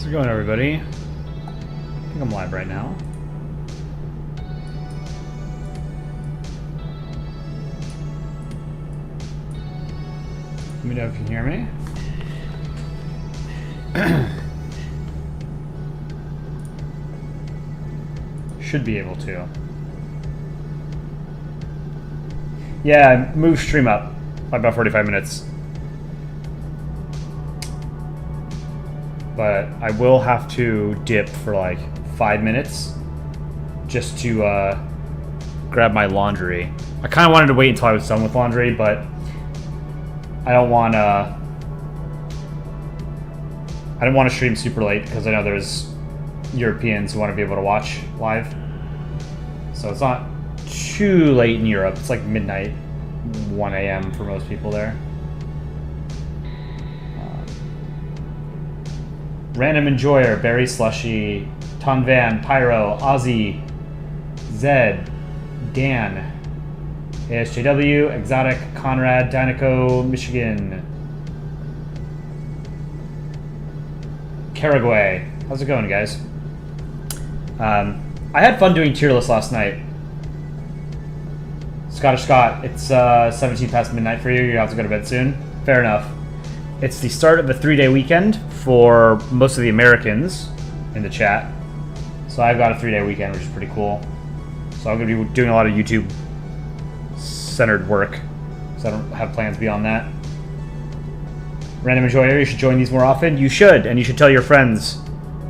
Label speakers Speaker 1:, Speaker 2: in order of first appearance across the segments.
Speaker 1: How's it going, everybody? I think I'm live right now. Let me know if you can hear me. Should be able to. Yeah, move stream up by about 45 minutes. But I will have to dip for like 5 minutes just to grab my laundry. I kind of wanted to wait until I was done with laundry, but I don't want to. I didn't want to stream super late because I know there's Europeans who want to be able to watch live. So it's not too late in Europe. It's like midnight, 1 a.m. for most people there. Random Enjoyer, Berry Slushy, Ton Van, Pyro, Ozzy, Zed, Dan, ASJW, Exotic, Conrad, Dynaco, Michigan, Caragway. How's it going, guys? I had fun doing tier lists last night. Scottish Scott, it's 17 past midnight for you. You have to go to bed soon. Fair enough. It's the start of the 3-day weekend for most of the Americans in the chat. So I've got a 3-day weekend, which is pretty cool. So I'm going to be doing a lot of YouTube-centered work. So I don't have plans beyond that. Random Enjoyer, you should join these more often. You should, and you should tell your friends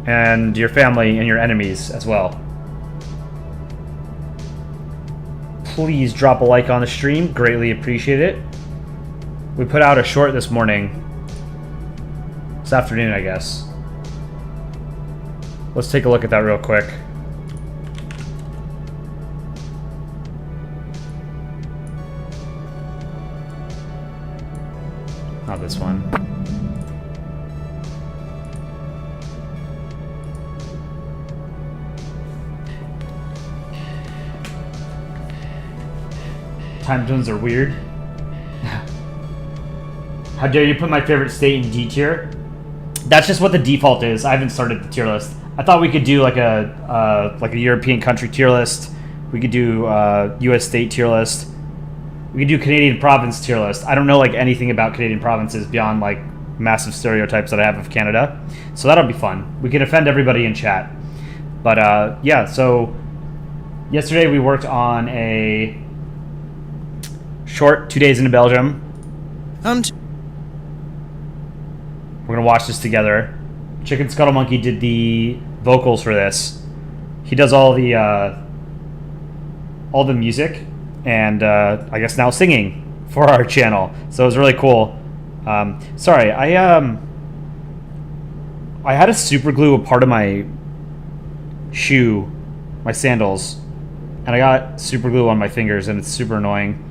Speaker 1: and your family and your enemies as well. Please drop a like on the stream. Greatly appreciate it. We put out a short this morning. This afternoon, I guess. Let's take a look at that real quick. Not this one. Time zones are weird. How dare you put my favorite state in D tier? That's just what the default is. I haven't started the tier list. I thought we could do like a European country tier list. We could do U.S. state tier list. We could do Canadian province tier list. I don't know like anything about Canadian provinces beyond like massive stereotypes that I have of Canada. So that'll be fun. We can offend everybody in chat. But yeah, so yesterday we worked on a short 2 days into Belgium. We're gonna watch this together. Chicken Scuttle Monkey did the vocals for this. He does all the music and I guess now singing for our channel. So it was really cool. Sorry, I had to super glue a part of my shoe, my sandals, and I got super glue on my fingers, and it's super annoying.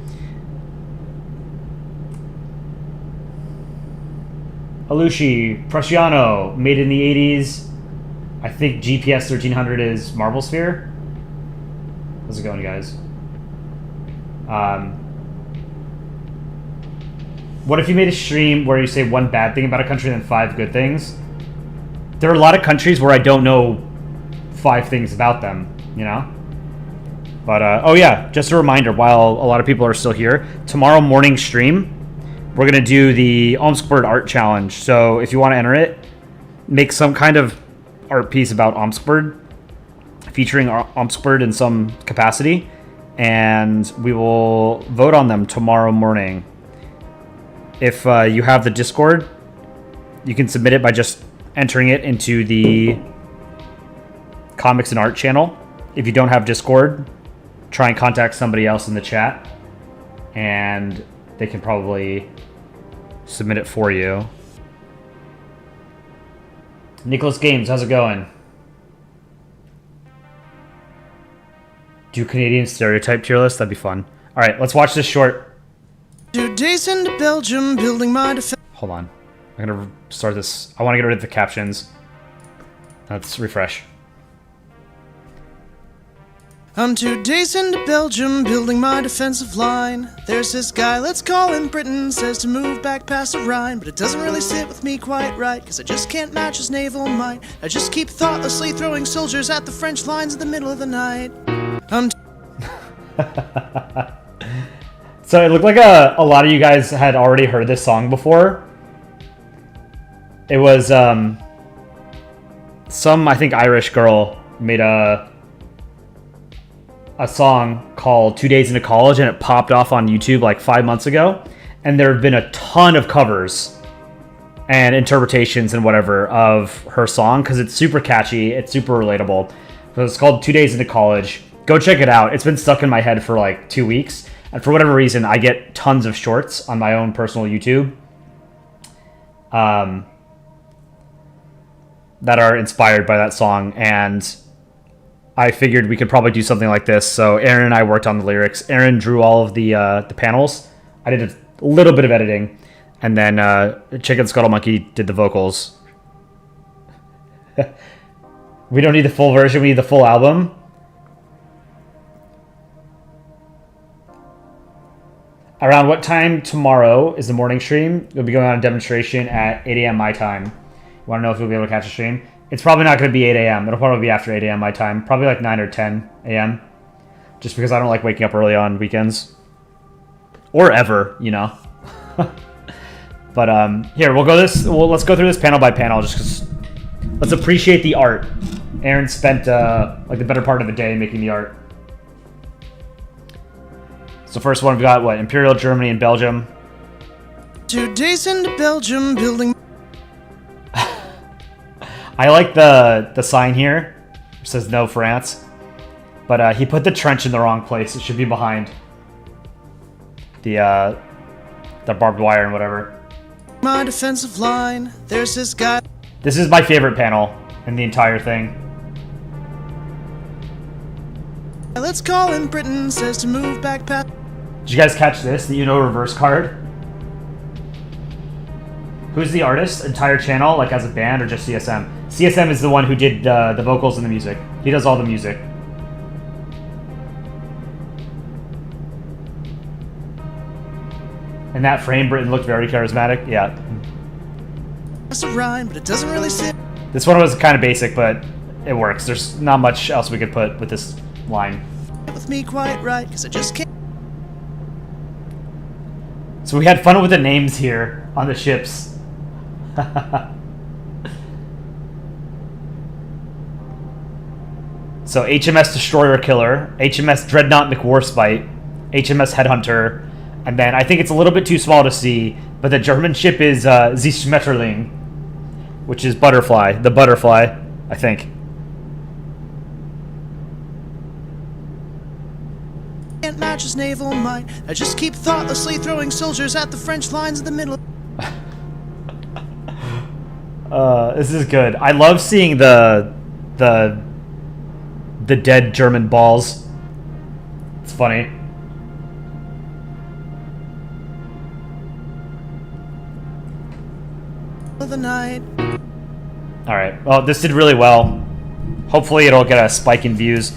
Speaker 1: Alushi, Prussiano, made in the 80s. I think GPS 1300 is Marble Sphere. How's it going, guys? What if you made a stream where you say one bad thing about a country and then 5 good things? There are a lot of countries where I don't know 5 things about them, you know? But, oh yeah, just a reminder, while a lot of people are still here, tomorrow morning stream, we're going to do the Omskbird art challenge. So if you want to enter it, make some kind of art piece about Omskbird, featuring Omskbird in some capacity, and we will vote on them tomorrow morning. If you have the Discord, you can submit it by just entering it into the Comics and Art channel. If you don't have Discord, try and contact somebody else in the chat, and they can probably submit it for you. Nicholas Games, how's it going? Do Canadian stereotype tier list? That'd be fun. All right, let's watch this short.
Speaker 2: 2 days into Belgium, building my defense.
Speaker 1: Hold on. I'm gonna start this. I want to get rid of the captions. Let's refresh.
Speaker 2: I'm 2 days into Belgium, building my defensive line. There's this guy, let's call him Britain, says to move back past the Rhine. But it doesn't really sit with me quite right, cause I just can't match his naval might. I just keep thoughtlessly throwing soldiers at the French lines in the middle of the night.
Speaker 1: So it looked like a lot of you guys had already heard this song before. It was some, I think, Irish girl made a song called 2 Days into College, and it popped off on YouTube like 5 months ago. And there have been a ton of covers and interpretations and whatever of her song because it's super catchy, it's super relatable. So it's called 2 Days into College. Go check it out. It's been stuck in my head for like 2 weeks. And for whatever reason, I get tons of shorts on my own personal YouTube that are inspired by that song. And I figured we could probably do something like this. So Aaron and I worked on the lyrics. Aaron drew all of the panels. I did a little bit of editing. And then Chicken Scuttle Monkey did the vocals. We don't need the full version. We need the full album. Around what time tomorrow is the morning stream? We'll be going on a demonstration at 8 a.m. my time. You want to know if you'll be able to catch a stream? It's probably not going to be 8 a.m. It'll probably be after 8 a.m. my time. Probably like 9 or 10 a.m. Just because I don't like waking up early on weekends. Or ever, you know. But here, let's go through this panel by panel just because let's appreciate the art. Aaron spent like the better part of the day making the art. So first one, we've got, what, Imperial Germany and Belgium.
Speaker 2: 2 days into Belgium, building...
Speaker 1: I like the sign here. It says no France. But he put the trench in the wrong place. It should be behind the barbed wire and whatever.
Speaker 2: My defensive line, there's this guy...
Speaker 1: This is my favorite panel in the entire thing.
Speaker 2: Let's call him Britain, says to move back past...
Speaker 1: Did you guys catch this? The reverse card? Who's the artist? Entire channel, like as a band, or just CSM? CSM is the one who did the vocals and the music. He does all the music. In that frame, Britain looked very charismatic. Yeah.
Speaker 2: That's a rhyme, but it doesn't really sit.
Speaker 1: This one was kind of basic, but it works. There's not much else we could put with this line.
Speaker 2: With me quite right, because I just can't...
Speaker 1: So we had fun with the names here on the ships. So HMS Destroyer Killer, HMS Dreadnought McWarspite, HMS Headhunter, and then I think it's a little bit too small to see, but the German ship is Sie Schmetterling, which is Butterfly, the Butterfly, I think.
Speaker 2: Can't match his naval might. I just keep thoughtlessly throwing soldiers at the French lines in the middle.
Speaker 1: This is good. I love seeing the dead German balls. It's funny.
Speaker 2: Of the night.
Speaker 1: All right. Well, this did really well. Hopefully, it'll get a spike in views.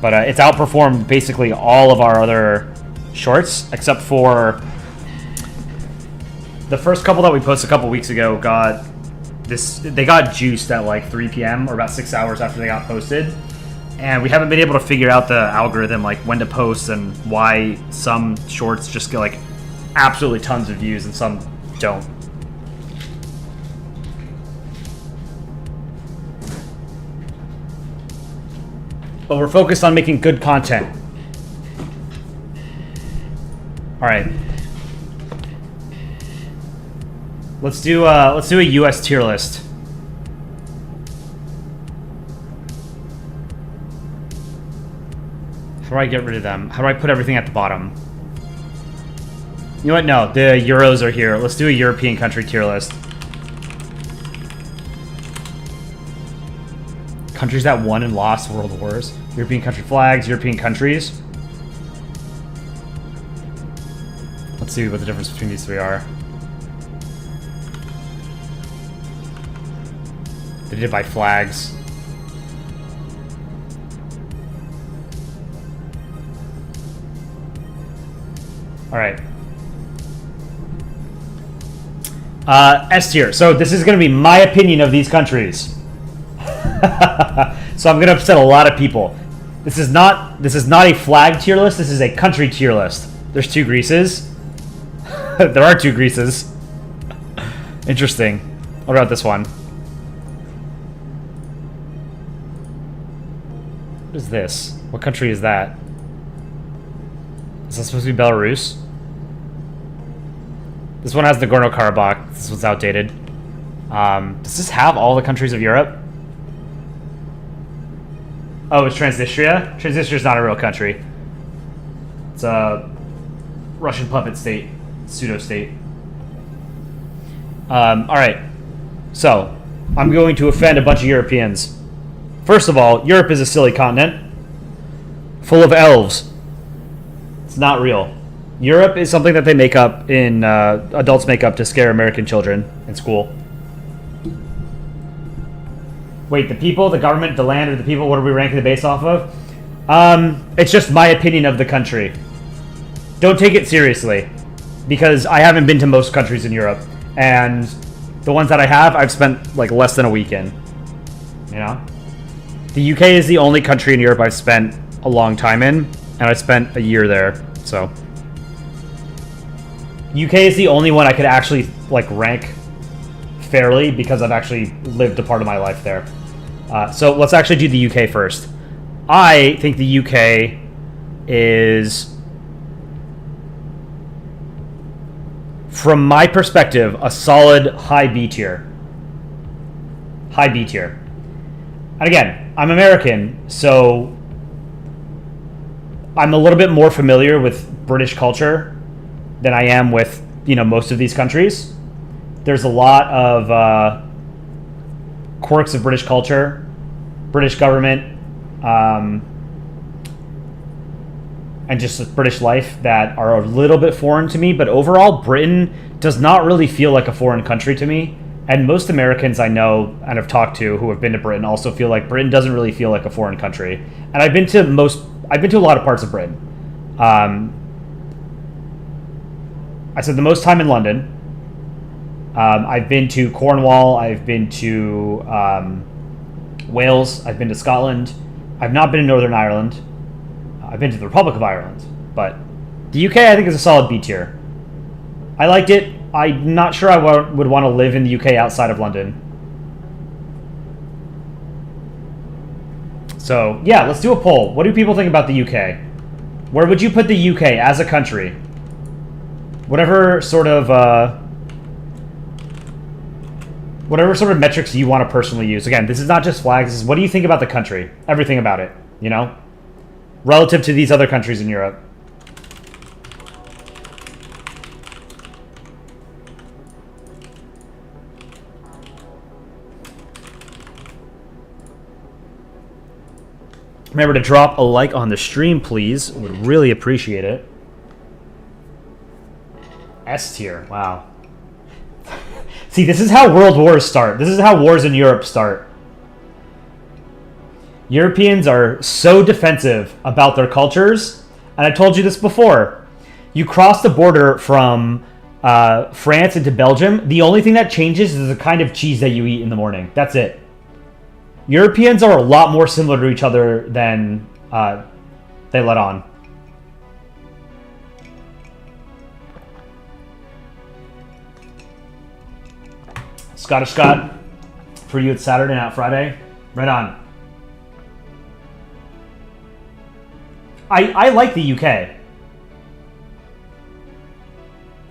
Speaker 1: But it's outperformed basically all of our other shorts, except for the first couple that we posted a couple weeks ago got this. They got juiced at like 3 p.m. or about 6 hours after they got posted. And we haven't been able to figure out the algorithm, like when to post and why some shorts just get like absolutely tons of views and some don't. But we're focused on making good content. All right. Let's do a US tier list. How do I get rid of them? How do I put everything at the bottom? You know what? No, the Euros are here. Let's do a European country tier list. Countries that won and lost world wars. European country flags, European countries. Let's see what the difference between these three are. They did it by flags. All right. S tier. So this is going to be my opinion of these countries. So I'm going to upset a lot of people. This is not a flag tier list. This is a country tier list. There's 2 Greeces. There are 2 Greeces. Interesting. What about this one? What is this? What country is that? Is that supposed to be Belarus? This one has Nagorno-Karabakh. This one's outdated. Does this have all the countries of Europe? Oh, it's Transnistria? Transnistria is not a real country. It's a Russian puppet state. Pseudo-state. Alright. So, I'm going to offend a bunch of Europeans. First of all, Europe is a silly continent. Full of elves. It's not real. Europe is something that they make up in... adults make up to scare American children in school. Wait, the people, the government, the land, or the people, what are we ranking the base off of? It's just my opinion of the country. Don't take it seriously. Because I haven't been to most countries in Europe. And the ones that I have, I've spent like less than a week in. You know? The UK is the only country in Europe I've spent a long time in. And I spent a year there, so... UK is the only one I could actually, like, rank fairly because I've actually lived a part of my life there. So let's actually do the UK first. I think the UK is, from my perspective, a solid high B tier. High B tier. And again, I'm American, so I'm a little bit more familiar with British culture than I am with, most of these countries. There's a lot of quirks of British culture, British government, and just British life that are a little bit foreign to me. But overall, Britain does not really feel like a foreign country to me. And most Americans I know and have talked to who have been to Britain also feel like Britain doesn't really feel like a foreign country. And I've been to a lot of parts of Britain. I spent the most time in London. I've been to Cornwall. I've been to Wales. I've been to Scotland. I've not been to Northern Ireland. I've been to the Republic of Ireland. But the UK, I think, is a solid B tier. I liked it. I'm not sure I would want to live in the UK outside of London. So, yeah, let's do a poll. What do people think about the UK? Where would you put the UK as a country? Whatever sort of metrics you want to personally use. Again, this is not just flags. This is what do you think about the country? Everything about it, relative to these other countries in Europe. Remember to drop a like on the stream, please. Would really appreciate it. S tier. Wow. See, this is how world wars start. This is how wars in Europe start. Europeans are so defensive about their cultures. And I told you this before. You cross the border from France into Belgium. The only thing that changes is the kind of cheese that you eat in the morning. That's it. Europeans are a lot more similar to each other than they let on. Scottish Scott, for you it's Saturday, not Friday. Right on. I like the UK.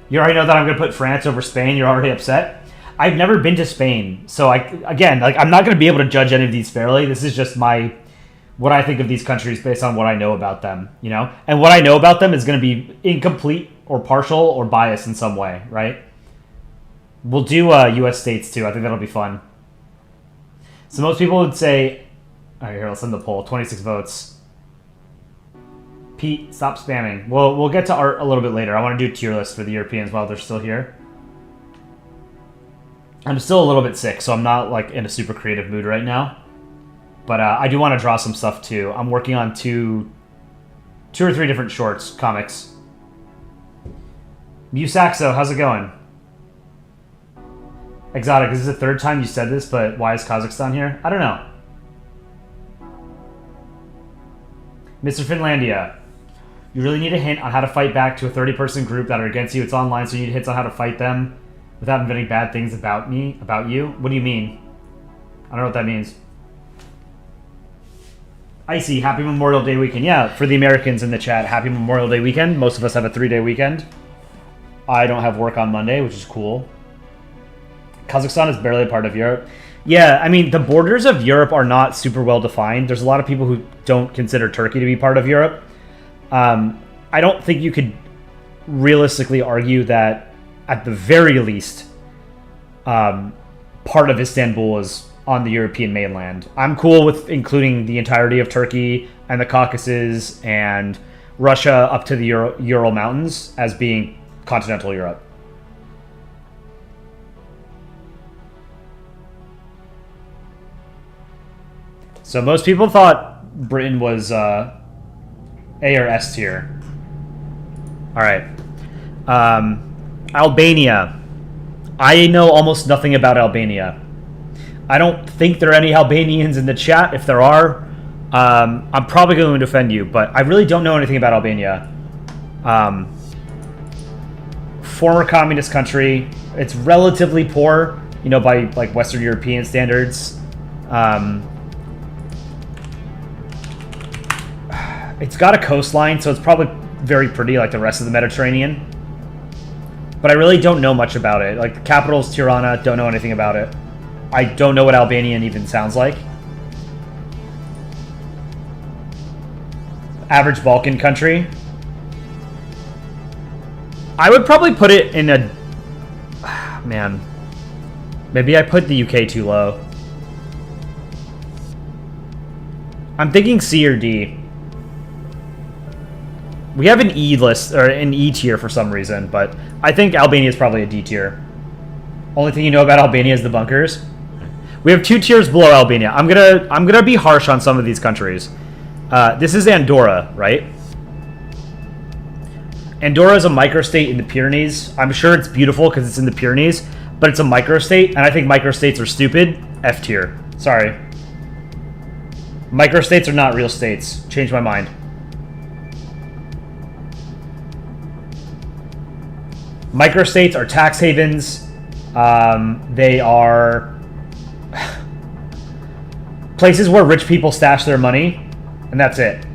Speaker 1: You already know that I'm going to put France over Spain. You're already upset. I've never been to Spain, so I'm not going to be able to judge any of these fairly. This is just what I think of these countries based on what I know about them, And what I know about them is going to be incomplete or partial or biased in some way, right? We'll do U.S. states too. I think that'll be fun. So most people would say, all right, here, I'll send the poll. 26 votes. Pete, stop spamming. We'll get to art a little bit later. I want to do a tier list for the Europeans while they're still here. I'm still a little bit sick, so I'm not in a super creative mood right now. But I do want to draw some stuff too. I'm working on two or three different shorts, comics. Musaxo, how's it going? Exotic, this is the third time you said this, but why is Kazakhstan here? I don't know. Mr. Finlandia, you really need a hint on how to fight back to a 30-person group that are against you. It's online, so you need hints on how to fight them without inventing bad things about you. What do you mean? I don't know what that means. Icy, happy Memorial Day weekend. Yeah, for the Americans in the chat, happy Memorial Day weekend. Most of us have a 3-day weekend. I don't have work on Monday, which is cool. Kazakhstan is barely a part of Europe. Yeah, I mean, the borders of Europe are not super well defined. There's a lot of people who don't consider Turkey to be part of Europe. I don't think you could realistically argue that, at the very least, part of Istanbul is on the European mainland. I'm cool with including the entirety of Turkey and the Caucasus and Russia up to the Ural Mountains as being continental Europe. So most people thought Britain was A or S tier. All right. Albania. I know almost nothing about Albania. I don't think there are any Albanians in the chat. If there are, I'm probably going to offend you, but I really don't know anything about Albania. Former communist country. It's relatively poor, you know, by like Western European standards. It's got a coastline, so it's probably very pretty, like the rest of the Mediterranean. But I really don't know much about it. Like, the capital's Tirana, don't know anything about it. I don't know what Albanian even sounds like. Average Balkan country. I would probably put it in a... Man. Maybe I put the UK too low. I'm thinking C or D. We have an E list, or an E tier for some reason, but I think Albania is probably a D tier. Only thing you know about Albania is the bunkers. We have 2 tiers below Albania. I'm gonna be harsh on some of these countries. This is Andorra, right? Andorra is a microstate in the Pyrenees. I'm sure it's beautiful because it's in the Pyrenees, but it's a microstate, and I think microstates are stupid. F tier. Sorry. Microstates are not real states. Changed my mind. Microstates are tax havens. They are places where rich people stash their money, and that's it.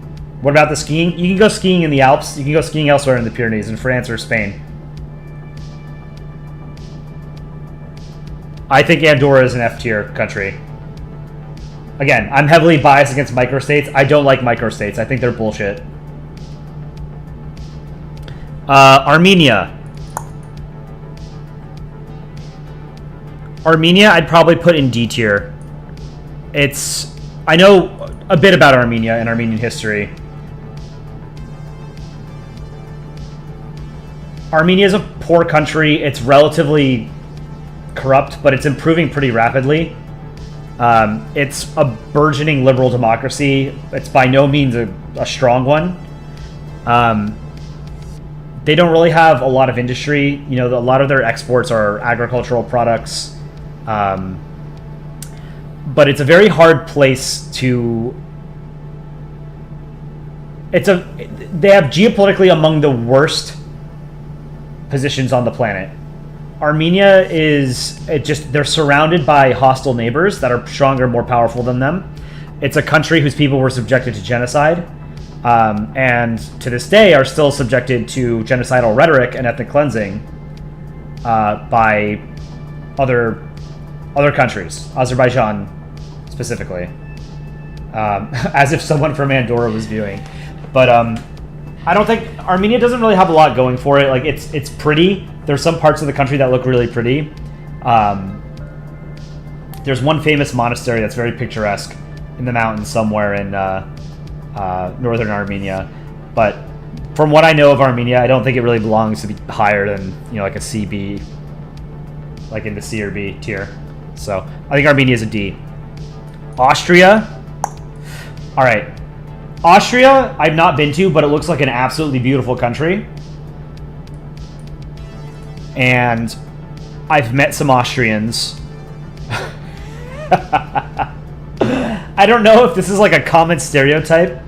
Speaker 1: What about the skiing? You can go skiing in the Alps. You can go skiing elsewhere in the Pyrenees, in France or Spain. I think Andorra is an F-tier country. Again, I'm heavily biased against microstates. I don't like microstates. I think they're bullshit. Armenia. Armenia, I'd probably put in D tier. I know a bit about Armenia and Armenian history. Armenia is a poor country. It's relatively corrupt, but it's improving pretty rapidly. It's a burgeoning liberal democracy. It's by no means a strong one. They don't really have a lot of industry. You know, a lot of their exports are agricultural products. But it's a very hard place to... They have geopolitically among the worst positions on the planet. Armenia they're surrounded by hostile neighbors that are stronger, more powerful than them. It's a country whose people were subjected to genocide, and to this day are still subjected to genocidal rhetoric and ethnic cleansing by other countries, Azerbaijan specifically, as if someone from Andorra was viewing. But I don't think Armenia doesn't really have a lot going for it. Like, it's pretty. There's some parts of the country that look really pretty. There's one famous monastery that's very picturesque in the mountains somewhere in northern Armenia. But from what I know of Armenia, I don't think it really belongs to be higher than, you know, like a CB, like in the C or B tier. So I think Armenia is a D. Austria. All right. Austria, I've not been to, but it looks like an absolutely beautiful country. and I've met some Austrians. I don't know if this is like a common stereotype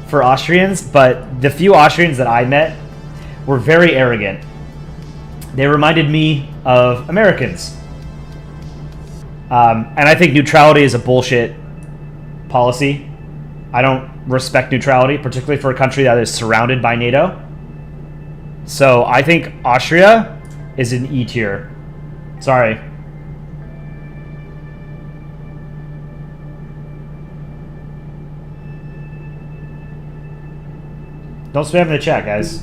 Speaker 1: for Austrians, but the few Austrians that I met were very arrogant. They reminded me of Americans. And I think neutrality is a bullshit policy. I don't respect neutrality, particularly for a country that is surrounded by NATO. So I think Austria is an E tier. Sorry. Don't spam the chat, guys.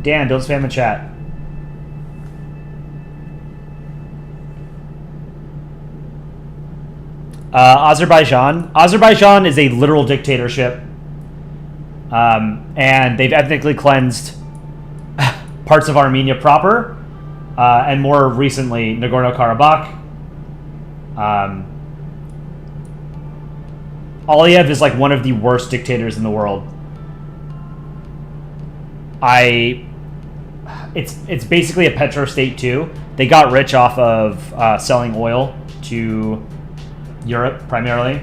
Speaker 1: Dan, don't spam the chat. Azerbaijan. Azerbaijan is a literal dictatorship. And they've ethnically cleansed parts of Armenia proper. And more recently, Nagorno-Karabakh. Aliyev is like one of the worst dictators in the world. It's basically a petrostate too. They got rich off of selling oil to Europe primarily,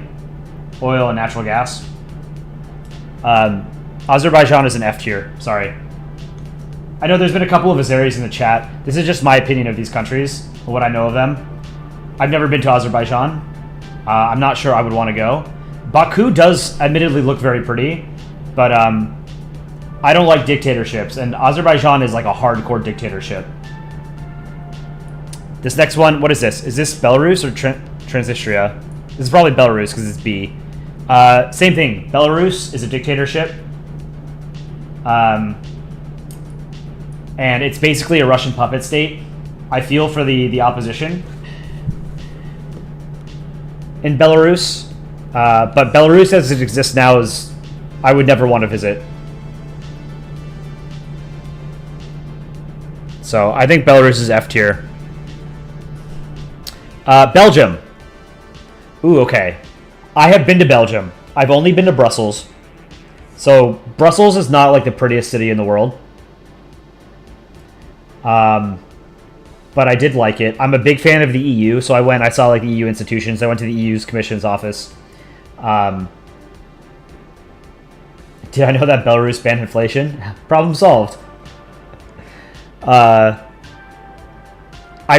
Speaker 1: oil and natural gas. Azerbaijan is an F tier. Sorry. I know there's been a couple of Azeris in the chat. This is just my opinion of these countries, what I know of them. I've never been to Azerbaijan. I'm not sure I would want to go. Baku does admittedly look very pretty, but I don't like dictatorships, and Azerbaijan is like a hardcore dictatorship. This next one, what is this? Is this Belarus or Transnistria? This is probably Belarus because it's B. Same thing. Belarus is a dictatorship. And it's basically a Russian puppet state. I feel for the opposition in Belarus. But Belarus as it exists now is, I would never want to visit. So I think Belarus is F tier. Belgium. Ooh, okay. I have been to Belgium. I've only been to Brussels. So Brussels is not like the prettiest city in the world. But I did like it. I'm a big fan of the EU, so I saw like the EU institutions. I went to the EU's Commission's office. Did I know that Belarus banned inflation? Problem solved. I've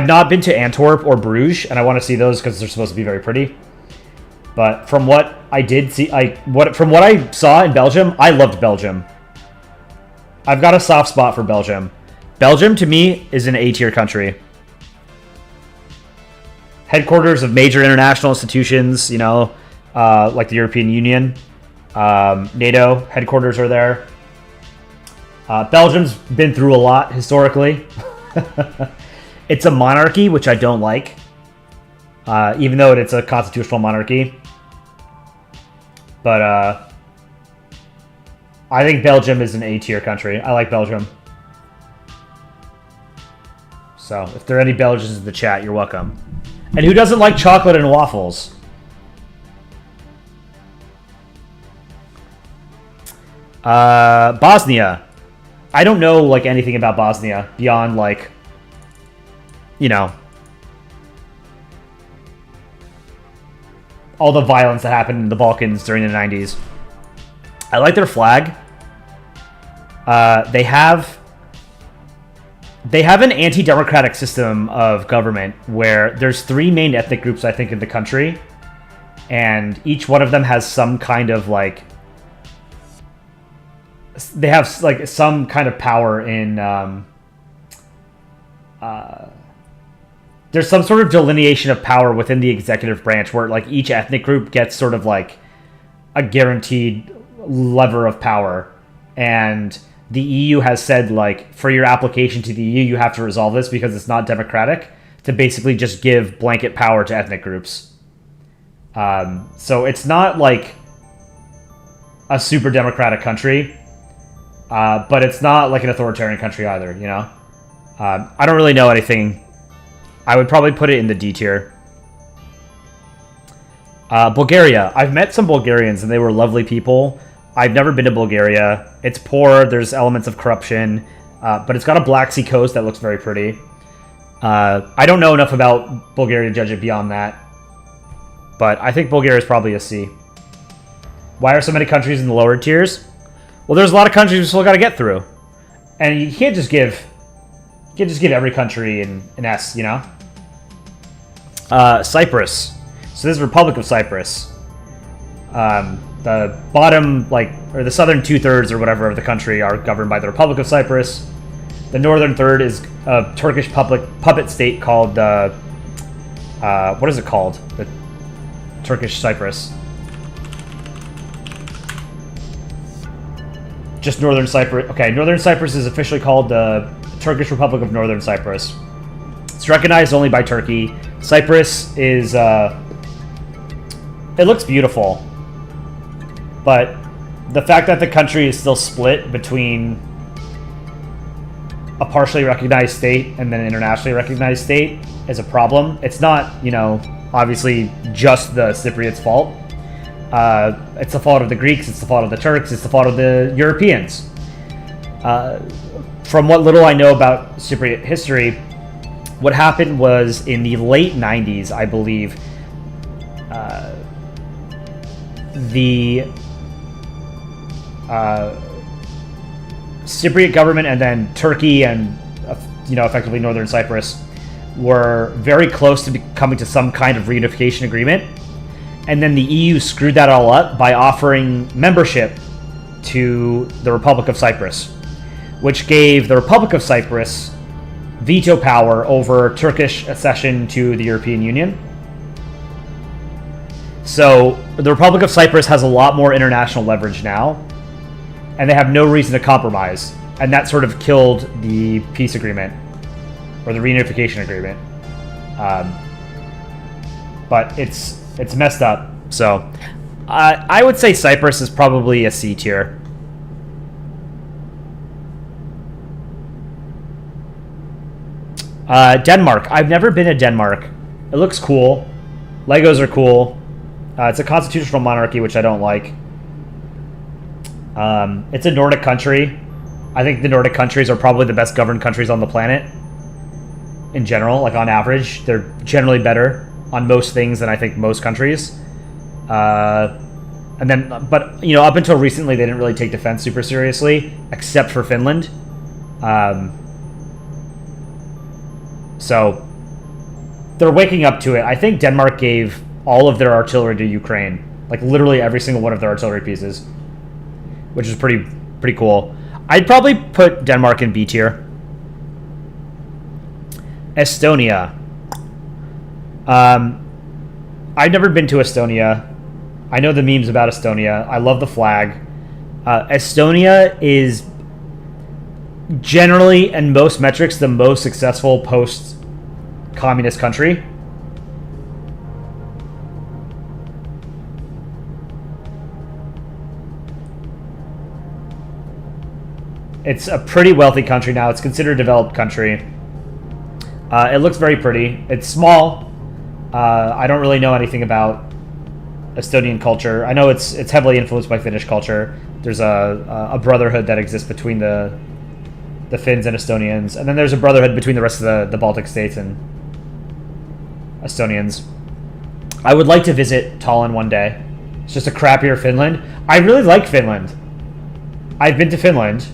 Speaker 1: not been to Antwerp or Bruges, and I want to see those because they're supposed to be very pretty. But from what I did see, from what I saw in Belgium, I loved Belgium. I've got a soft spot for Belgium. Belgium, to me, is an A-tier country. Headquarters of major international institutions, you know, like the European Union, NATO headquarters are there. Belgium's been through a lot historically. It's a monarchy, which I don't like, even though it's a constitutional monarchy. But I think Belgium is an A-tier country. I like Belgium. So if there are any Belgians in the chat, you're welcome. And who doesn't like chocolate and waffles? Bosnia. I don't know like anything about Bosnia beyond like, you know, all the violence that happened in the Balkans during the 90s. I like their flag. They have an anti-democratic system of government where there's 3 main ethnic groups, I think, in the country. And each one of them has some kind of, like... They have, like, some kind of power in... there's some sort of delineation of power within the executive branch where, like, each ethnic group gets sort of, like, a guaranteed lever of power. And... the EU has said, like, for your application to the EU, you have to resolve this because it's not democratic, to basically just give blanket power to ethnic groups. So it's not, like, a super democratic country, but it's not, like, an authoritarian country either, you know? I don't really know anything. I would probably put it in the D tier. Bulgaria. I've met some Bulgarians, and they were lovely people. I've never been to Bulgaria. It's poor. There's elements of corruption. But it's got a Black Sea coast that looks very pretty. I don't know enough about Bulgaria to judge it beyond that. But I think Bulgaria is probably a C. Why are so many countries in the lower tiers? Well, there's a lot of countries we still got to get through. And you can't just give every country an S, you know? Cyprus. So this is Republic of Cyprus. The bottom, or the southern 2/3 or whatever of the country are governed by the Republic of Cyprus. The northern third is a Turkish puppet state called, what is it called? The Turkish Cyprus. Just Northern Cyprus. Okay, Northern Cyprus is officially called the Turkish Republic of Northern Cyprus. It's recognized only by Turkey. Cyprus is, it looks beautiful. But the fact that the country is still split between a partially recognized state and then an internationally recognized state is a problem. It's not, obviously just the Cypriots' fault. It's the fault of the Greeks, it's the fault of the Turks, it's the fault of the Europeans. From what little I know about Cypriot history, what happened was in the late 90s, I believe, the Cypriot government and then Turkey and, effectively Northern Cyprus were very close to coming to some kind of reunification agreement. And then the EU screwed that all up by offering membership to the Republic of Cyprus, which gave the Republic of Cyprus veto power over Turkish accession to the European Union. So the Republic of Cyprus has a lot more international leverage now, and they have no reason to compromise. And that sort of killed the peace agreement, or the reunification agreement. But it's messed up. So I would say Cyprus is probably a C tier. Denmark. I've never been to Denmark. It looks cool. Legos are cool. It's a constitutional monarchy, which I don't like. It's a Nordic country. I think the Nordic countries are probably the best governed countries on the planet. In general, on average, they're generally better on most things than I think most countries. But up until recently, they didn't really take defense super seriously, except for Finland. So they're waking up to it. I think Denmark gave all of their artillery to Ukraine, literally every single one of their artillery pieces, which is pretty cool. I'd probably put Denmark in B tier. Estonia. I've never been to Estonia. I know the memes about Estonia. I love the flag. Estonia is generally, in most metrics, the most successful post-communist country. It's a pretty wealthy country now. It's considered a developed country. It looks very pretty. It's small. I don't really know anything about Estonian culture. I know it's heavily influenced by Finnish culture. There's a brotherhood that exists between the Finns and Estonians, and then there's a brotherhood between the rest of the Baltic states and Estonians. I would like to visit Tallinn one day. It's just a crappier Finland. I really like Finland. I've been to Finland.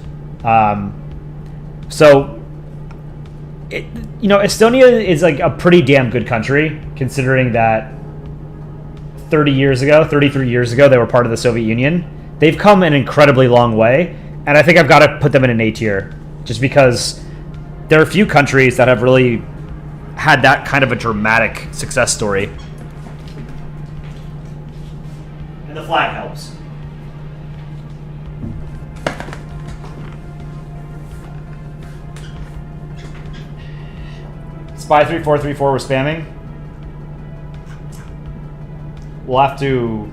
Speaker 1: Estonia is a pretty damn good country, considering that 33 years ago, they were part of the Soviet Union. They've come an incredibly long way, and I think I've got to put them in an A tier, just because there are a few countries that have really had that kind of a dramatic success story. And the flag helps. Spy3434 we're spamming. We'll have to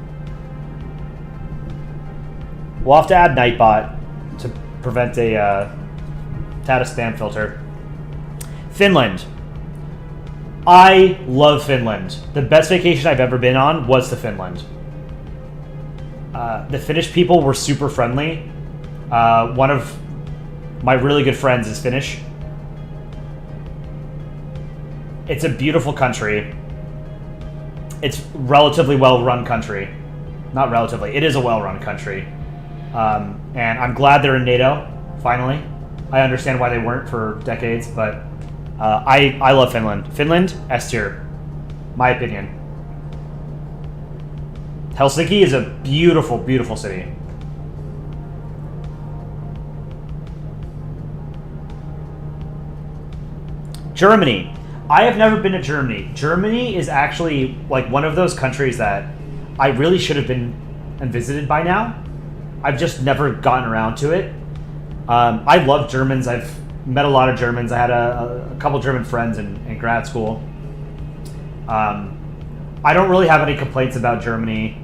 Speaker 1: add Nightbot to prevent to add a spam filter. Finland. I love Finland. The best vacation I've ever been on was to Finland. The Finnish people were super friendly. One of my really good friends is Finnish. It's a beautiful country. It's relatively well-run country. Not relatively. It is a well-run country. And I'm glad they're in NATO, finally. I understand why they weren't for decades, but I love Finland. Finland, S tier. My opinion. Helsinki is a beautiful, beautiful city. Germany. I have never been to Germany. Germany is actually like one of those countries that I really should have been and visited by now. I've just never gotten around to it. I love Germans. I've met a lot of Germans. I had a couple German friends in grad school. I don't really have any complaints about Germany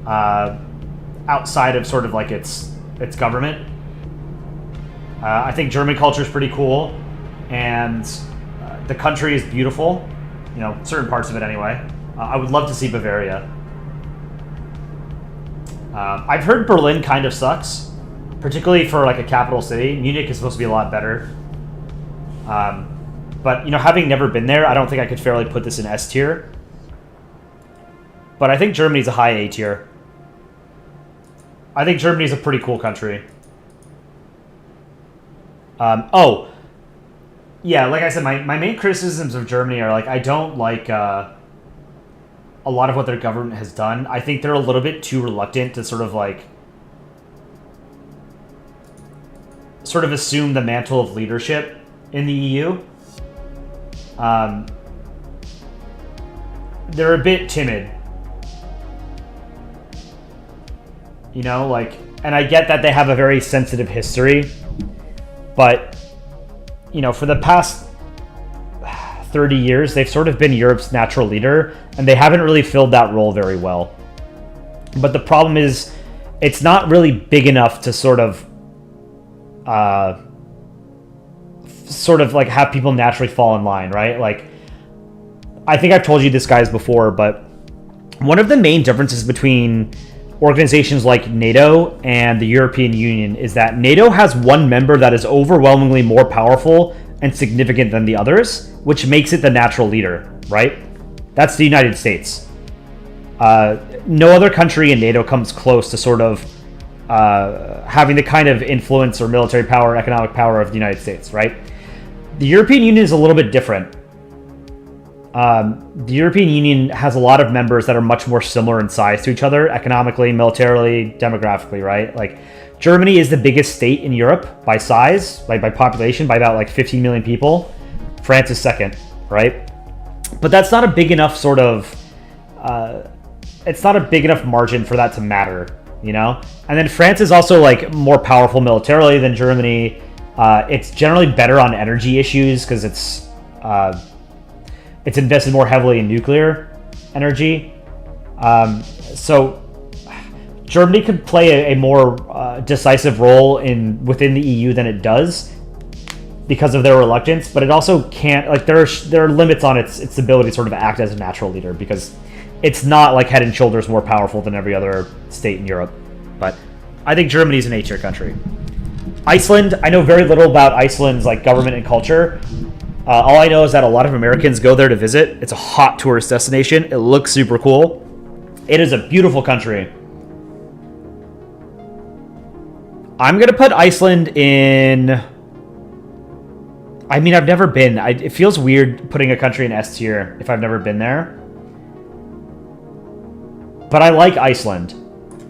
Speaker 1: outside of sort of like its government. I think German culture is pretty cool, and the country is beautiful. You know, certain parts of it anyway. I would love to see Bavaria. I've heard Berlin kind of sucks, particularly for like a capital city. Munich is supposed to be a lot better. But, you know, having never been there, I don't think I could fairly put this in S tier. But I think Germany's a high A tier. I think Germany's a pretty cool country. Oh, yeah, like I said, my main criticisms of Germany are like, I don't like a lot of what their government has done. I think they're a little bit too reluctant to sort of assume the mantle of leadership in the EU. They're a bit timid. You know, like, and I get that they have a very sensitive history, but, you know, for the past 30 years, they've sort of been Europe's natural leader, and they haven't really filled that role very well. But the problem is, it's not really big enough to sort of like have people naturally fall in line, right? Like, I think I've told you this, guys, before, but one of the main differences between organizations like NATO and the European Union is that NATO has one member that is overwhelmingly more powerful and significant than the others, which makes it the natural leader, right? That's the United States. No other country in NATO comes close to sort of having the kind of influence or military power, economic power of the United States, right? The European Union is a little bit different. The European Union has a lot of members that are much more similar in size to each other, economically, militarily, demographically, right? Like, Germany is the biggest state in Europe by size, by population, by about like 15 million people. France is second, right? But that's not a big enough sort of, it's not a big enough margin for that to matter, you know? And then France is also like more powerful militarily than Germany. It's generally better on energy issues because it's invested more heavily in nuclear energy. So Germany could play a more decisive role within the EU than it does because of their reluctance, but it also can't, like, there are limits on its ability to sort of act as a natural leader because it's not like head and shoulders more powerful than every other state in Europe. But I think Germany is an A-tier country. Iceland, I know very little about Iceland's like government and culture. All I know is that a lot of Americans go there to visit. It's a hot tourist destination. It looks super cool. It is a beautiful country. I'm going to put Iceland in... I mean, I've never been. It feels weird putting a country in S tier if I've never been there. But I like Iceland.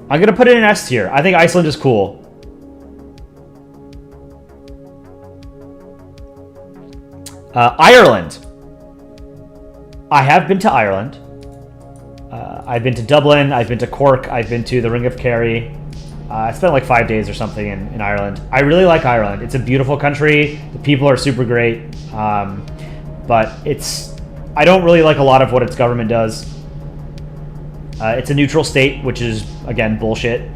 Speaker 1: I'm going to put it in S tier. I think Iceland is cool. Ireland. I have been to Ireland. I've been to Dublin. I've been to Cork. I've been to the Ring of Kerry. I spent like 5 days or something in Ireland. I really like Ireland. It's a beautiful country. The people are super great. But I don't really like a lot of what its government does. It's a neutral state, which is, again, bullshit.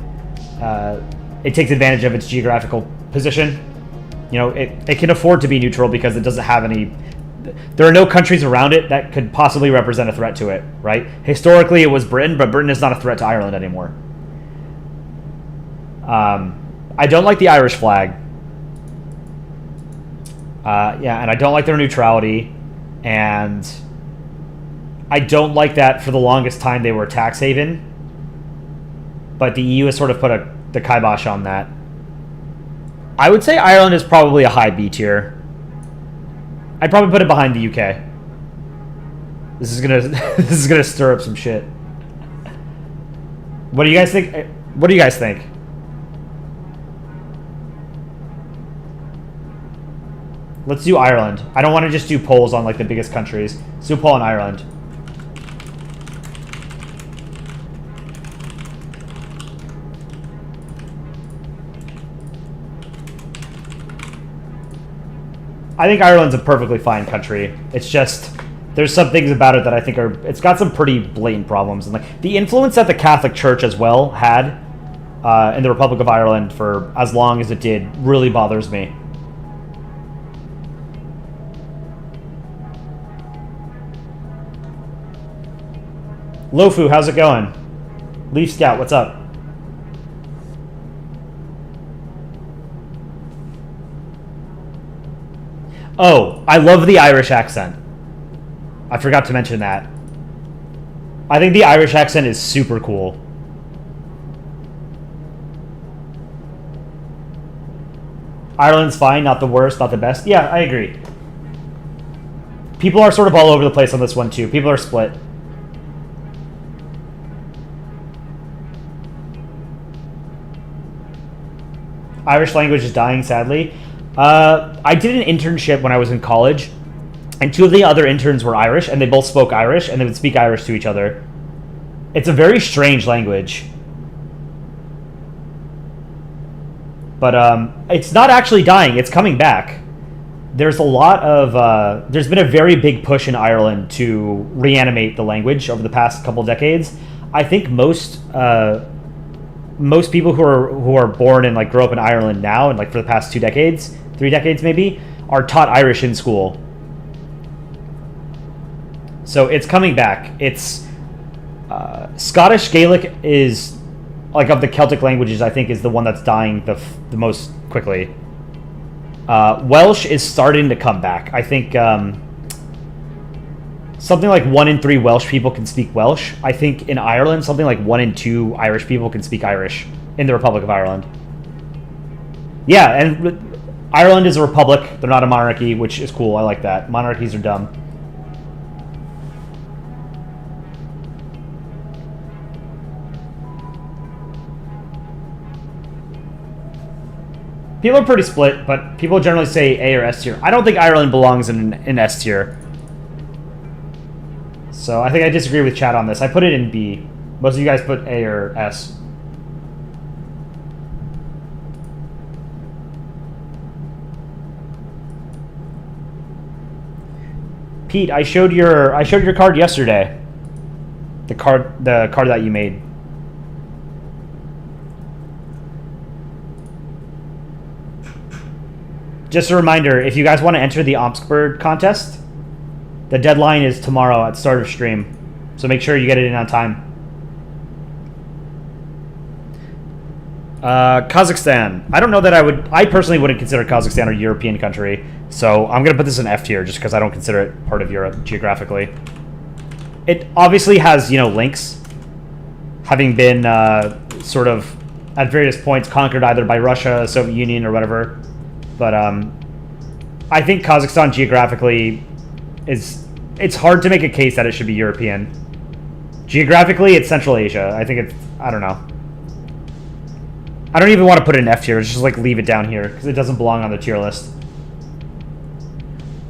Speaker 1: It takes advantage of its geographical position. You know, it can afford to be neutral because it doesn't have any... There are no countries around it that could possibly represent a threat to it, right? Historically, it was Britain, but Britain is not a threat to Ireland anymore. I don't like the Irish flag. Yeah, and I don't like their neutrality. And I don't like that for the longest time they were a tax haven. But the EU has sort of put the kibosh on that. I would say Ireland is probably a high B tier. I'd probably put it behind the UK. This is gonna stir up some shit. What do you guys think? What do you guys think? Let's do Ireland. I don't want to just do polls on like the biggest countries. Let's do a poll on Ireland. I think Ireland's a perfectly fine country. It's just there's some things about it that I think it's got some pretty blatant problems, and like the influence that the Catholic Church as well had in the Republic of Ireland for as long as it did really bothers me. Lofu, how's it going? Leaf Scout, what's up? Oh, I love the Irish accent. I forgot to mention that. I think the Irish accent is super cool. Ireland's fine, not the worst, not the best. Yeah, I agree. People are sort of all over the place on this one too. People are split. Irish language is dying, sadly. I did an internship when I was in college, and two of the other interns were Irish, and they both spoke Irish, and they would speak Irish to each other. It's a very strange language. But it's not actually dying. It's coming back. There's a lot of... there's been a very big push in Ireland to reanimate the language over the past couple decades. I think most people who are born and like grow up in Ireland now, and like for the past 3 decades maybe, are taught Irish in school. So it's coming back. It's Scottish Gaelic is like of the Celtic languages, I think, is the one that's dying the most quickly. Welsh is starting to come back. I think something like 1 in 3 Welsh people can speak Welsh. I think in Ireland, something like 1 in 2 Irish people can speak Irish in the Republic of Ireland. Yeah, and Ireland is a republic. They're not a monarchy, which is cool. I like that. Monarchies are dumb. People are pretty split, but people generally say A or S tier. I don't think Ireland belongs in S tier. So I think I disagree with chat on this. I put it in B. Most of you guys put A or S. Pete, I showed your card yesterday. The card that you made. Just a reminder, if you guys want to enter the Omskbird contest, the deadline is tomorrow at start of stream. So make sure you get it in on time. Kazakhstan. I don't know that I personally wouldn't consider Kazakhstan a European country. So I'm going to put this in F tier just because I don't consider it part of Europe geographically. It obviously has, links. Having been sort of at various points conquered either by Russia, Soviet Union, or whatever. But I think Kazakhstan geographically it's hard to make a case that it should be European. Geographically, it's Central Asia. I think I don't know. I don't even want to put it in F tier. Just like leave it down here because it doesn't belong on the tier list.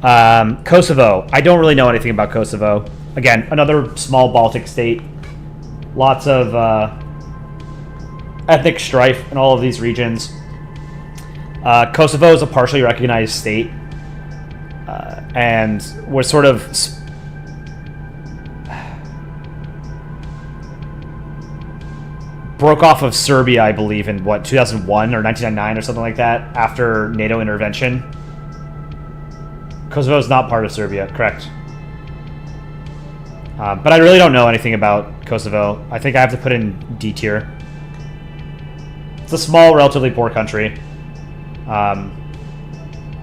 Speaker 1: Kosovo. I don't really know anything about Kosovo. Again, another small Baltic state. Lots of ethnic strife in all of these regions. Kosovo is a partially recognized state and was sort of broke off of Serbia, I believe, in 2001 or 1999 or something like that, after NATO intervention. Kosovo is not part of Serbia, correct. But I really don't know anything about Kosovo. I think I have to put in D tier. It's a small, relatively poor country.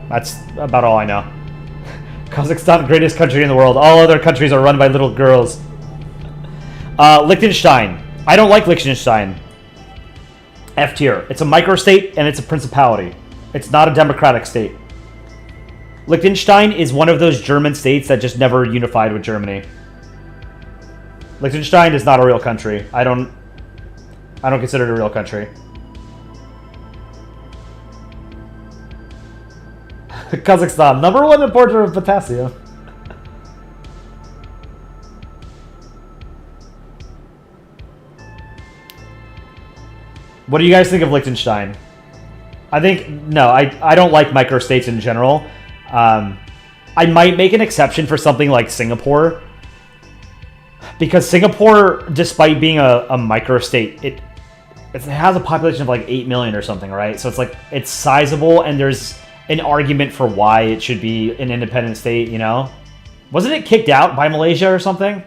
Speaker 1: That's about all I know. Kazakhstan, greatest country in the world. All other countries are run by little girls. Liechtenstein. I don't like Liechtenstein. F tier. It's a microstate and it's a principality. It's not a democratic state. Liechtenstein is one of those German states that just never unified with Germany. Liechtenstein is not a real country. I don't consider it a real country. Kazakhstan, #1 importer of potassium. What do you guys think of Liechtenstein? I don't like microstates in general. I might make an exception for something like Singapore. Because Singapore, despite being a microstate, it has a population of like 8 million or something, right? So it's sizable, and there's an argument for why it should be an independent state, you know? Wasn't it kicked out by Malaysia or something?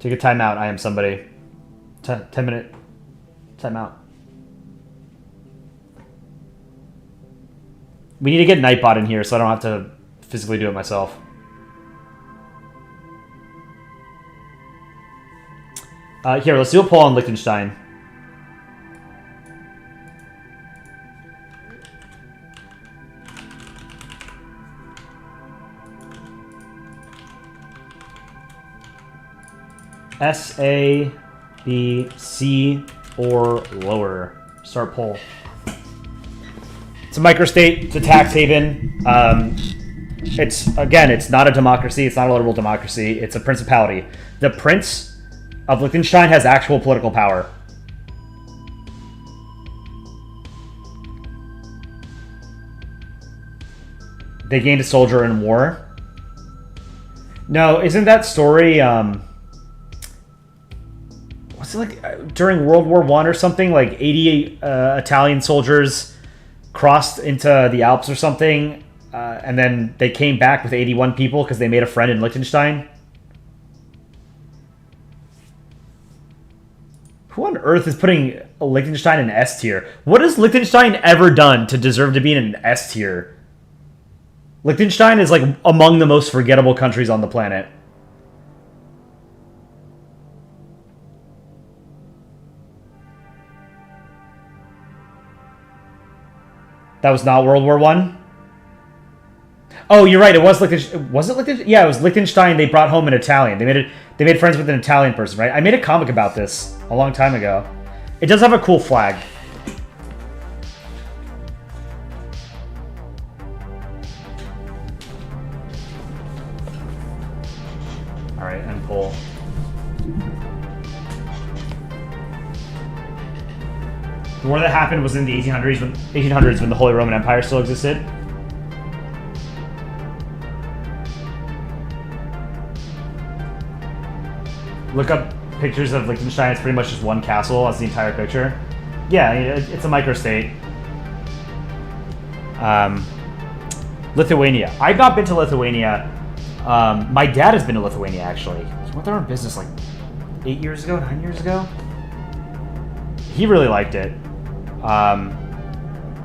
Speaker 1: Take a timeout. I am somebody. 10-minute timeout. We need to get Nightbot in here so I don't have to physically do it myself. Here, let's do a poll on Liechtenstein. S, A, B, C, or lower. Start poll. It's a microstate. It's a tax haven. It's not a democracy. It's not a liberal democracy. It's a principality. The Prince of Liechtenstein has actual political power. They gained a soldier in war. No, isn't that story? Was it like during World War I or something? Like 80 Italian soldiers crossed into the Alps or something, and then they came back with 81 people because they made a friend in Liechtenstein. Who on earth is putting Liechtenstein in S tier? What has Liechtenstein ever done to deserve to be in an S tier? Liechtenstein is like among the most forgettable countries on the planet. That was not World War I? Oh, you're right. It was Liechtenstein. Was it Liechtenstein? Yeah, it was Liechtenstein. They brought home an Italian. They made friends with an Italian person, right? I made a comic about this a long time ago. It does have a cool flag. All right, end poll. The war that happened was in the 1800s when the Holy Roman Empire still existed. Look up pictures of Liechtenstein. It's pretty much just one castle as the entire picture. Yeah, it's a microstate. Lithuania. I've not been to Lithuania. My dad has been to Lithuania, actually. He went there on business like 9 years ago. He really liked it.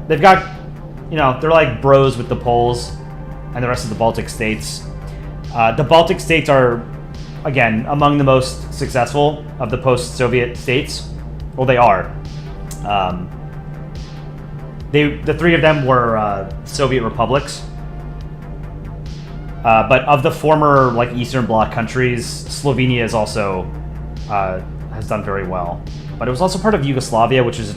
Speaker 1: They've got, they're like bros with the Poles and the rest of the Baltic states. The Baltic states are, again, among the most successful of the post-Soviet states. Well, they are. The three of them were Soviet republics. But of the former like Eastern Bloc countries, Slovenia is also has done very well. But it was also part of Yugoslavia, which is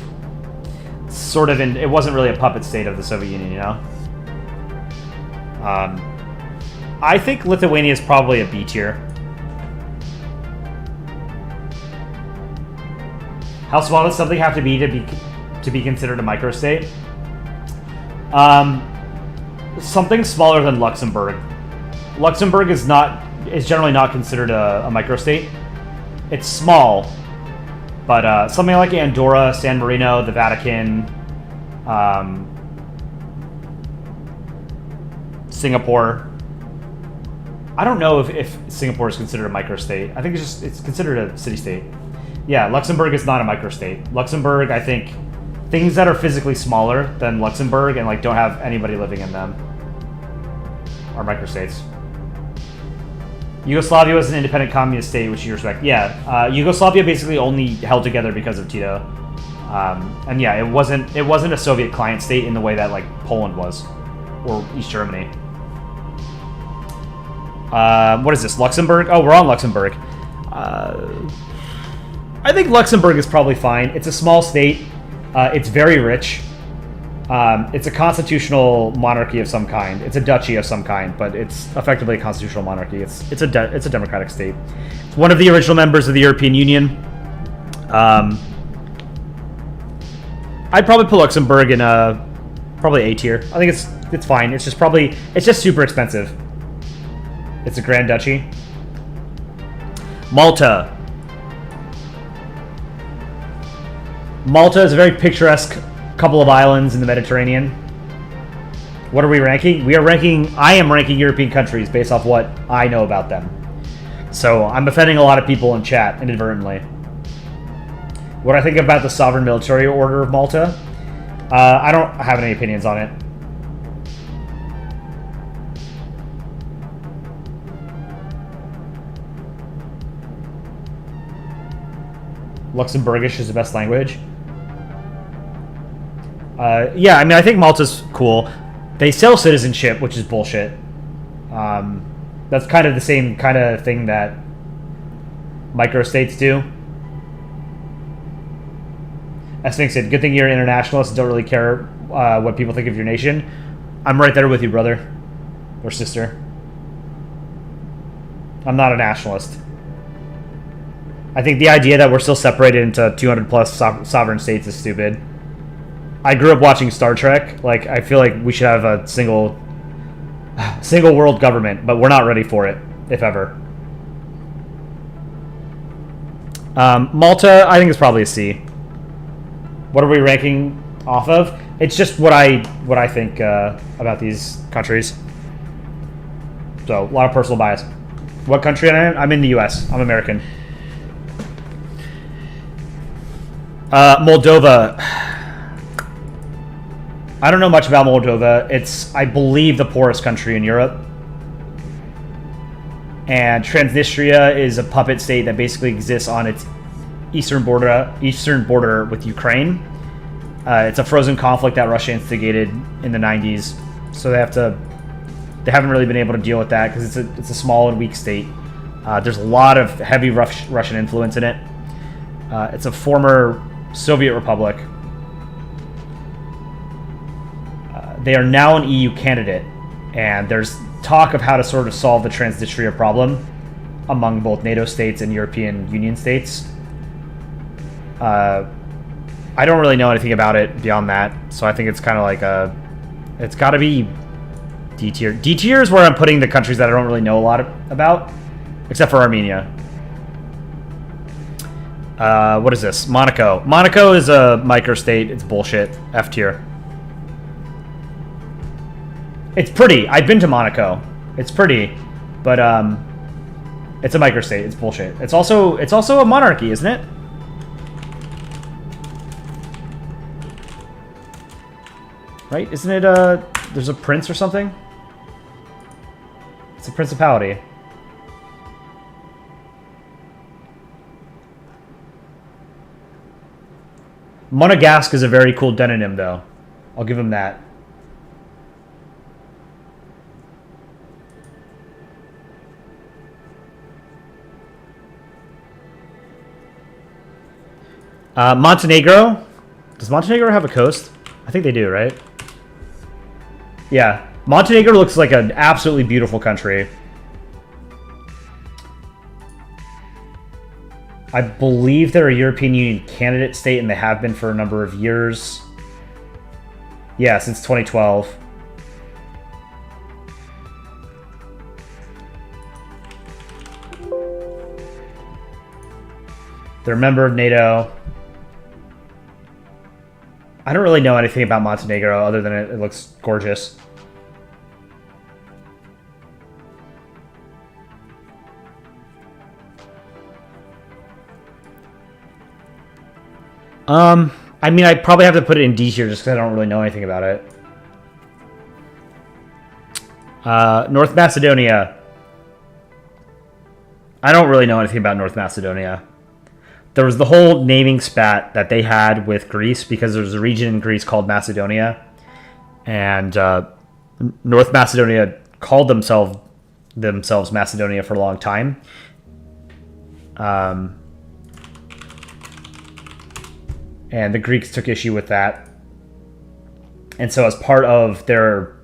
Speaker 1: sort of it wasn't really a puppet state of the Soviet Union, I think Lithuania is probably a B tier. How small does something have to be considered a microstate? Something smaller than Luxembourg. Luxembourg is generally not considered a microstate. It's small, but something like Andorra, San Marino, the Vatican, Singapore. I don't know if Singapore is considered a microstate. I think it's considered a city-state. Yeah, Luxembourg is not a microstate. Luxembourg, I think, things that are physically smaller than Luxembourg and like don't have anybody living in them are microstates. Yugoslavia was an independent communist state, which you respect. Yeah, Yugoslavia basically only held together because of Tito, and yeah, it wasn't a Soviet client state in the way that like Poland was, or East Germany. What is this? Luxembourg? Oh, we're on Luxembourg. I think Luxembourg is probably fine. It's a small state. It's very rich. It's a constitutional monarchy of some kind. It's a duchy of some kind, but it's effectively a constitutional monarchy. It's a democratic state. It's one of the original members of the European Union. I'd probably put Luxembourg in probably A tier. I think it's fine. It's just super expensive. It's a Grand Duchy. Malta. Malta is a very picturesque couple of islands in the Mediterranean. What are we ranking? I am ranking European countries based off what I know about them. So I'm offending a lot of people in chat inadvertently. What I think about the sovereign military order of Malta? I don't have any opinions on it. Luxembourgish is the best language. Yeah, I mean, I think Malta's cool. They sell citizenship, which is bullshit. That's kind of the same kind of thing that microstates do. Sphinx said, good thing you're an internationalist and don't really care what people think of your nation. I'm right there with you, brother. Or sister. I'm not a nationalist. I think the idea that we're still separated into 200 plus sovereign states is stupid. I grew up watching Star Trek. Like, I feel like we should have a single world government, but we're not ready for it, if ever. Malta, I think, is probably a C. What are we ranking off of? It's just what I think about these countries. So, a lot of personal bias. What country am I in? I'm in the U.S. I'm American. Moldova. I don't know much about Moldova. It's, I believe, the poorest country in Europe. And Transnistria is a puppet state that basically exists on its eastern border with Ukraine. It's a frozen conflict that Russia instigated in the 90s. So they haven't really been able to deal with that because it's a small and weak state. There's a lot of heavy Russian influence in it. It's a former Soviet republic. They are now an EU candidate, and there's talk of how to sort of solve the Transnistria problem among both NATO states and European Union states. I don't really know anything about it beyond that, so I think it's kind of like it's got to be D tier. D tier is where I'm putting the countries that I don't really know a lot about, except for Armenia. What is this? Monaco. Monaco is a microstate. It's bullshit. F tier. It's pretty. I've been to Monaco. It's pretty, but it's a microstate. It's bullshit. It's also a monarchy, isn't it? Right? Isn't it there's a prince or something? It's a principality. Monegasque is a very cool demonym, though. I'll give him that. Montenegro. Does Montenegro have a coast? I think they do, right? Yeah. Montenegro looks like an absolutely beautiful country. I believe they're a European Union candidate state, and they have been for a number of years. Yeah, since 2012. They're a member of NATO. I don't really know anything about Montenegro other than it looks gorgeous. I mean, I probably have to put it in D tier just because I don't really know anything about it. North Macedonia. I don't really know anything about North Macedonia. There was the whole naming spat that they had with Greece because there was a region in Greece called Macedonia. And North Macedonia called themselves Macedonia for a long time. And the Greeks took issue with that. And so as part of their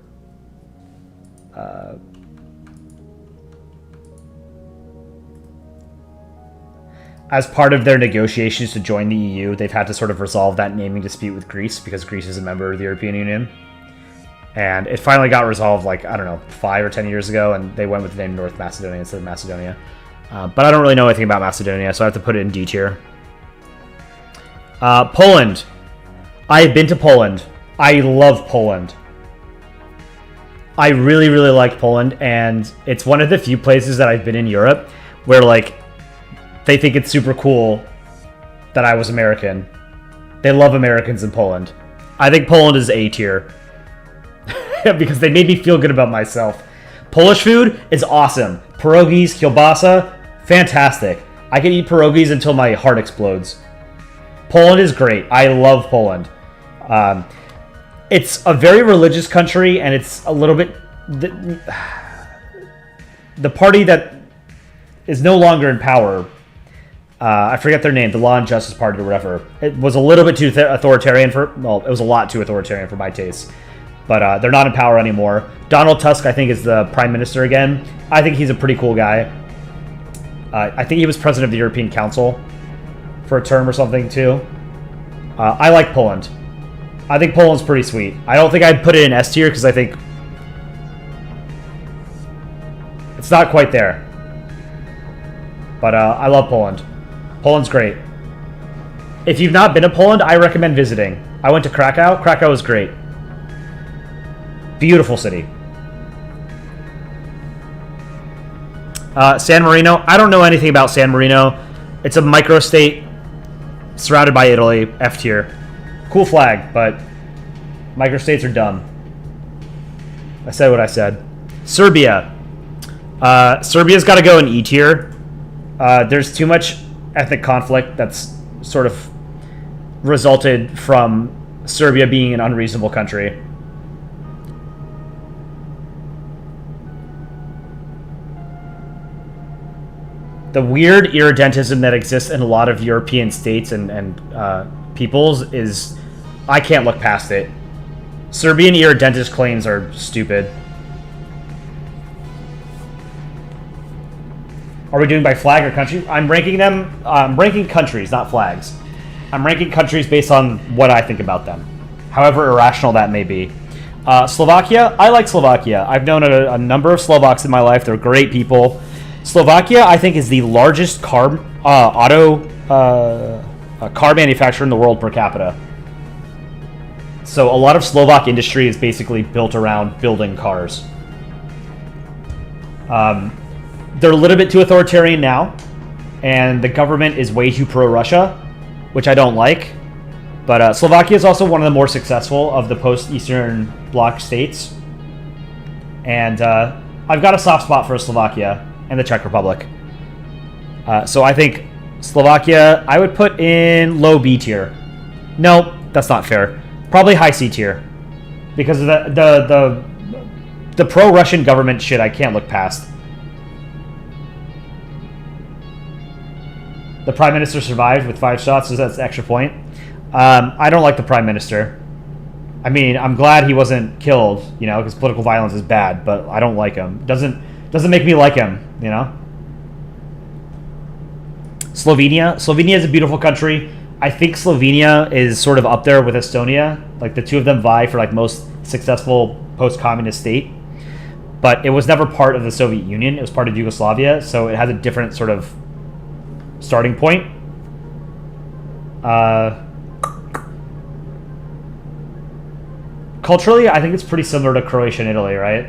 Speaker 1: negotiations to join the EU, they've had to sort of resolve that naming dispute with Greece because Greece is a member of the European Union. And it finally got resolved, like, I don't know, 5 or 10 years ago, and they went with the name North Macedonia instead of Macedonia. But I don't really know anything about Macedonia, so I have to put it in D tier. Poland. I have been to Poland. I love Poland. I really, really like Poland, and it's one of the few places that I've been in Europe where, like, they think it's super cool that I was American. They love Americans in Poland. I think Poland is A tier. Because they made me feel good about myself. Polish food is awesome. Pierogies, kielbasa, fantastic. I can eat pierogies until my heart explodes. Poland is great. I love Poland. It's a very religious country, and it's a little bit... The party that is no longer in power, I forget their name, the Law and Justice Party or whatever, it was a little bit too authoritarian for... Well, it was a lot too authoritarian for my taste. But they're not in power anymore. Donald Tusk, I think, is the prime minister again. I think he's a pretty cool guy. I think he was president of the European Council for a term or something, too. I like Poland. I think Poland's pretty sweet. I don't think I'd put it in S tier because I think it's not quite there. But I love Poland. Poland's great. If you've not been to Poland, I recommend visiting. I went to Krakow. Krakow was great. Beautiful city. San Marino. I don't know anything about San Marino. It's a microstate surrounded by Italy. F tier. Cool flag, but microstates are dumb. I said what I said. Serbia. Serbia's got to go in E tier. There's too much ethnic conflict that's sort of resulted from Serbia being an unreasonable country. The weird irredentism that exists in a lot of European states and peoples is... I can't look past it. Serbian irredentist claims are stupid. Are we doing by flag or country? I'm ranking them... I'm ranking countries, not flags. I'm ranking countries based on what I think about them. However irrational that may be. Slovakia? I like Slovakia. I've known a number of Slovaks in my life. They're great people. Slovakia, I think, is the largest car manufacturer in the world per capita. So a lot of Slovak industry is basically built around building cars. They're a little bit too authoritarian now, and the government is way too pro-Russia, which I don't like. But Slovakia is also one of the more successful of the post-Eastern Bloc states. And I've got a soft spot for Slovakia and the Czech Republic. So I think Slovakia, I would put in low B tier. No, that's not fair. Probably high C tier. Because of the pro-Russian government shit I can't look past. The Prime Minister survived with 5 shots, so that's an extra point. I don't like the Prime Minister. I mean, I'm glad he wasn't killed, you know, because political violence is bad, but I don't like him. Doesn't make me like him, you know? Slovenia. Slovenia is a beautiful country. I think Slovenia is sort of up there with Estonia. Like, the two of them vie for, like, most successful post-communist state. But it was never part of the Soviet Union. It was part of Yugoslavia, so it has a different sort of starting point. Culturally, I think it's pretty similar to Croatia and Italy, right?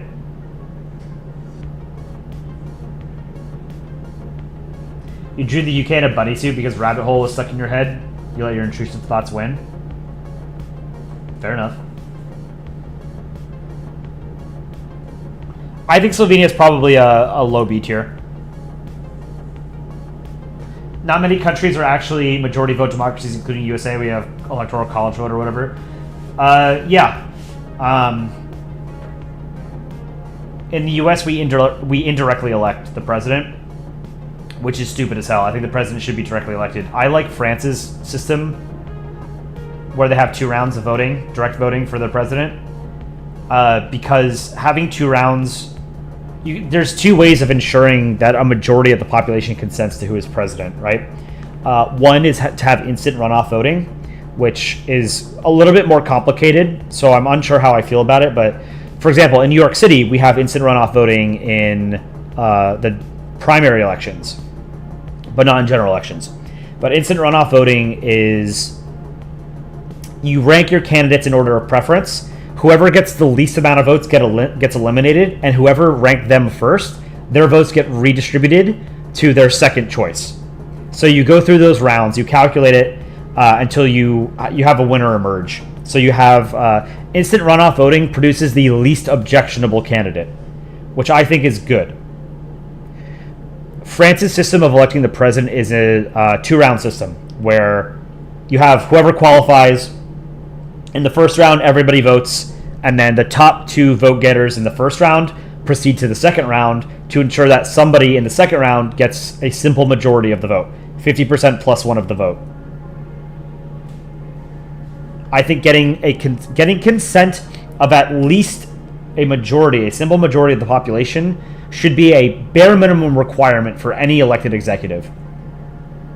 Speaker 1: You drew the UK in a bunny suit because Rabbit Hole was stuck in your head? You let your intrusive thoughts win? Fair enough. I think Slovenia is probably a low B tier. Not many countries are actually majority vote democracies, including USA. We have electoral college vote or whatever. Yeah. In the US, we indirectly elect the president, which is stupid as hell. I think the president should be directly elected. I like France's system, where they have 2 rounds of voting, direct voting for the president, because having 2 rounds, there's 2 ways of ensuring that a majority of the population consents to who is president, right? One is to have instant runoff voting, which is a little bit more complicated, so I'm unsure how I feel about it, but for example, in New York City, we have instant runoff voting in the primary elections, but not in general elections. But instant runoff voting is you rank your candidates in order of preference. Whoever gets the least amount of votes gets eliminated, and whoever ranked them first, their votes get redistributed to their second choice. So you go through those rounds, you calculate it until you have a winner emerge. So you have instant runoff voting produces the least objectionable candidate, which I think is good. France's system of electing the president is a 2-round system where you have whoever qualifies. In the first round, everybody votes, and then the top 2 vote getters in the first round proceed to the second round to ensure that somebody in the second round gets a simple majority of the vote, 50% plus 1 of the vote. I think getting consent of at least a simple majority of the population should be a bare minimum requirement for any elected executive.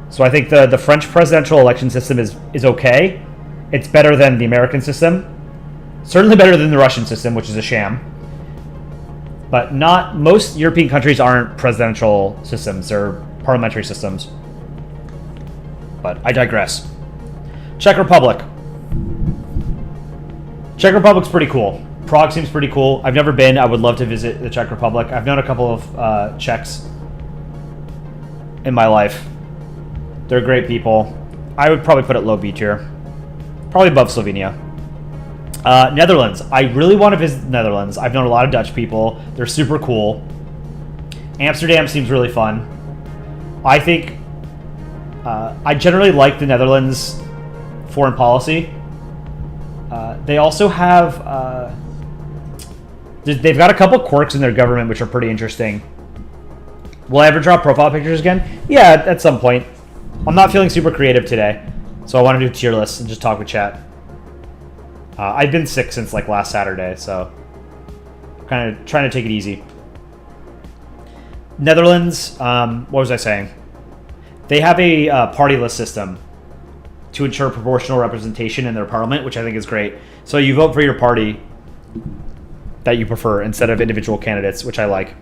Speaker 1: So I think the French presidential election system is okay. It's better than the American system. Certainly better than the Russian system, which is a sham. But most European countries aren't presidential systems, they're parliamentary systems. But I digress. Czech Republic. Czech Republic's pretty cool. Prague seems pretty cool. I've never been. I would love to visit the Czech Republic. I've known a couple of Czechs in my life. They're great people. I would probably put it low B tier. Probably above Slovenia. Netherlands. I really want to visit the Netherlands. I've known a lot of Dutch people. They're super cool. Amsterdam seems really fun. I think I generally like the Netherlands foreign policy. They also have... they've got a couple quirks in their government which are pretty interesting. Will I ever draw profile pictures again? Yeah, at some point. I'm not feeling super creative today, so I want to do tier lists and just talk with chat. I've been sick since like last Saturday, so I'm kind of trying to take it easy. Netherlands, what was I saying? They have a party list system to ensure proportional representation in their parliament, which I think is great. So you vote for your party that you prefer instead of individual candidates, which I like.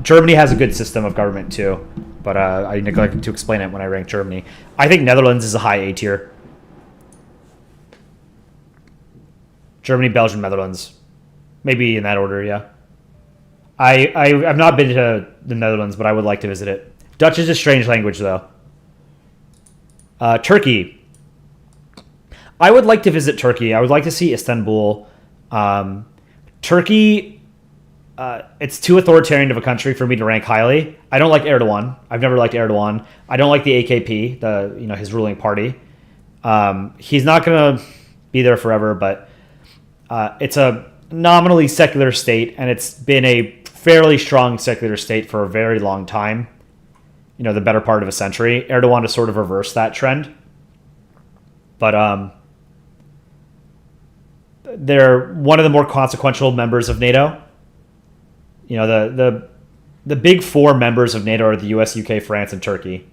Speaker 1: Germany has a good system of government too, but I neglected to explain it when I ranked Germany. I think Netherlands is a high A tier. Germany, Belgium, Netherlands. Maybe in that order, yeah. I've not been to the Netherlands, but I would like to visit it. Dutch is a strange language, though. Turkey. I would like to visit Turkey. I would like to see Istanbul. Turkey, it's too authoritarian of a country for me to rank highly. I don't like Erdogan. I've never liked Erdogan. I don't like the AKP, his ruling party. He's not going to be there forever, but it's a nominally secular state, and it's been a fairly strong secular state for a very long time. The better part of a century. Erdogan has sort of reversed that trend. But they're one of the more consequential members of NATO. The big 4 members of NATO are the US, UK, France, and Turkey.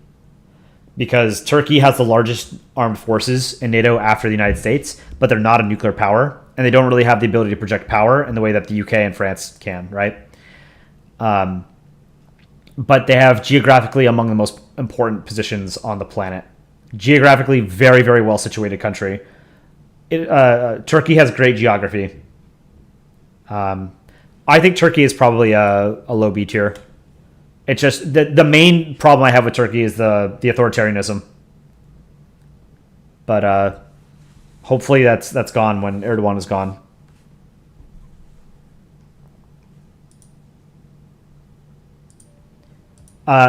Speaker 1: Because Turkey has the largest armed forces in NATO after the United States, but they're not a nuclear power, and they don't really have the ability to project power in the way that the UK and France can, right? But they have geographically among the most important positions on the planet. Geographically, very, very well situated country. Turkey has great geography. I think Turkey is probably a low B tier. It's just the main problem I have with Turkey is the authoritarianism. But hopefully that's gone when Erdogan is gone.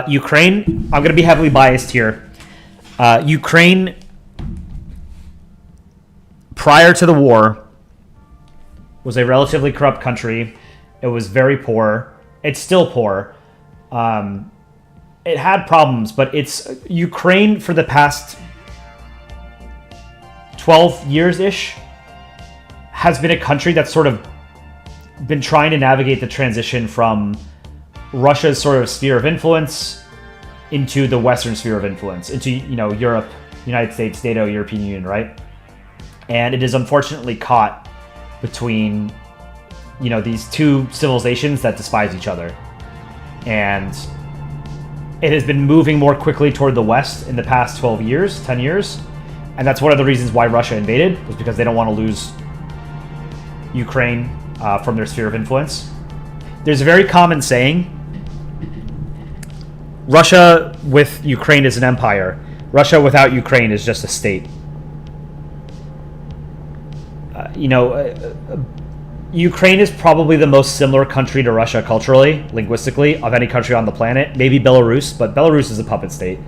Speaker 1: Ukraine, I'm going to be heavily biased here. Ukraine, prior to the war, was a relatively corrupt country. It was very poor. It's still poor. It had problems, but it's Ukraine for the past 12 years-ish has been a country that's sort of been trying to navigate the transition from Russia's sort of sphere of influence into the Western sphere of influence, into, Europe, United States, NATO, European Union, right? And it is unfortunately caught between, these two civilizations that despise each other. And it has been moving more quickly toward the West in the past 12 years, 10 years. And that's one of the reasons why Russia invaded, was because they don't want to lose Ukraine from their sphere of influence. There's a very common saying, Russia with Ukraine is an empire. Russia without Ukraine is just a state. Ukraine is probably the most similar country to Russia culturally, linguistically, of any country on the planet. Maybe Belarus, but Belarus is a puppet state.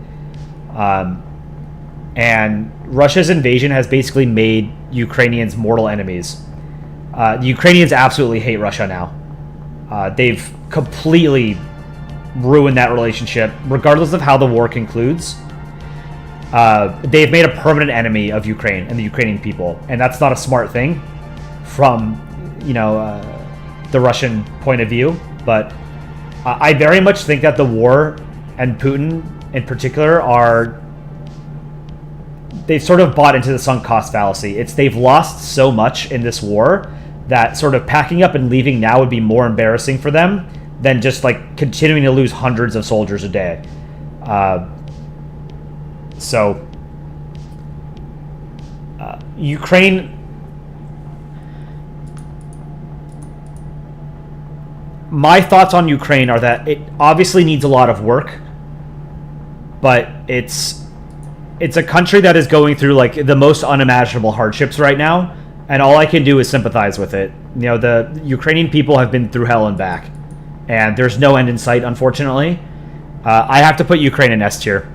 Speaker 1: And Russia's invasion has basically made Ukrainians mortal enemies. The Ukrainians absolutely hate Russia now. They've completely ruined that relationship, regardless of how the war concludes. They've made a permanent enemy of Ukraine and the Ukrainian people, and that's not a smart thing from, the Russian point of view. But I very much think that the war and Putin in particular they've sort of bought into the sunk cost fallacy. They've lost so much in this war that sort of packing up and leaving now would be more embarrassing for them than just like continuing to lose hundreds of soldiers a day. Ukraine, my thoughts on Ukraine are that it obviously needs a lot of work, but it's a country that is going through like the most unimaginable hardships right now, and all I can do is sympathize with it. The Ukrainian people have been through hell and back, and there's no end in sight, unfortunately. I have to put Ukraine in S tier.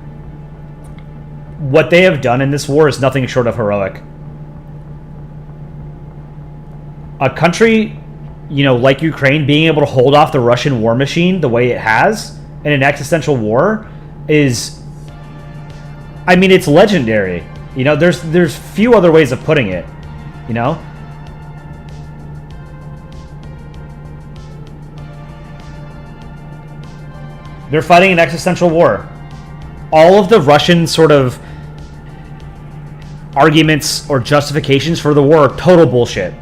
Speaker 1: What they have done in this war is nothing short of heroic. A country, like Ukraine, being able to hold off the Russian war machine the way it has in an existential war is, it's legendary. There's few other ways of putting it, They're fighting an existential war. All of the Russian sort of arguments or justifications for the war are total bullshit.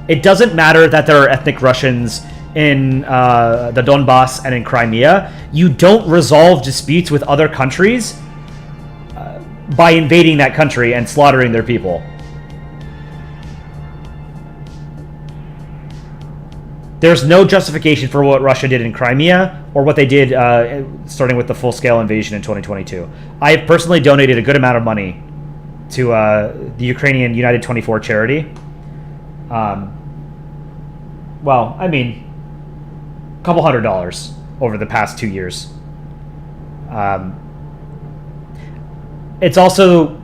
Speaker 1: It doesn't matter that there are ethnic Russians in the Donbass and in Crimea. You don't resolve disputes with other countries by invading that country and slaughtering their people. There's no justification for what Russia did in Crimea or what they did starting with the full-scale invasion in 2022. I have personally donated a good amount of money to the Ukrainian United 24 charity. A couple $100 over the past 2 years. It's also,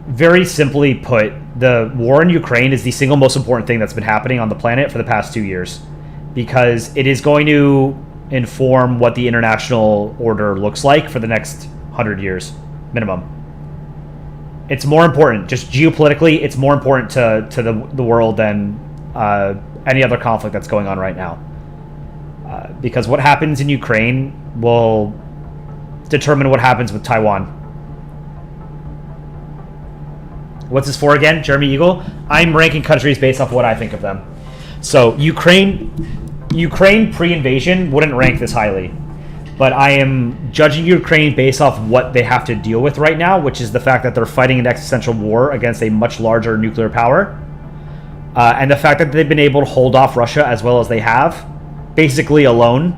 Speaker 1: very simply put, the war in Ukraine is the single most important thing that's been happening on the planet for the past 2 years, because it is going to inform what the international order looks like for the next 100 years, minimum. It's more important, just geopolitically, it's more important to the world than any other conflict that's going on right now. Because what happens in Ukraine will determine what happens with Taiwan. What's this for again, Jeremy Eagle? I'm ranking countries based off what I think of them. So Ukraine pre-invasion wouldn't rank this highly, but I am judging Ukraine based off what they have to deal with right now, which is the fact that they're fighting an existential war against a much larger nuclear power, and the fact that they've been able to hold off Russia as well as they have, basically alone,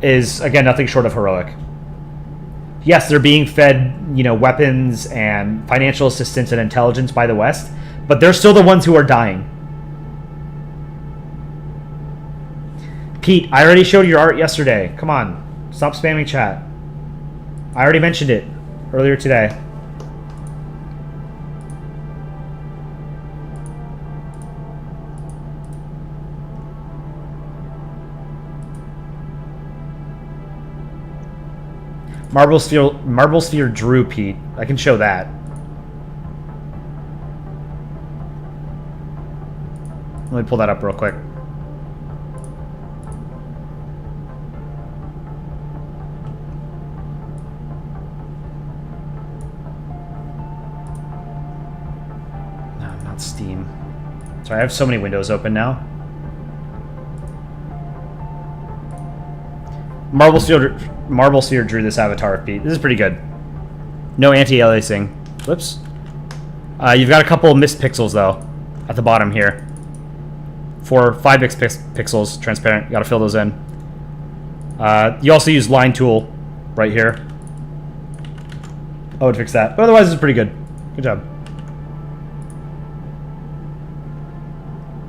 Speaker 1: is again nothing short of heroic. yes, they're being fed, weapons and financial assistance and intelligence by the West, but they're still the ones who are dying. Pete, I already showed your art yesterday. Come on. Stop spamming chat. I already mentioned it earlier today. Marble Sphere drew, Pete. I can show that. Let me pull that up real quick. No, not Steam. Sorry, I have so many windows open now. Marble Sphere drew this avatar of Pete. This is pretty good. No anti-aliasing. Whoops. You've got a couple of missed pixels, though, at the bottom here. 5 pixels, transparent. You gotta fill those in. You also use line tool right here. Oh, to fix that. But otherwise, it's pretty good. Good job.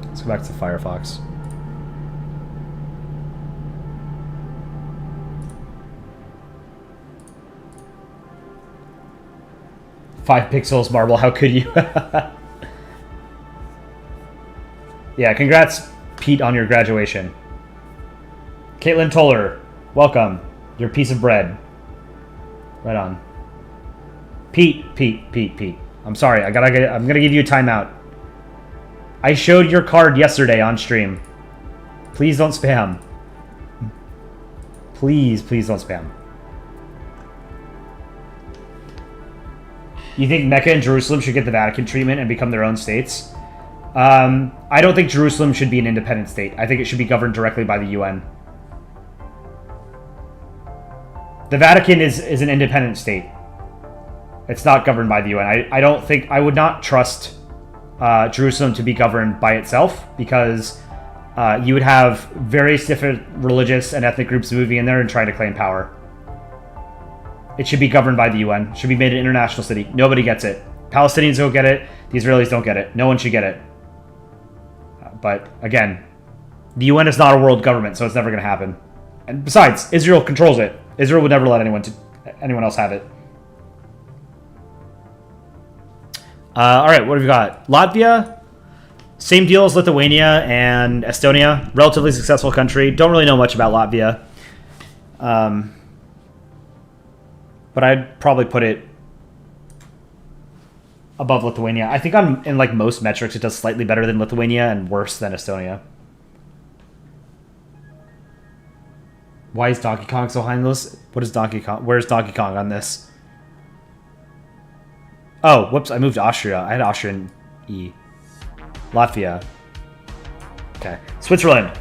Speaker 1: Let's go back to Firefox. Five pixels, Marble. How could you? Yeah, congrats, Pete, on your graduation. Caitlin Toller, welcome. Your piece of bread. Right on. Pete. I'm sorry. I'm gonna give you a timeout. I showed your card yesterday on stream. Please don't spam. Please don't spam. You think Mecca and Jerusalem should get the Vatican treatment and become their own states? I don't think Jerusalem should be an independent state. I think it should be governed directly by the UN. The Vatican is an independent state. It's not governed by the UN. I would not trust Jerusalem to be governed by itself, because you would have various different religious and ethnic groups moving in there and trying to claim power. It should be governed by the UN. It should be made an international city. Nobody gets it. Palestinians don't get it. The Israelis don't get it. No one should get it. But again, the UN is not a world government, so it's never going to happen. And besides, Israel controls it. Israel would never let anyone else have it. All right, what have we got? Latvia, same deal as Lithuania and Estonia. Relatively successful country. Don't really know much about Latvia. But I'd probably put it above Lithuania. I think in like most metrics, it does slightly better than Lithuania and worse than Estonia. Why is Donkey Kong so high on this? What is Donkey Kong? Where's Donkey Kong on this? Oh, whoops! I moved to Austria. I had Austrian E. Latvia. Okay, Switzerland.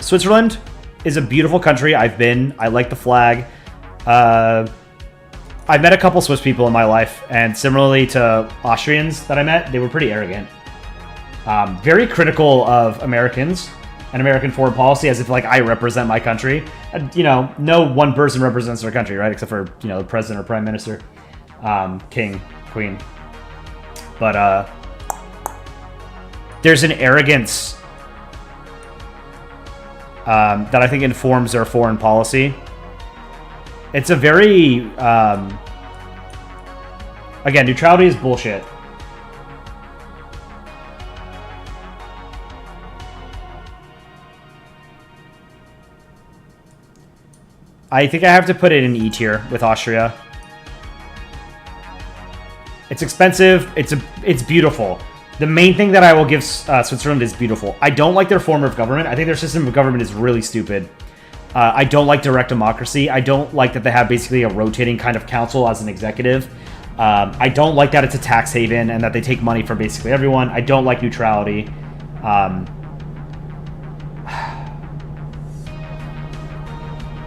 Speaker 1: Switzerland is a beautiful country. I've been. I like the flag. I've met a couple Swiss people in my life, and similarly to Austrians that I met, they were pretty arrogant. Very critical of Americans and American foreign policy, as if like I represent my country. And, no one person represents their country, right? Except for, the president or prime minister, king, queen. But there's an arrogance that I think informs their foreign policy. It's a very... again, neutrality is bullshit. I think I have to put it in E tier with Austria. It's expensive. It's beautiful. The main thing that I will give Switzerland is beautiful. I don't like their form of government. I think their system of government is really stupid. I don't like direct democracy. I don't like that they have basically a rotating kind of council as an executive. I don't like that it's a tax haven and that they take money from basically everyone. I don't like neutrality.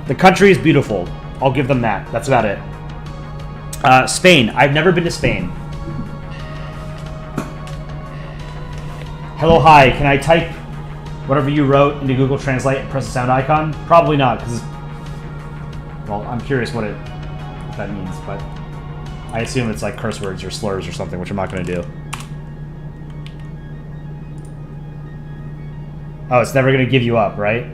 Speaker 1: The country is beautiful. I'll give them that. That's about it. Spain. I've never been to Spain. Hello, hi. Can I type whatever you wrote into Google Translate and press the sound icon? Probably not, because... Well, I'm curious what it what that means, but I assume it's like curse words or slurs or something, which I'm not going to do. Oh, it's never going to give you up, right?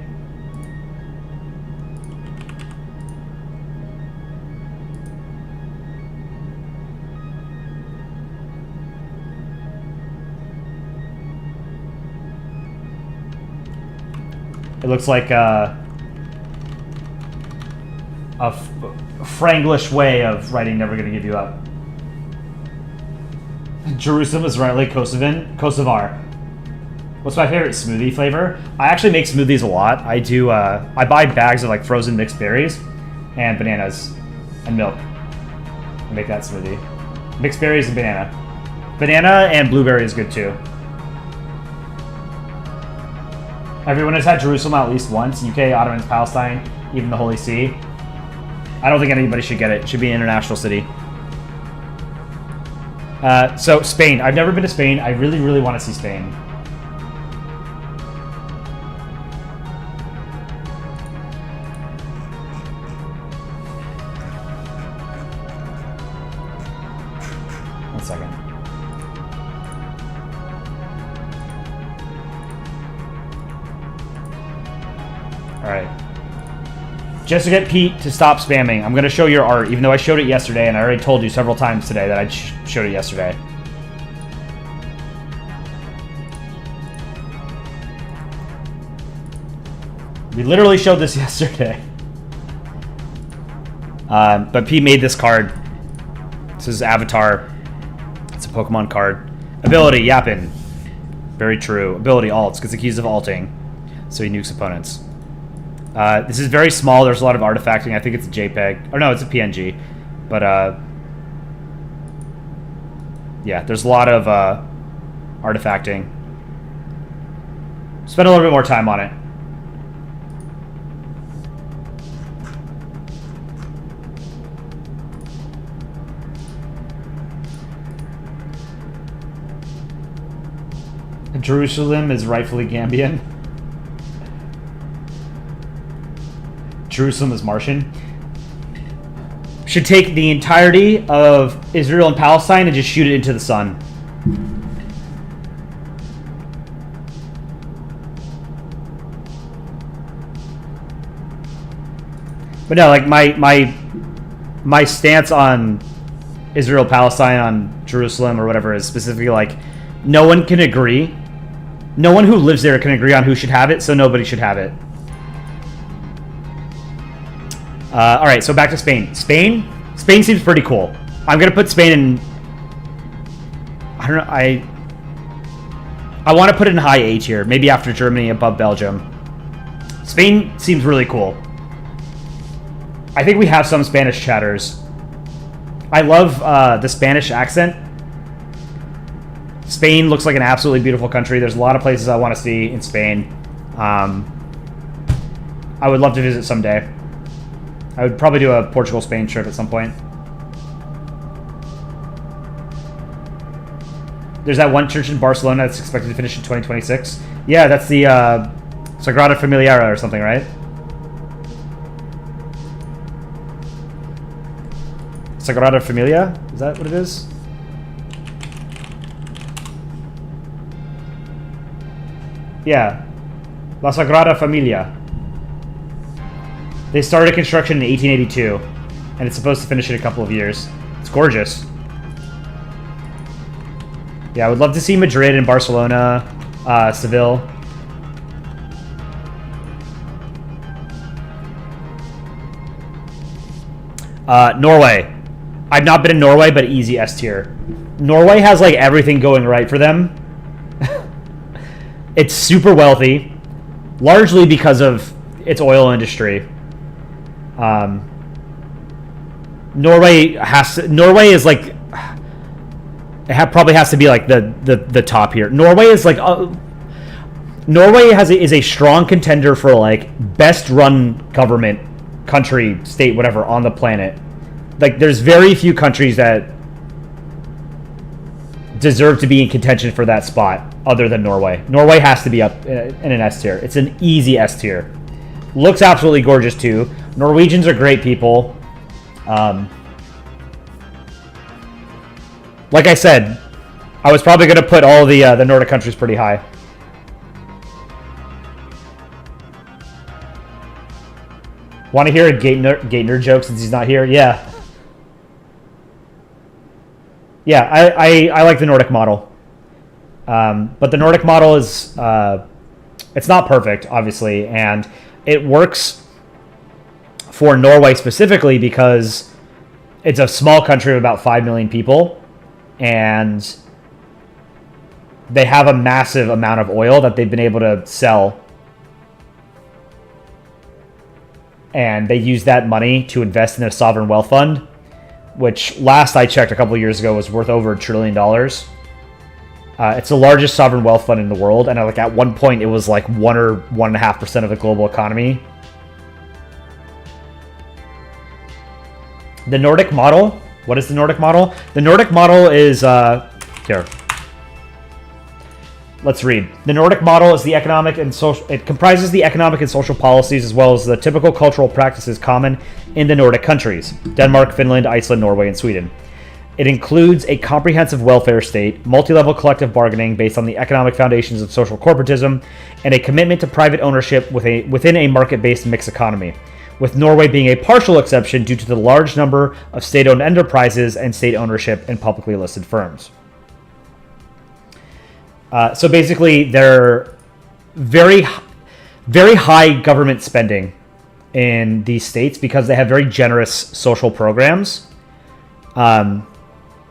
Speaker 1: It looks like a Franglish way of writing "never gonna give you up." Jerusalem is rightly Kosovar. What's my favorite smoothie flavor? I actually make smoothies a lot. I do. I buy bags of like frozen mixed berries and bananas and milk. I make that smoothie. Mixed berries and banana. Banana and blueberry is good too. Everyone has had Jerusalem at least once. UK, Ottomans, Palestine, even the Holy See. I don't think anybody should get it. It should be an international city. So, Spain. I've never been to Spain. I really, really want to see Spain. One second. Alright. Just to get Pete to stop spamming, I'm going to show your art, even though I showed it yesterday, and I already told you several times today that I showed it yesterday. We literally showed this yesterday. But Pete made this card. This is Avatar. It's a Pokemon card. Ability, Yappin. Very true. Ability, alts. Gets accused of alting. So he nukes opponents. This is very small. There's a lot of artifacting. I think it's a JPEG. Or no, it's a PNG. But, yeah, there's a lot of artifacting. Spend a little bit more time on it. Jerusalem is rightfully Gambian. Jerusalem is Martian. Should take the entirety of Israel and Palestine and just shoot it into the sun. But no, like my stance on Israel, Palestine, on Jerusalem or whatever is specifically like no one can agree. No one who lives there can agree on who should have it, so nobody should have it. All right, so back to Spain. Spain seems pretty cool. I'm gonna put Spain in. I don't know. I want to put it in high A tier, maybe after Germany, above Belgium. Spain seems really cool. I think we have some Spanish chatters. I love the Spanish accent. Spain looks like an absolutely beautiful country. There's a lot of places I want to see in Spain. I would love to visit someday. I would probably do a Portugal-Spain trip at some point. There's that one church in Barcelona that's expected to finish in 2026. Yeah, that's the Sagrada Familia or something, right? Sagrada Familia? Is that what it is? Yeah. La Sagrada Familia. They started construction in 1882, and it's supposed to finish in a couple of years. It's gorgeous. Yeah, I would love to see Madrid and Barcelona, Seville. Norway. I've not been in Norway, but easy S tier. Norway has like everything going right for them. It's super wealthy, largely because of its oil industry. Norway is like probably has to be like the top here. Norway is like Norway is a strong contender for like best run government, country, state, whatever on the planet. Like there's very few countries that deserve to be in contention for that spot other than Norway. Norway has to be up in an S tier. It's an easy S tier. Looks absolutely gorgeous too. Norwegians are great people. Like I said, I was probably going to put all the Nordic countries pretty high. Want to hear a gate nerd joke since he's not here? Yeah. Yeah, I like the Nordic model. But the Nordic model is... it's not perfect, obviously, and it works for Norway specifically because it's a small country of about 5 million people, and they have a massive amount of oil that they've been able to sell, and they use that money to invest in a sovereign wealth fund, which last I checked a couple of years ago was worth over $1 trillion. It's the largest sovereign wealth fund in the world, and like at one point it was like 1 or 1.5% of the global economy. The Nordic model. What is the Nordic model? The Nordic model is here. Let's read. The Nordic model is the economic and social. It comprises the economic and social policies as well as the typical cultural practices common in the Nordic countries: Denmark, Finland, Iceland, Norway, and Sweden. It includes a comprehensive welfare state, multi-level collective bargaining based on the economic foundations of social corporatism, and a commitment to private ownership within a market-based mixed economy, with Norway being a partial exception due to the large number of state-owned enterprises and state ownership in publicly listed firms. So basically, they're very, very high government spending in these states because they have very generous social programs.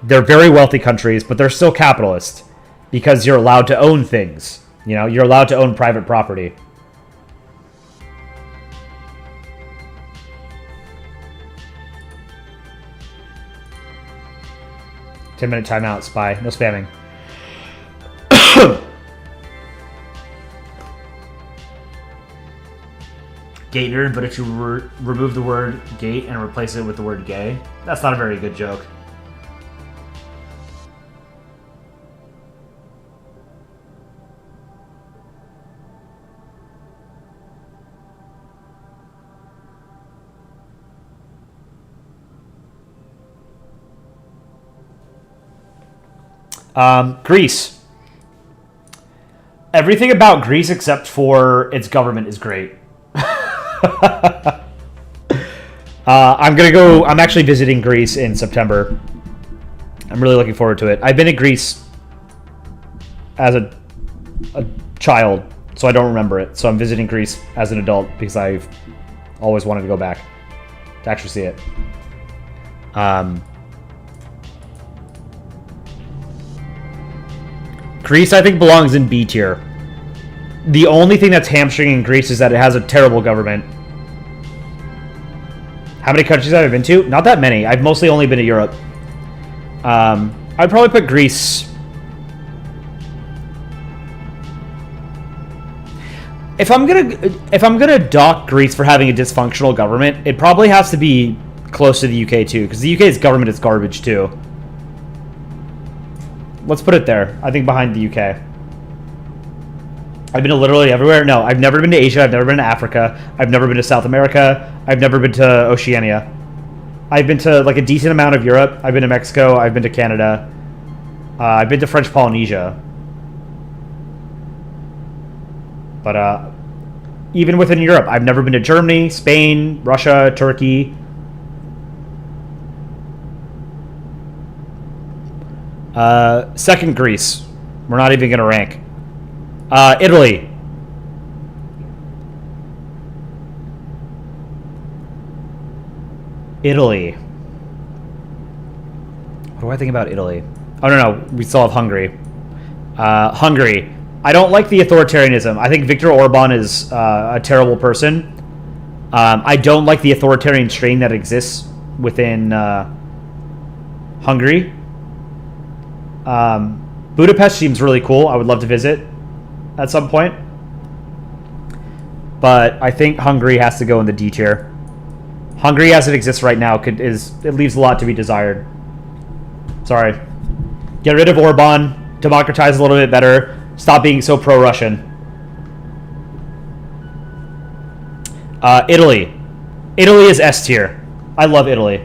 Speaker 1: They're very wealthy countries, but they're still capitalist because you're allowed to own things. You know, you're allowed to own private property. Ten-minute timeout, Spy. No spamming. Gate nerd, but if you remove the word gate and replace it with the word gay, that's not a very good joke. Greece. Everything about Greece except for its government is great. I'm actually visiting Greece in September. I'm really looking forward to it. I've been to Greece as a child, so I don't remember it. So I'm visiting Greece as an adult because I've always wanted to go back to actually see it. Greece, I think, belongs in B tier. The only thing that's hamstringing Greece is that it has a terrible government. How many countries have I been to? Not that many. I've mostly only been to Europe. I'd probably put Greece. If I'm gonna dock Greece for having a dysfunctional government, it probably has to be close to the UK too, because the UK's government is garbage too. Let's put it there. I think behind the UK. I've been to literally everywhere. No, I've never been to Asia. I've never been to Africa. I've never been to South America. I've never been to Oceania. I've been to like a decent amount of Europe. I've been to Mexico. I've been to Canada. I've been to French Polynesia. But even within Europe, I've never been to Germany, Spain, Russia, Turkey. Second, Greece. We're not even going to rank. Italy. Italy. What do I think about Italy? Oh, no. We still have Hungary. Hungary. I don't like the authoritarianism. I think Viktor Orban is a terrible person. I don't like the authoritarian strain that exists within Hungary. Budapest seems really cool. I would love to visit at some point. But I think Hungary has to go in the D tier. Hungary, as it exists right now, it leaves a lot to be desired. Sorry. Get rid of Orban. Democratize a little bit better. Stop being so pro-Russian. Italy. Italy is S tier. I love Italy.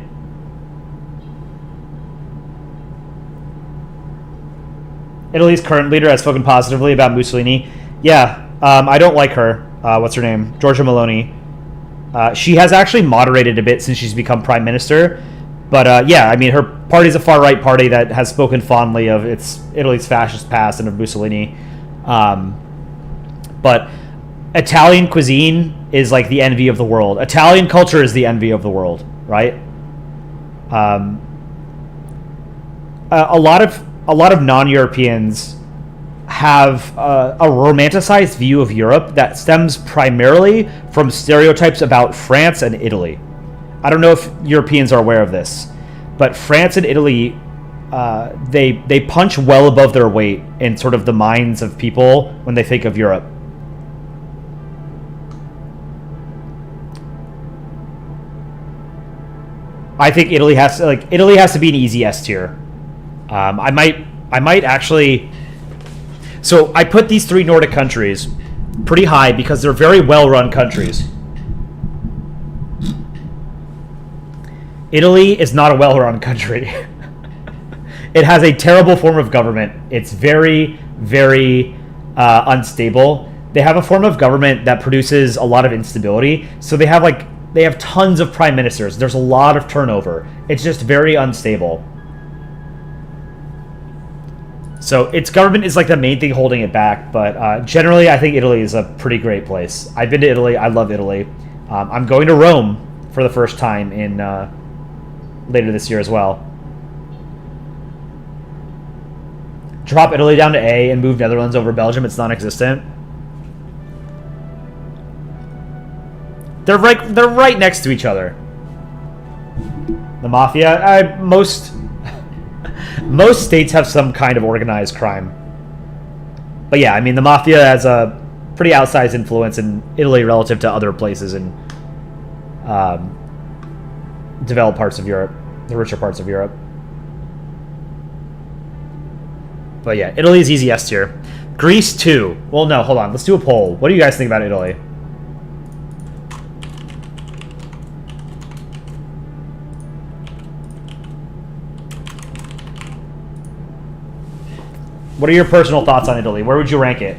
Speaker 1: Italy's current leader has spoken positively about Mussolini. Yeah, I don't like her. What's her name? Giorgia Meloni. She has actually moderated a bit since she's become prime minister. But yeah, I mean, her party's a far-right party that has spoken fondly of Italy's fascist past and of Mussolini. But Italian cuisine is like the envy of the world. Italian culture is the envy of the world, right? A lot of non-Europeans have a romanticized view of Europe that stems primarily from stereotypes about France and Italy. I don't know if Europeans are aware of this, but France and Italy, they punch well above their weight in sort of the minds of people when they think of Europe. I think Italy has to be an easy S tier. I might actually. So I put these 3 Nordic countries pretty high because they're very well-run countries. Italy is not a well-run country. It has a terrible form of government. It's very, very unstable. They have a form of government that produces a lot of instability. So they have tons of prime ministers. There's a lot of turnover. It's just very unstable. So its government is like the main thing holding it back. But generally, I think Italy is a pretty great place. I've been to Italy. I love Italy. I'm going to Rome for the first time in later this year as well. Drop Italy down to A and move Netherlands over Belgium. It's non-existent. They're right next to each other. The mafia. Most states have some kind of organized crime. But yeah, I mean, the mafia has a pretty outsized influence in Italy relative to other places in developed parts of Europe, the richer parts of Europe. But yeah, Italy is easy S tier. Greece 2. Well, no, hold on. Let's do a poll. What do you guys think about Italy? What are your personal thoughts on Italy? Where would you rank it?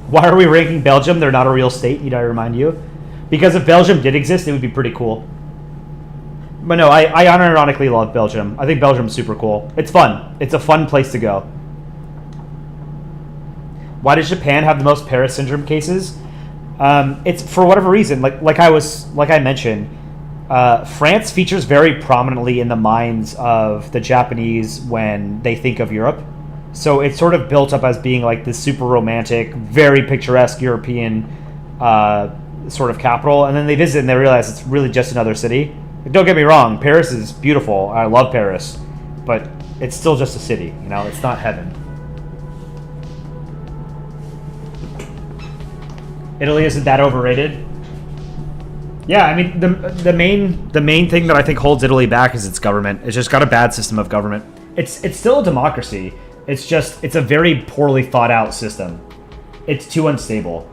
Speaker 1: Why are we ranking Belgium? They're not a real state, need I remind you? Because if Belgium did exist, it would be pretty cool. But no, I unironically love Belgium. I think Belgium's super cool. It's fun. It's a fun place to go. Why does Japan have the most Paris syndrome cases? It's for whatever reason. Like I mentioned, France features very prominently in the minds of the Japanese when they think of Europe. So it's sort of built up as being like this super romantic, very picturesque European sort of capital. And then they visit and they realize it's really just another city. Don't get me wrong, Paris is beautiful. I love Paris. But it's still just a city, you know? It's not heaven. Italy isn't that overrated? Yeah, I mean, the main thing that I think holds Italy back is its government. It's just got a bad system of government. It's still a democracy. It's a very poorly thought out system. It's too unstable.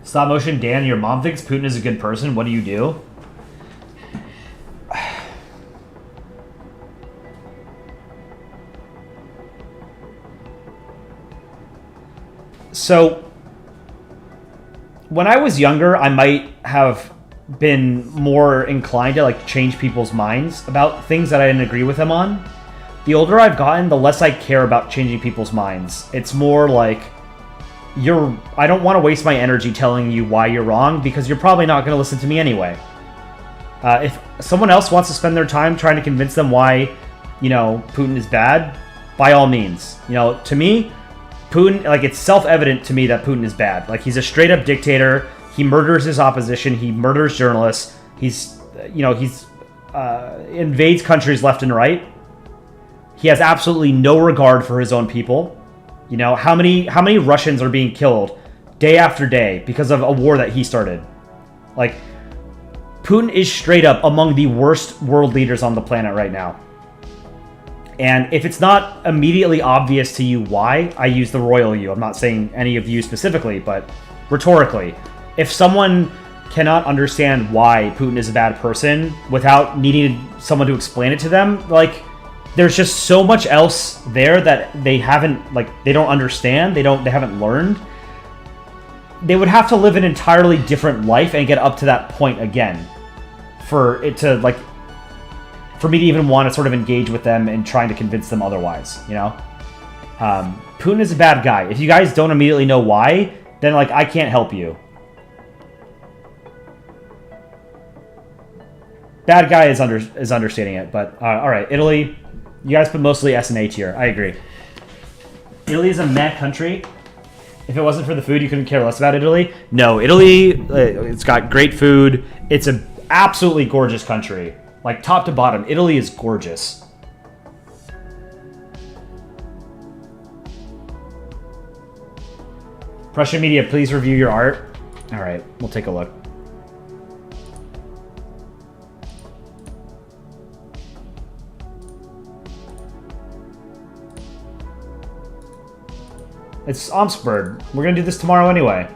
Speaker 1: Stop motion, Dan, your mom thinks Putin is a good person. What do you do? So, when I was younger, I might have been more inclined to like change people's minds about things that I didn't agree with them on. The older I've gotten, the less I care about changing people's minds. It's more like, I don't want to waste my energy telling you why you're wrong because you're probably not going to listen to me anyway. If someone else wants to spend their time trying to convince them why, Putin is bad, by all means. To me, Putin, it's self-evident to me that Putin is bad. He's a straight-up dictator. He murders his opposition. He murders journalists. He's invades countries left and right. He has absolutely no regard for his own people. How many Russians are being killed day after day because of a war that he started? Putin is straight up among the worst world leaders on the planet right now. And if it's not immediately obvious to you why, I use the royal you. I'm not saying any of you specifically, but rhetorically. If someone cannot understand why Putin is a bad person without needing someone to explain it to them, like, there's just so much else there that they haven't, like, they don't understand, they haven't learned. They would have to live an entirely different life and get up to that point again for it to, like, for me to even want to sort of engage with them and trying to convince them otherwise, you know? Putin is a bad guy. If you guys don't immediately know why, then, like, I can't help you. Bad guy is understating it, but alright, Italy, you guys put mostly S and A tier. I agree. Italy is a meh country. If it wasn't for the food, you couldn't care less about Italy? No, Italy, it's got great food. It's an absolutely gorgeous country. Like, top to bottom, Italy is gorgeous. Prussian media, please review your art. Alright, we'll take a look. It's Amtsberg. We're gonna do this tomorrow anyway.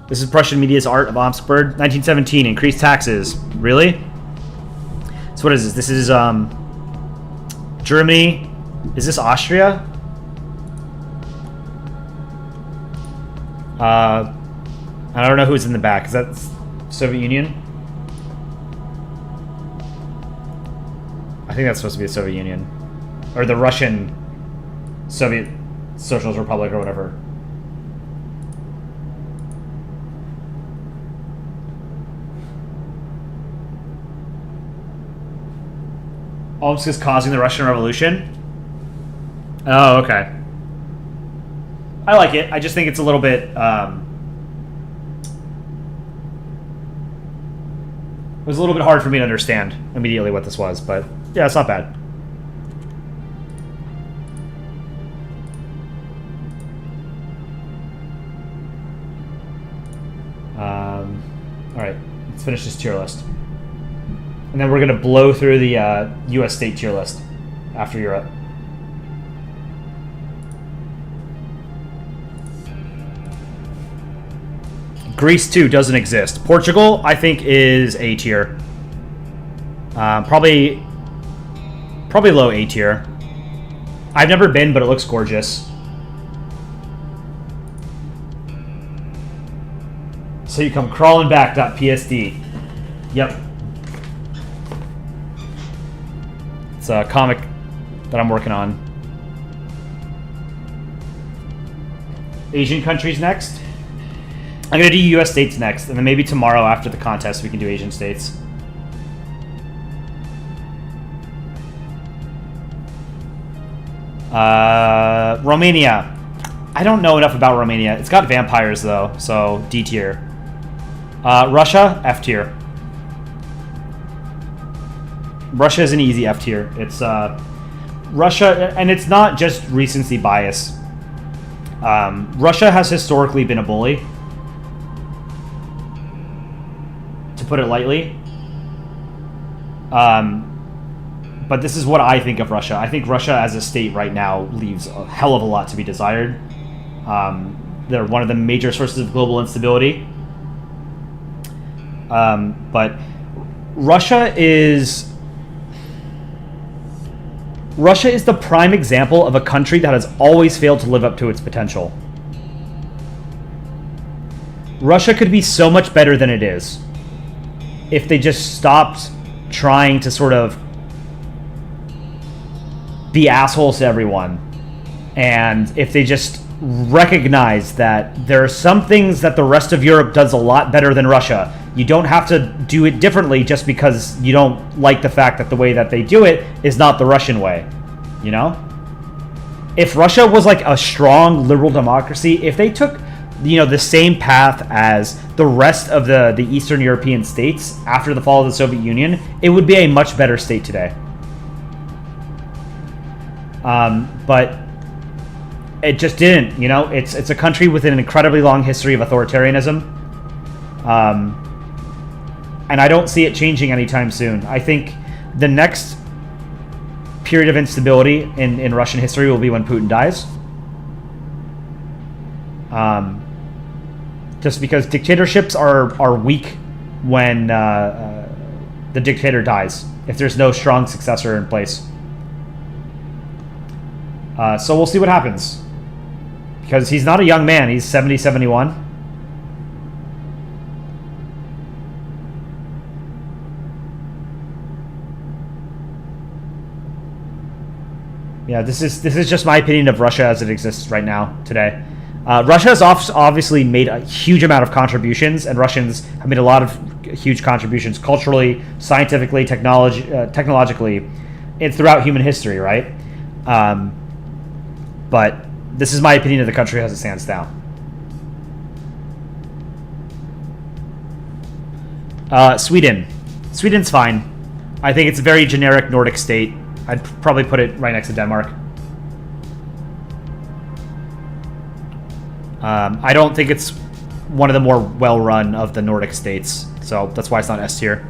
Speaker 1: This is Prussian media's art of Amtsberg. 1917, increased taxes. Really? So what is this? This is Germany. Is this Austria? I don't know who's in the back. Is that Soviet Union? I think that's supposed to be the Soviet Union. Or the Russian Soviet Socialist Republic or whatever. Omsk is causing the Russian Revolution? Oh, okay. I like it. I just think it's a little bit... it was a little bit hard for me to understand immediately what this was, but yeah, it's not bad. Alright, let's finish this tier list. And then we're going to blow through the US state tier list after Europe. Greece, too, doesn't exist. Portugal, I think, is A tier. Probably low A tier. I've never been, but it looks gorgeous. So you come crawling back, .psd. Yep. It's a comic that I'm working on. Asian countries next. I'm going to do US states next, and then maybe tomorrow after the contest we can do Asian states. Romania. I don't know enough about Romania. It's got vampires, though, so D tier. Russia, F tier. Russia is an easy F tier. It's Russia, and it's not just recency bias. Russia has historically been a bully, to put it lightly. But this is what I think of Russia. I think Russia as a state right now leaves a hell of a lot to be desired. They're one of the major sources of global instability. But Russia is the prime example of a country that has always failed to live up to its potential. Russia could be so much better than it is if they just stopped trying to sort of be assholes to everyone, and if they just recognize that there are some things that the rest of Europe does a lot better than Russia. You don't have to do it differently just because you don't like the fact that the way that they do it is not the Russian way, you know? If Russia was like a strong liberal democracy, if they took, you know, the same path as the rest of the Eastern European states after the fall of the Soviet Union, it would be a much better state today. But It just didn't. You know, it's a country with an incredibly long history of authoritarianism, and I don't see it changing anytime soon. I think the next period of instability in Russian history will be when Putin dies. Just because dictatorships are weak when the dictator dies, if there's no strong successor in place. So we'll see what happens. Because he's not a young man. He's 70, 71. Yeah, this is just my opinion of Russia as it exists right now, today. Russia has obviously made a huge amount of contributions, and Russians have made a lot of huge contributions culturally, scientifically, technologically, and throughout human history, right? But this is my opinion of the country as it stands now. Sweden. Sweden's fine. I think it's a very generic Nordic state. I'd probably put it right next to Denmark. I don't think it's one of the more well-run of the Nordic states, so that's why it's not S tier.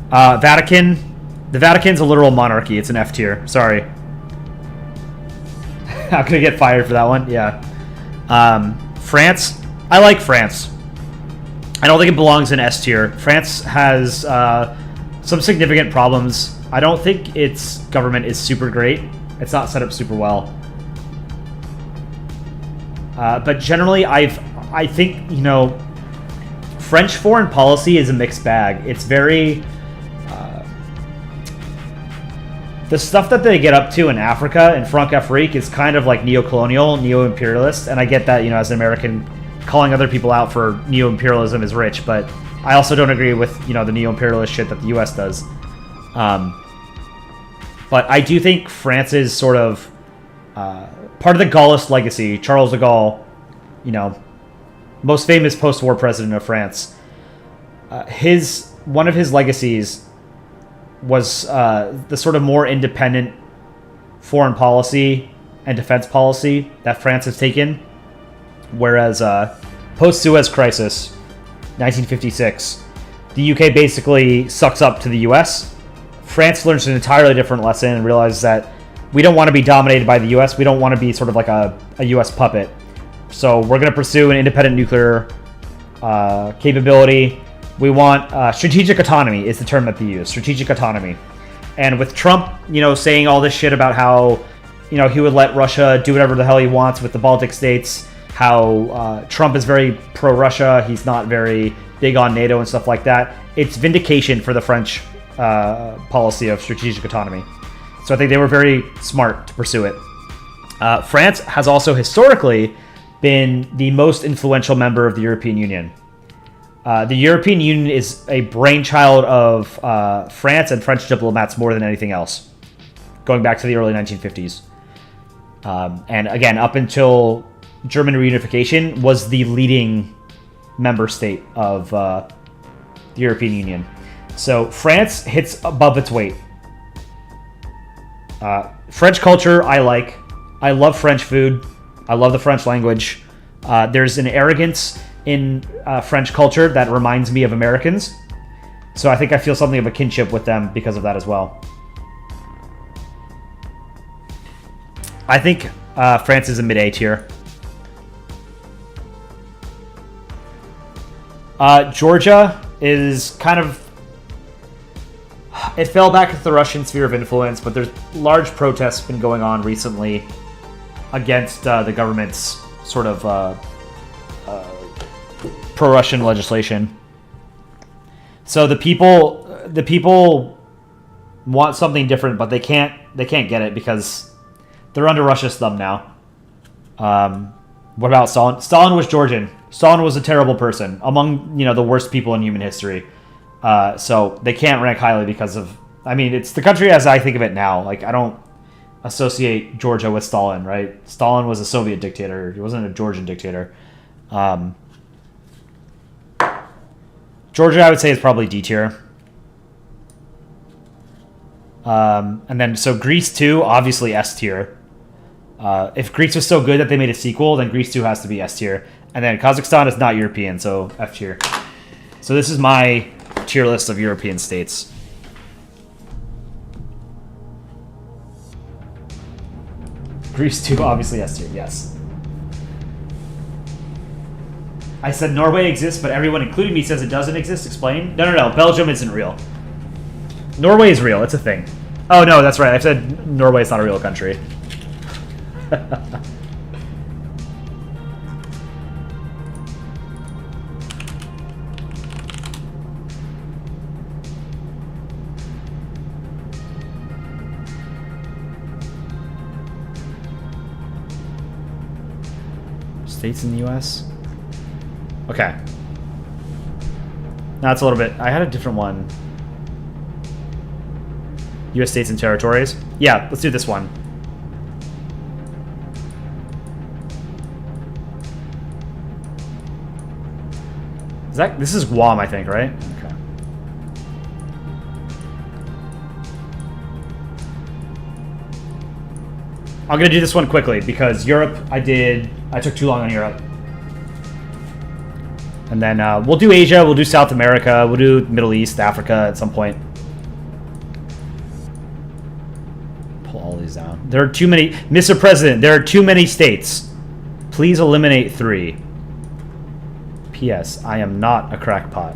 Speaker 1: Vatican. The Vatican's a literal monarchy. It's an F tier. Sorry. I'm gonna get fired for that one. Yeah. France. I like France. I don't think it belongs in S tier. France has some significant problems. I don't think its government is super great. It's not set up super well. But generally, I think, you know, French foreign policy is a mixed bag. It's very... the stuff that they get up to in Africa, in Franc-Afrique, is kind of like neo-colonial, neo-imperialist. And I get that, you know, as an American, calling other people out for neo-imperialism is rich. But I also don't agree with, you know, the neo-imperialist shit that the U.S. does. But I do think France is sort of part of the Gaullist legacy. Charles de Gaulle, you know, most famous post-war president of France. One of his legacies was the sort of more independent foreign policy and defense policy that France has taken. Whereas post-Suez Crisis, 1956, the UK basically sucks up to the US. France learns an entirely different lesson and realizes that we don't want to be dominated by the US. We don't want to be sort of like a US puppet. So we're going to pursue an independent nuclear capability. We want strategic autonomy is the term that they use. Strategic autonomy. And with Trump, you know, saying all this shit about how, you know, he would let Russia do whatever the hell he wants with the Baltic states, how Trump is very pro-Russia, he's not very big on NATO and stuff like that. It's vindication for the French policy of strategic autonomy. So I think they were very smart to pursue it. France has also historically been the most influential member of the European Union. The European Union is a brainchild of France and French diplomats more than anything else, going back to the early 1950s. And again, up until German reunification, was the leading member state of the European Union. So France hits above its weight. French culture, I like. I love French food. I love the French language. There's an arrogance in French culture that reminds me of Americans. So I think I feel something of a kinship with them because of that as well. I think France is a mid-A tier. Georgia is kind of... It fell back into the Russian sphere of influence, but there's large protests been going on recently against the government's sort of pro-Russian legislation. So the people want something different, but they can't get it because they're under Russia's thumb now. What about Stalin? Stalin was Georgian. Stalin was a terrible person, among, you know, the worst people in human history. So they can't rank highly because of... I mean, it's the country as I think of it now. Like, I don't associate Georgia with Stalin, right? Stalin was a Soviet dictator. He wasn't a Georgian dictator. Georgia, I would say, is probably D tier. And then, so Greece, too, obviously S tier. If Greece was so good that they made a sequel, then Greece 2 has to be S tier. And then Kazakhstan is not European, so F tier. So this is my tier list of European states. Greece 2, obviously S tier, yes. I said Norway exists, but everyone, including me, says it doesn't exist. Explain? No. Belgium isn't real. Norway is real. It's a thing. Oh, no, that's right. I said Norway is not a real country. States in the U.S.? Okay. Now it's a little bit... I had a different one. U.S. states and territories. Yeah, let's do this one. This is Guam, I think, right? Okay. I'm gonna do this one quickly because Europe, I took too long on Europe. And then we'll do Asia, we'll do South America, we'll do Middle East, Africa at some point. Pull all these down. There are too many... Mr. President, there are too many states. Please eliminate 3. P.S. I am not a crackpot.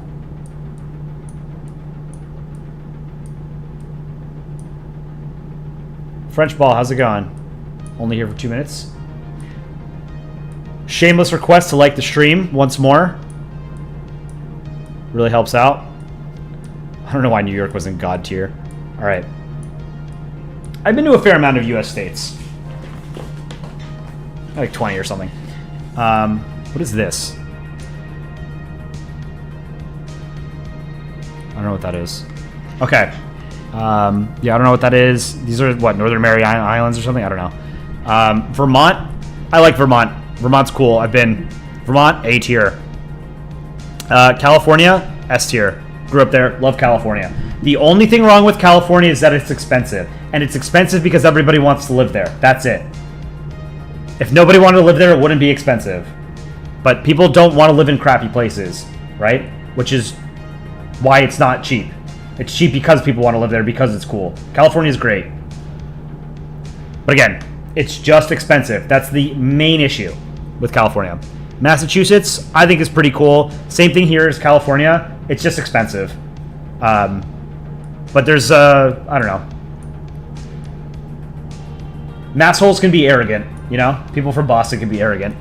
Speaker 1: French ball, how's it going? Only here for 2 minutes. Shameless request to like the stream once more. Really helps out. I don't know why New York was in God tier. Alright. I've been to a fair amount of U.S. states. Like 20 or something. What is this? I don't know what that is. Okay. Yeah, I don't know what that is. These are, what, Northern Mariana Islands or something? I don't know. Vermont. I like Vermont. Vermont's cool. I've been... Vermont, A tier. California, S tier. Grew up there. Love California. The only thing wrong with California is that it's expensive. And it's expensive because everybody wants to live there. That's it. If nobody wanted to live there, it wouldn't be expensive. But people don't want to live in crappy places, right? Which is why it's not cheap. It's cheap because people want to live there because it's cool. California's great. But again, it's just expensive. That's the main issue with California. Massachusetts, I think, is pretty cool. Same thing here as California. It's just expensive. But there's, I don't know. Massholes can be arrogant, you know? People from Boston can be arrogant.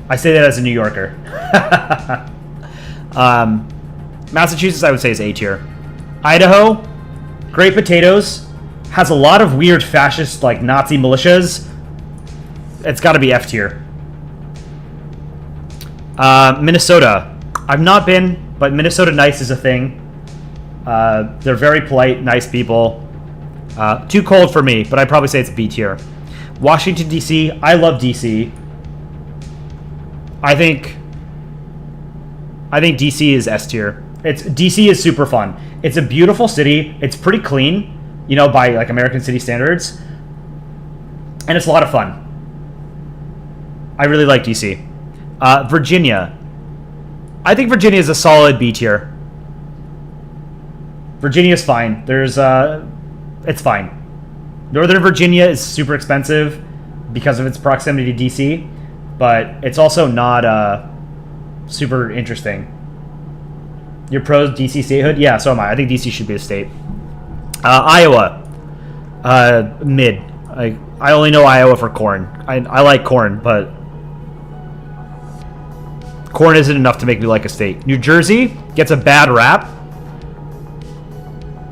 Speaker 1: I say that as a New Yorker. Massachusetts, I would say, is A tier. Idaho, great potatoes. Has a lot of weird fascist, like, Nazi militias. It's got to be F tier. Minnesota. I've not been, but Minnesota Nice is a thing. They're very polite, nice people. Too cold for me, but I'd probably say it's B tier. Washington, D.C. I love D.C. I think D.C. is S tier. D.C. is super fun. It's a beautiful city. It's pretty clean, you know, by like American city standards. And it's a lot of fun. I really like D.C. Virginia. I think Virginia is a solid B tier. Virginia's fine. It's fine. Northern Virginia is super expensive because of its proximity to DC, but it's also not super interesting. You're pro DC statehood? Yeah, so am I. I think DC should be a state. Iowa. Mid. I only know Iowa for corn. I like corn, but corn isn't enough to make me like a state. New Jersey gets a bad rap.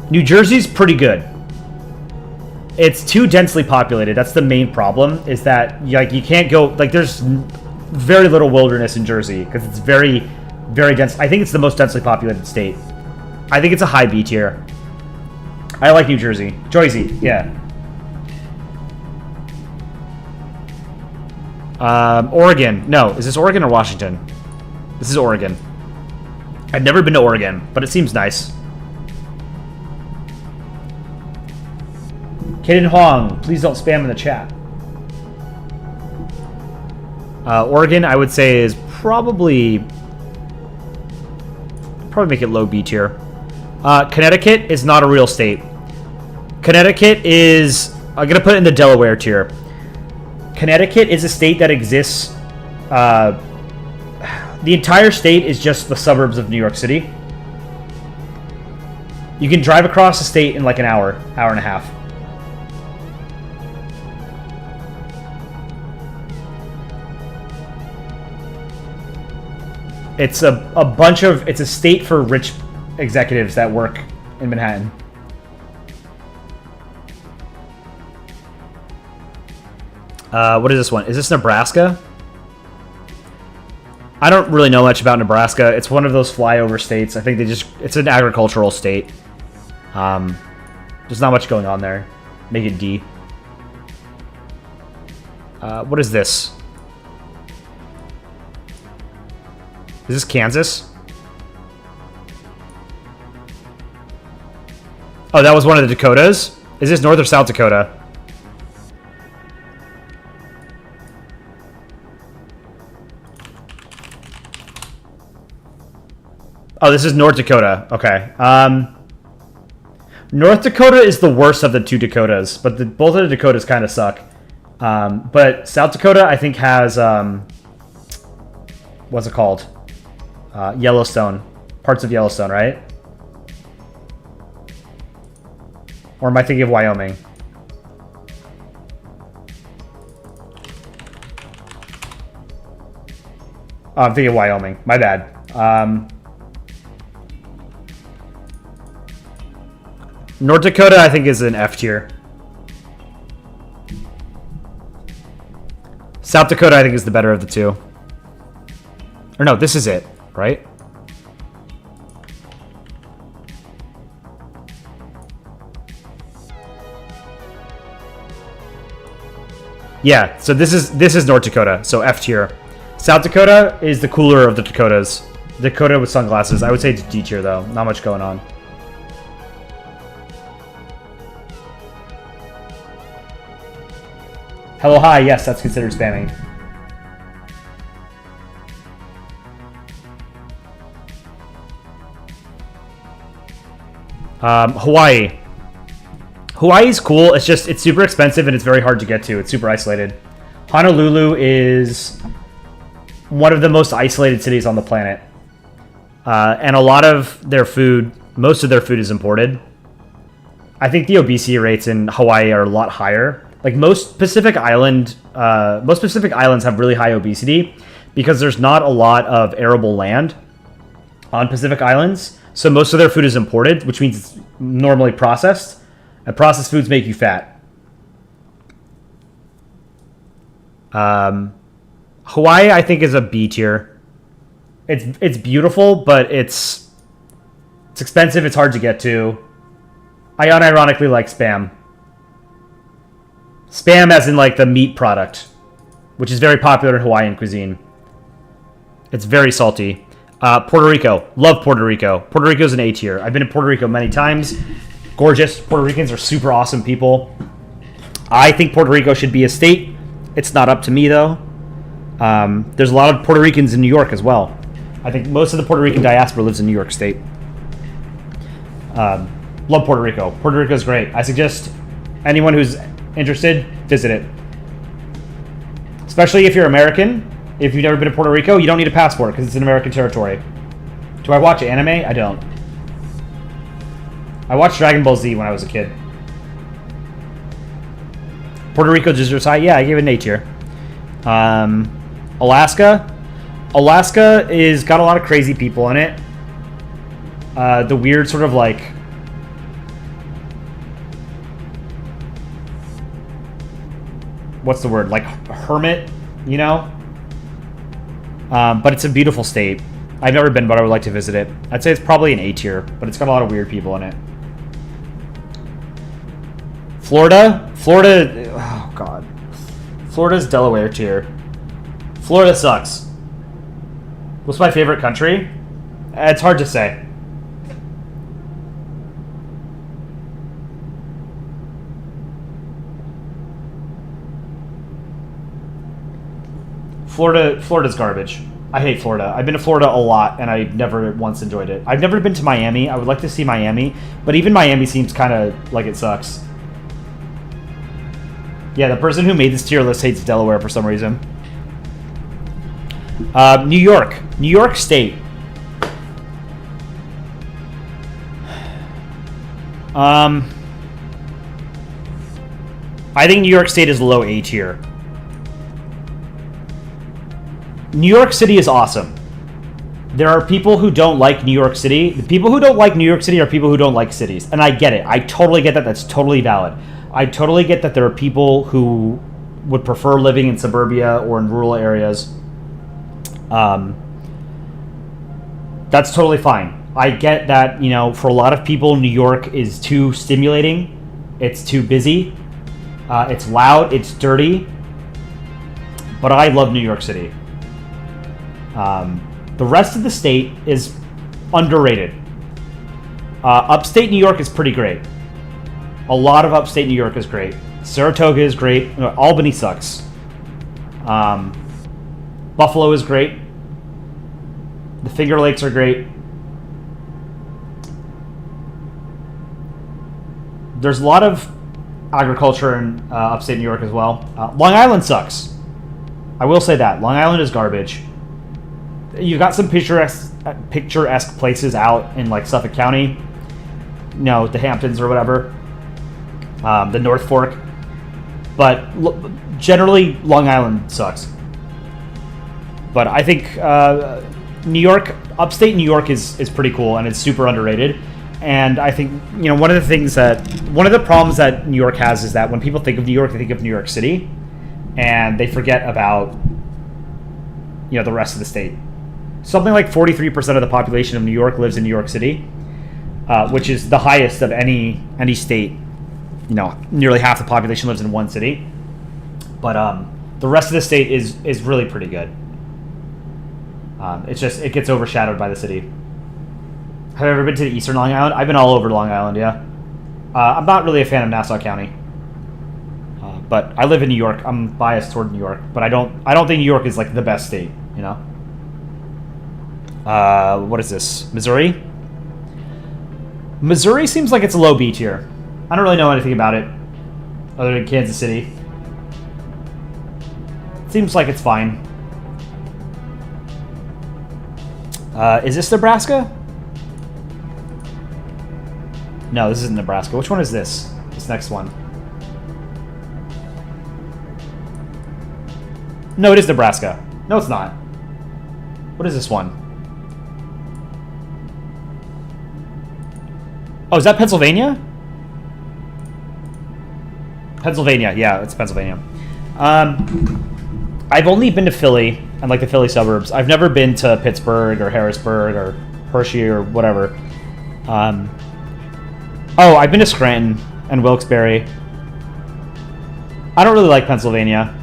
Speaker 1: New Jersey's pretty good. It's too densely populated. That's the main problem, is that like you can't go, like there's very little wilderness in Jersey because it's very, very dense. I think it's the most densely populated state. I think it's a high B tier. I like New Jersey. Jersey, yeah. Oregon. No, is this Oregon or Washington? This is Oregon. I've never been to Oregon, but it seems nice. Kaden Hong, please don't spam in the chat. Oregon, I would say, is probably make it low B tier. Connecticut is not a real state. Connecticut is... I'm going to put it in the Delaware tier. Connecticut is a state that exists... the entire state is just the suburbs of New York City. You can drive across the state in like an hour and a half. It's it's a state for rich executives that work in Manhattan. What is this one? Is this Nebraska? I don't really know much about Nebraska. It's one of those flyover states. I think it's an agricultural state. There's not much going on there. Make it D. What is this? Is this Kansas? Oh, that was one of the Dakotas? Is this North or South Dakota? Oh, this is North Dakota. Okay. North Dakota is the worst of the two Dakotas, but both of the Dakotas kind of suck. But South Dakota, I think, has... what's it called? Yellowstone. Parts of Yellowstone, right? Or am I thinking of Wyoming? Oh, I'm thinking of Wyoming. My bad. North Dakota, I think, is an F tier. South Dakota, I think, is the better of the two. Or no, this is it, right? Yeah, so this is North Dakota, so F tier. South Dakota is the cooler of the Dakotas. Dakota with sunglasses. I would say it's D tier, though. Not much going on. Hello, hi. Yes, that's considered spamming. Hawaii. Hawaii's cool. It's super expensive and it's very hard to get to. It's super isolated. Honolulu is one of the most isolated cities on the planet. And a lot of their food, most of their food is imported. I think the obesity rates in Hawaii are a lot higher. Like most Pacific islands have really high obesity because there's not a lot of arable land on Pacific Islands. So most of their food is imported, which means it's normally processed. And processed foods make you fat. Hawaii, I think, is a B tier. It's beautiful, but it's expensive. It's hard to get to. I unironically like Spam. Spam as in like the meat product, which is very popular in Hawaiian cuisine. It's very salty. Puerto Rico. Love Puerto Rico. Puerto Rico's an A tier. I've been to Puerto Rico many times. Gorgeous. Puerto Ricans are super awesome people. I think Puerto Rico should be a state. It's not up to me, though. There's a lot of Puerto Ricans in New York as well. I think most of the Puerto Rican diaspora lives in New York State. Love Puerto Rico. Puerto Rico's great. I suggest anyone who's interested, visit it. Especially if you're American. If you've never been to Puerto Rico, you don't need a passport because it's an American territory. Do I watch anime? I don't. I watched Dragon Ball Z when I was a kid. Puerto Rico Desert High? Yeah, I gave it an A tier. Alaska? Alaska is got a lot of crazy people in it. The weird sort of like... what's the word? Like hermit, you know? But it's a beautiful state. I've never been, but I would like to visit it. I'd say it's probably an A tier, but it's got a lot of weird people in it. Florida? Florida, oh god. Florida's Delaware tier. Florida sucks. What's my favorite country? It's hard to say. Florida's garbage. I hate Florida. I've been to Florida a lot, and I never once enjoyed it. I've never been to Miami. I would like to see Miami, but even Miami seems kind of like it sucks. Yeah, the person who made this tier list hates Delaware for some reason. New York State. I think New York State is low A tier. New York City is awesome. There are people who don't like New York City. The people who don't like New York City are people who don't like cities. And I get it. I totally get that. That's totally valid. I totally get that there are people who would prefer living in suburbia or in rural areas. That's totally fine. I get that, you know, for a lot of people, New York is too stimulating. It's too busy. It's loud. It's dirty. But I love New York City. The rest of the state is underrated. Upstate New York is pretty great. A lot of upstate New York is great. Saratoga is great. Albany sucks. Buffalo is great. The Finger Lakes are great. There's a lot of agriculture in upstate New York as well. Long Island sucks. I will say that. Long Island is garbage. You've got some picturesque places out in like Suffolk County, you know, the Hamptons or whatever, the North Fork. But generally, Long Island sucks. But I think New York, upstate New York is pretty cool, and it's super underrated. And I think, you know, one of the problems that New York has is that when people think of New York, they think of New York City, and they forget about, you know, the rest of the state. Something like 43% of the population of New York lives in New York City, which is the highest of any state. You know, nearly half the population lives in one city. But the rest of the state is really pretty good. It gets overshadowed by the city. Have you ever been to the Eastern Long Island? I've been all over Long Island, yeah. I'm not really a fan of Nassau County. But I live in New York. I'm biased toward New York, but I don't think New York is like the best state, you know? What is this? Missouri? Missouri seems like it's a low B tier. I don't really know anything about it other than Kansas City. Seems like it's fine. Is this Nebraska? No, this isn't Nebraska. Which one is this? This next one. No, it is Nebraska. No, it's not. What is this one? Oh, is that Pennsylvania? Pennsylvania, yeah, it's Pennsylvania. I've only been to Philly and like the Philly suburbs. I've never been to Pittsburgh or Harrisburg or Hershey or whatever. Oh, I've been to Scranton and Wilkes-Barre. I don't really like Pennsylvania.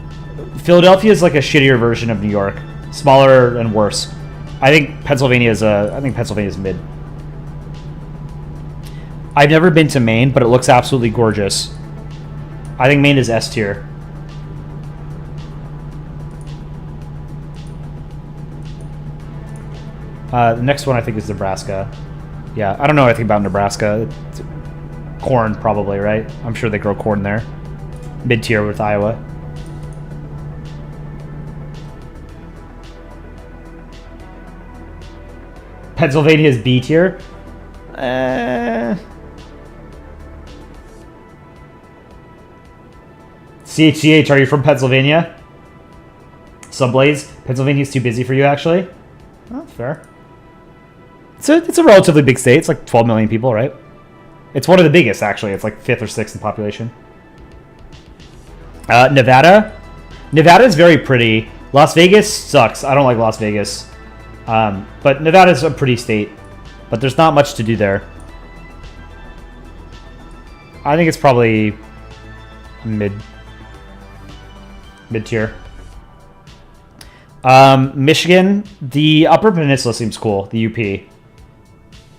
Speaker 1: Philadelphia is like a shittier version of New York, smaller and worse. I think Pennsylvania is mid. I've never been to Maine, but it looks absolutely gorgeous. I think Maine is S tier. The next one I think is Nebraska. Yeah, I don't know anything about Nebraska. It's corn, probably, right? I'm sure they grow corn there. Mid tier with Iowa. Pennsylvania is B tier. CHCH, are you from Pennsylvania? Subblaze, Pennsylvania's too busy for you, actually. Oh, fair. It's a relatively big state. It's like 12 million people, right? It's one of the biggest, actually. It's like 5th or 6th in population. Nevada. Nevada is very pretty. Las Vegas sucks. I don't like Las Vegas. But Nevada's a pretty state. But there's not much to do there. I think it's probably mid-tier. Michigan, the Upper Peninsula seems cool, the UP.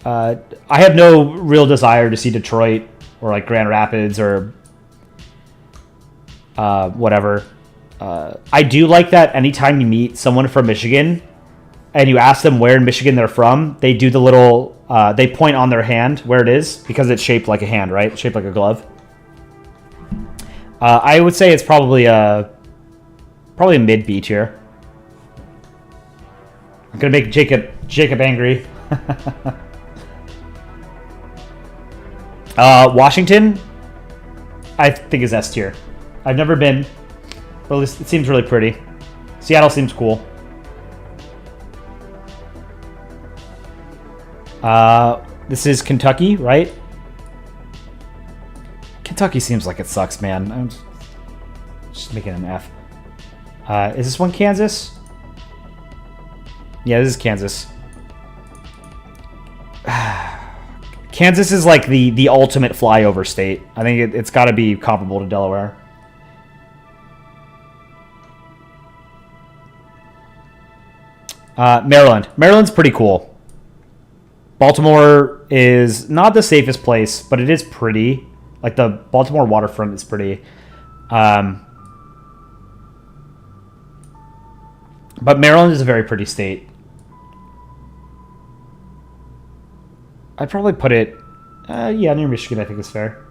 Speaker 1: I have no real desire to see Detroit or like Grand Rapids or whatever. I do like that anytime you meet someone from Michigan and you ask them where in Michigan they're from, they do the little, they point on their hand where it is because it's shaped like a hand, right? Shaped like a glove. I would say it's probably a mid B tier. I'm gonna make Jacob angry. Washington, I think is S tier. I've never been, but it seems really pretty. Seattle seems cool. This is Kentucky, right? Kentucky seems like it sucks, man. I'm just making an F. Is this one Kansas? Yeah, this is Kansas. Kansas is like the ultimate flyover state. I think it's got to be comparable to Delaware. Maryland. Maryland's pretty cool. Baltimore is not the safest place, but it is pretty. Like the Baltimore waterfront is pretty. But Maryland is a very pretty state. I'd probably put it, yeah, near Michigan. I think is fair.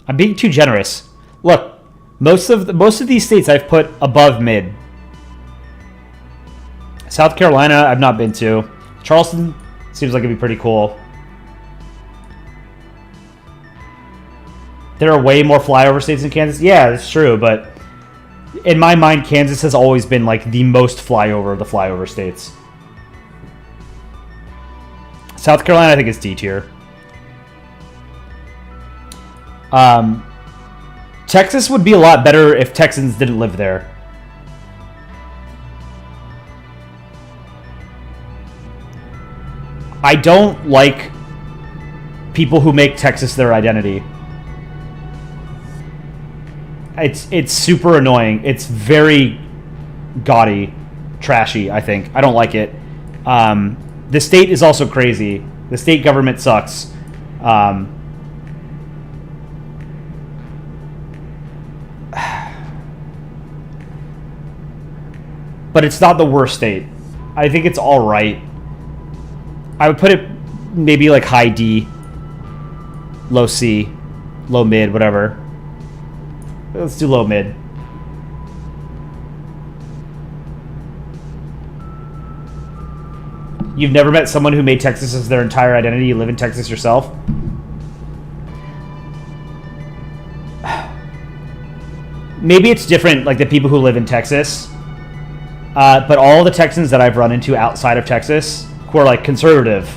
Speaker 1: I'm being too generous. Look, most of these states I've put above mid. South Carolina, I've not been to. Charleston seems like it'd be pretty cool. There are way more flyover states in Kansas. Yeah, that's true, but in my mind, Kansas has always been like the most flyover of the flyover states. South Carolina, I think, is D tier. Texas would be a lot better if Texans didn't live there. I don't like people who make Texas their identity. It's super annoying. It's very gaudy, trashy, I think. I don't like it. The state is also crazy. The state government sucks. But it's not the worst state. I think it's all right. I would put it maybe like high D, low C, low mid, whatever. Let's do low mid. You've never met someone who made Texas as their entire identity? You live in Texas yourself? Maybe it's different, like the people who live in Texas. But all the Texans that I've run into outside of Texas who are like conservative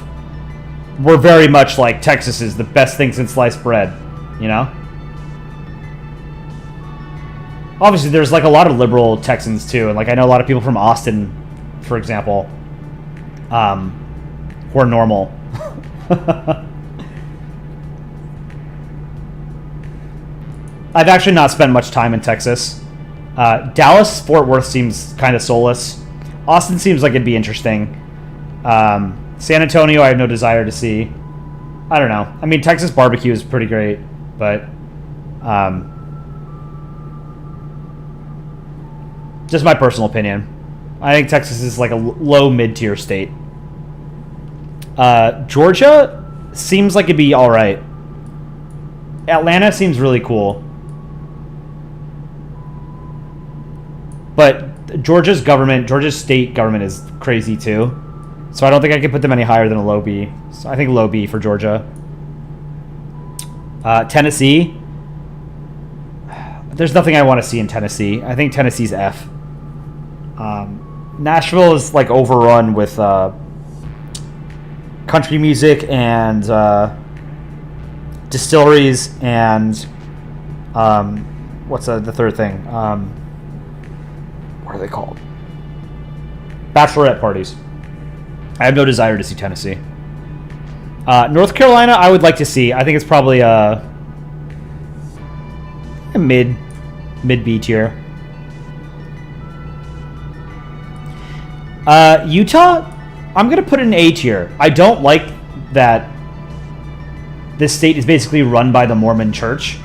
Speaker 1: were very much like Texas is the best thing since sliced bread, you know? Obviously, there's like a lot of liberal Texans too, and like I know a lot of people from Austin, for example, who are normal. I've actually not spent much time in Texas. Dallas, Fort Worth seems kind of soulless. Austin seems like it'd be interesting. San Antonio, I have no desire to see. I don't know. I mean, Texas barbecue is pretty great, but just my personal opinion. I think Texas is like a low mid-tier state. Georgia seems like it'd be all right. Atlanta seems really cool. But Georgia's state government is crazy too. So I don't think I could put them any higher than a low B. So I think low B for Georgia. Tennessee. There's nothing I want to see in Tennessee. I think Tennessee's F. Nashville is like overrun with country music and distilleries and what's the third thing? What are they called? Bachelorette parties. I have no desire to see Tennessee. North Carolina, I would like to see. I think it's probably a mid B tier. Utah, I'm going to put it in A tier. I don't like that this state is basically run by the Mormon Church.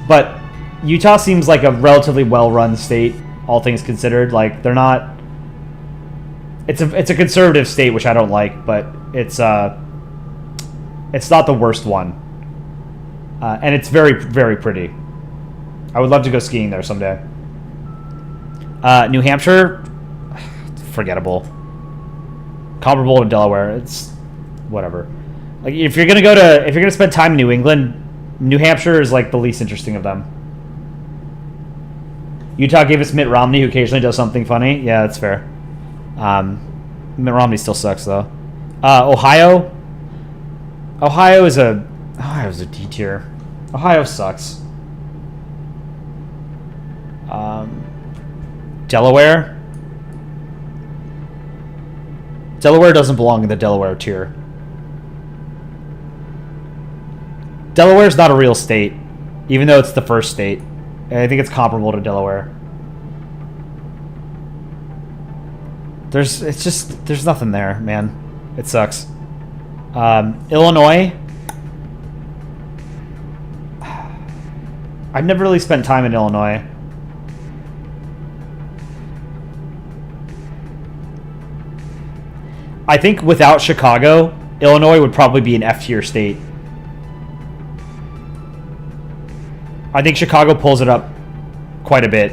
Speaker 1: But Utah seems like a relatively well-run state, all things considered. Like, they're not... It's a conservative state, which I don't like, but it's not the worst one. And it's very, very pretty. I would love to go skiing there someday. New Hampshire, forgettable. Comparable to Delaware. It's whatever. Like, if you're gonna spend time in New England, New Hampshire is like the least interesting of them. Utah gave us Mitt Romney, who occasionally does something funny. Yeah, that's fair. Mitt Romney still sucks though. Ohio. Ohio's a D tier. Ohio sucks. Delaware. Delaware doesn't belong in the Delaware tier. Delaware's not a real state, even though it's the first state. I think it's comparable to Delaware. There's nothing there, man. It sucks. Illinois. I've never really spent time in Illinois. I think without Chicago, Illinois would probably be an F-tier state. I think Chicago pulls it up quite a bit.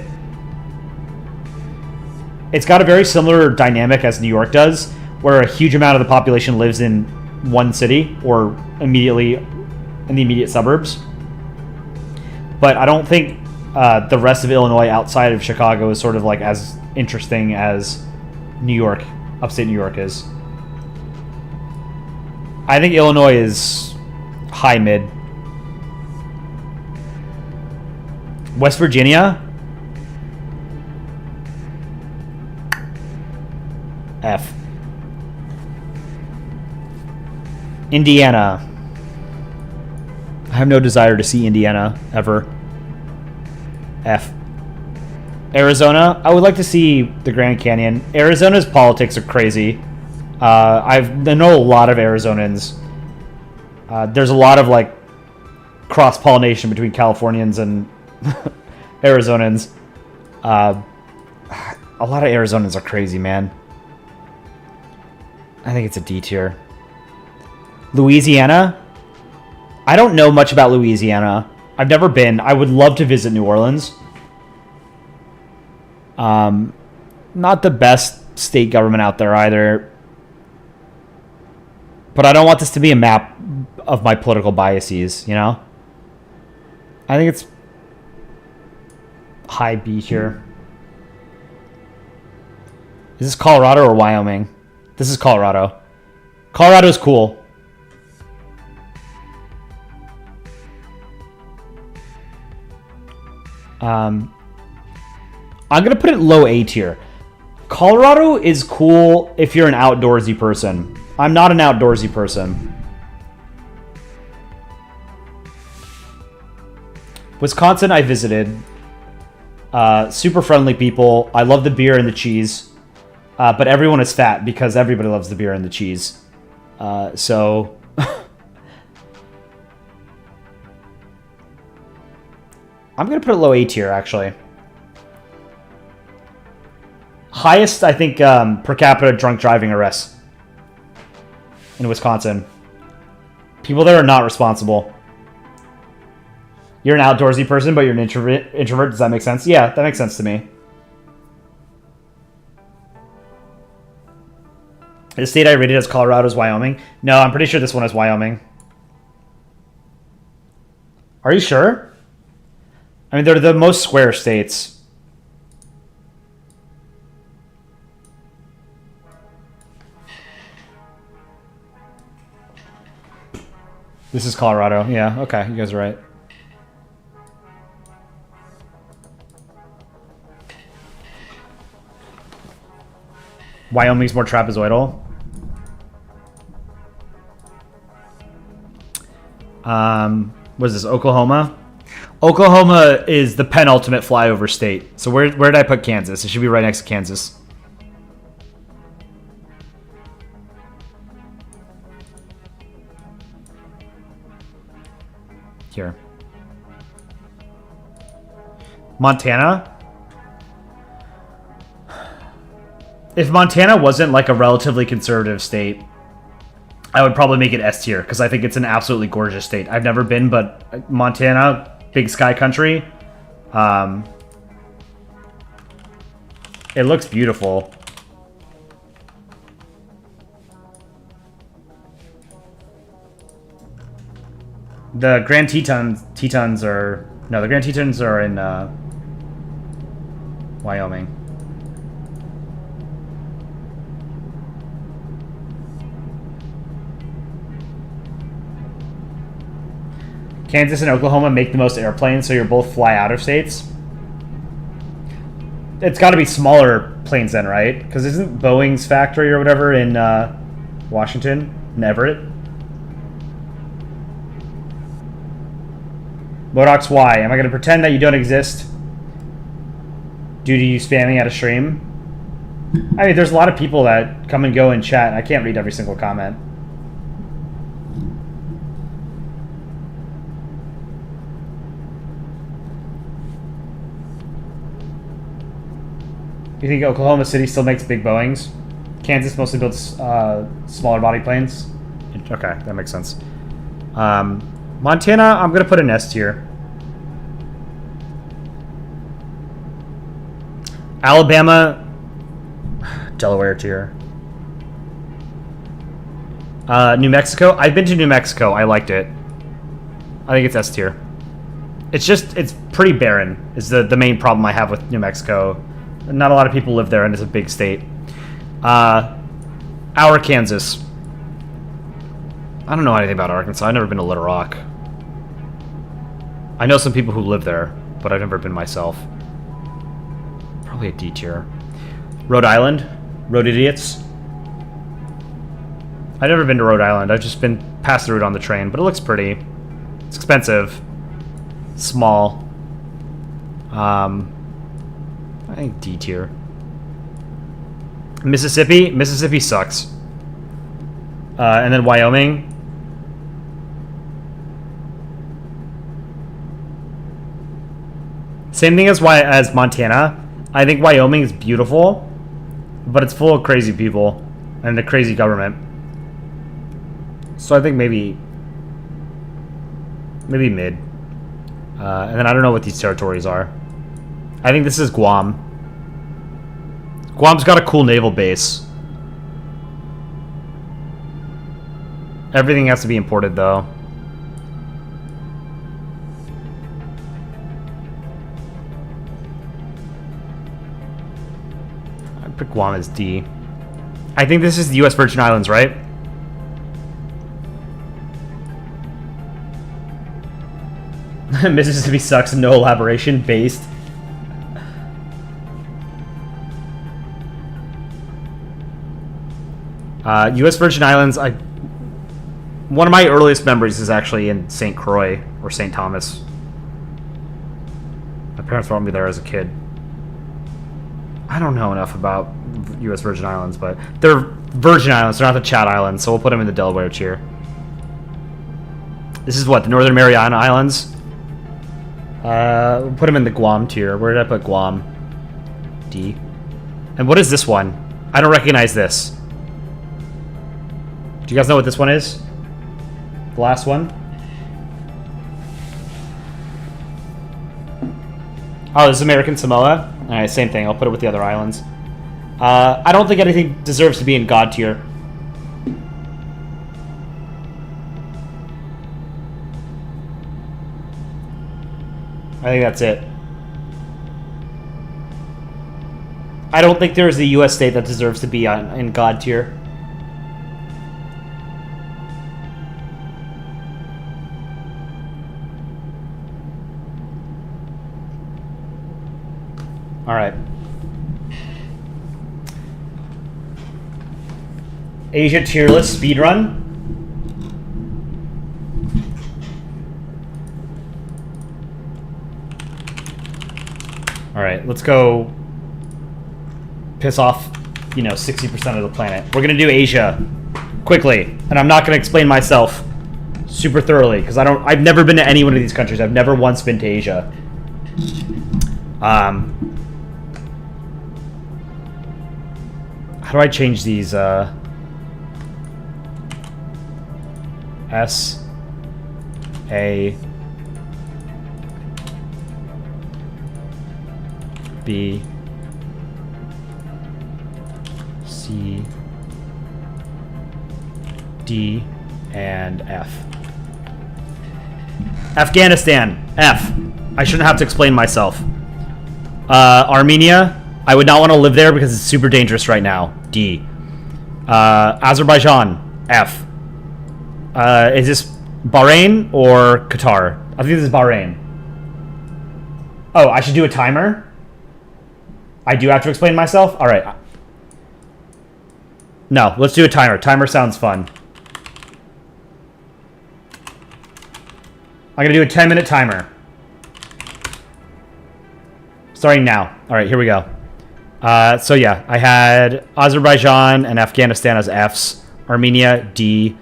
Speaker 1: It's got a very similar dynamic as New York does, where a huge amount of the population lives in one city or immediately in the immediate suburbs. But I don't think the rest of Illinois outside of Chicago is sort of like as interesting as New York, upstate New York is. I think Illinois is high mid. West Virginia? F. Indiana. I have no desire to see Indiana ever. F. Arizona. I would like to see the Grand Canyon. Arizona's politics are crazy. I know a lot of Arizonans. There's a lot of like cross-pollination between Californians and Arizonans. A lot of Arizonans are crazy, man. I think it's a D tier. Louisiana. I don't know much about Louisiana. I've never been. I would love to visit New Orleans. Not the best state government out there either. But I don't want this to be a map of my political biases, you know? I think it's high B tier. Is this Colorado or Wyoming? This is Colorado. Colorado's cool. I'm going to put it low A tier. Colorado is cool if you're an outdoorsy person. I'm not an outdoorsy person. Wisconsin, I visited. Super friendly people. I love the beer and the cheese. But everyone is fat because everybody loves the beer and the cheese. So... I'm going to put it low A tier, actually. Highest, I think, per capita drunk driving arrests in Wisconsin. People there are not responsible. You're an outdoorsy person, but you're an introvert. Does that make sense? Yeah, that makes sense to me. The state I rated as Colorado is Wyoming. No, I'm pretty sure this one is Wyoming. Are you sure? I mean, they're the most square states. This is Colorado. Yeah, okay, you guys are right. Wyoming's more trapezoidal. What is this, Oklahoma? Oklahoma is the penultimate flyover state. So where did I put Kansas? It should be right next to Kansas. Here. Montana? If Montana wasn't like a relatively conservative state, I would probably make it S tier because I think it's an absolutely gorgeous state. I've never been, but Montana, big sky country. It looks beautiful. The Grand Tetons are... No, the Grand Tetons are in Wyoming. Kansas and Oklahoma make the most airplanes, so you're both fly out of states. It's got to be smaller planes then, right? Because isn't Boeing's factory or whatever in Washington? In Everett? Modox Y, am I going to pretend that you don't exist due to you spamming at a stream? I mean, there's a lot of people that come and go in chat. I can't read every single comment. You think Oklahoma City still makes big Boeings? Kansas mostly builds smaller body planes? Okay, that makes sense. Montana, I'm going to put an S tier. Alabama, Delaware tier. New Mexico, I've been to New Mexico. I liked it. I think it's S tier. It's pretty barren is the main problem I have with New Mexico. Not a lot of people live there, and it's a big state. Our Kansas. I don't know anything about Arkansas. I've never been to Little Rock. I know some people who live there, but I've never been myself. Probably a D tier. Rhode Island. Road Idiots. I've never been to Rhode Island. I've just been past the route on the train, but it looks pretty. It's expensive. Small. I think D tier. Mississippi. Mississippi sucks. And then Wyoming. Same thing as Montana. I think Wyoming is beautiful, but it's full of crazy people and a crazy government. So I think maybe mid. And then I don't know what these territories are. I think this is Guam. Guam's got a cool naval base. Everything has to be imported, though. I put Guam as D. I think this is the U.S. Virgin Islands, right? Mississippi sucks, no elaboration, based. U.S. Virgin Islands, one of my earliest memories is actually in St. Croix, or St. Thomas. My parents brought me there as a kid. I don't know enough about U.S. Virgin Islands, but they're Virgin Islands, they're not the Chat Islands, so we'll put them in the Delaware tier. This is what, the Northern Mariana Islands? We'll put them in the Guam tier. Where did I put Guam? D. And what is this one? I don't recognize this. Do you guys know what this one is? The last one? Oh, this is American Samoa? Alright, same thing. I'll put it with the other islands. I don't think anything deserves to be in God tier. I think that's it. I don't think there's a U.S. state that deserves to be in God tier. All right. Asia tier list speedrun. All right, let's go piss off, 60% of the planet. We're gonna do Asia quickly, and I'm not gonna explain myself super thoroughly because I've never been to any one of these countries. I've never once been to Asia. How do I change these? S A B C D and F. Afghanistan, F. I shouldn't have to explain myself. Armenia, I would not want to live there because it's super dangerous right now. D. Azerbaijan, F. Is this Bahrain or Qatar? I think this is Bahrain. Oh, I should do a timer? I do have to explain myself? Alright. No, let's do a timer. Timer sounds fun. I'm going to do a 10-minute timer. Starting now. Alright, here we go. So yeah, I had Azerbaijan and Afghanistan as Fs. Armenia, D.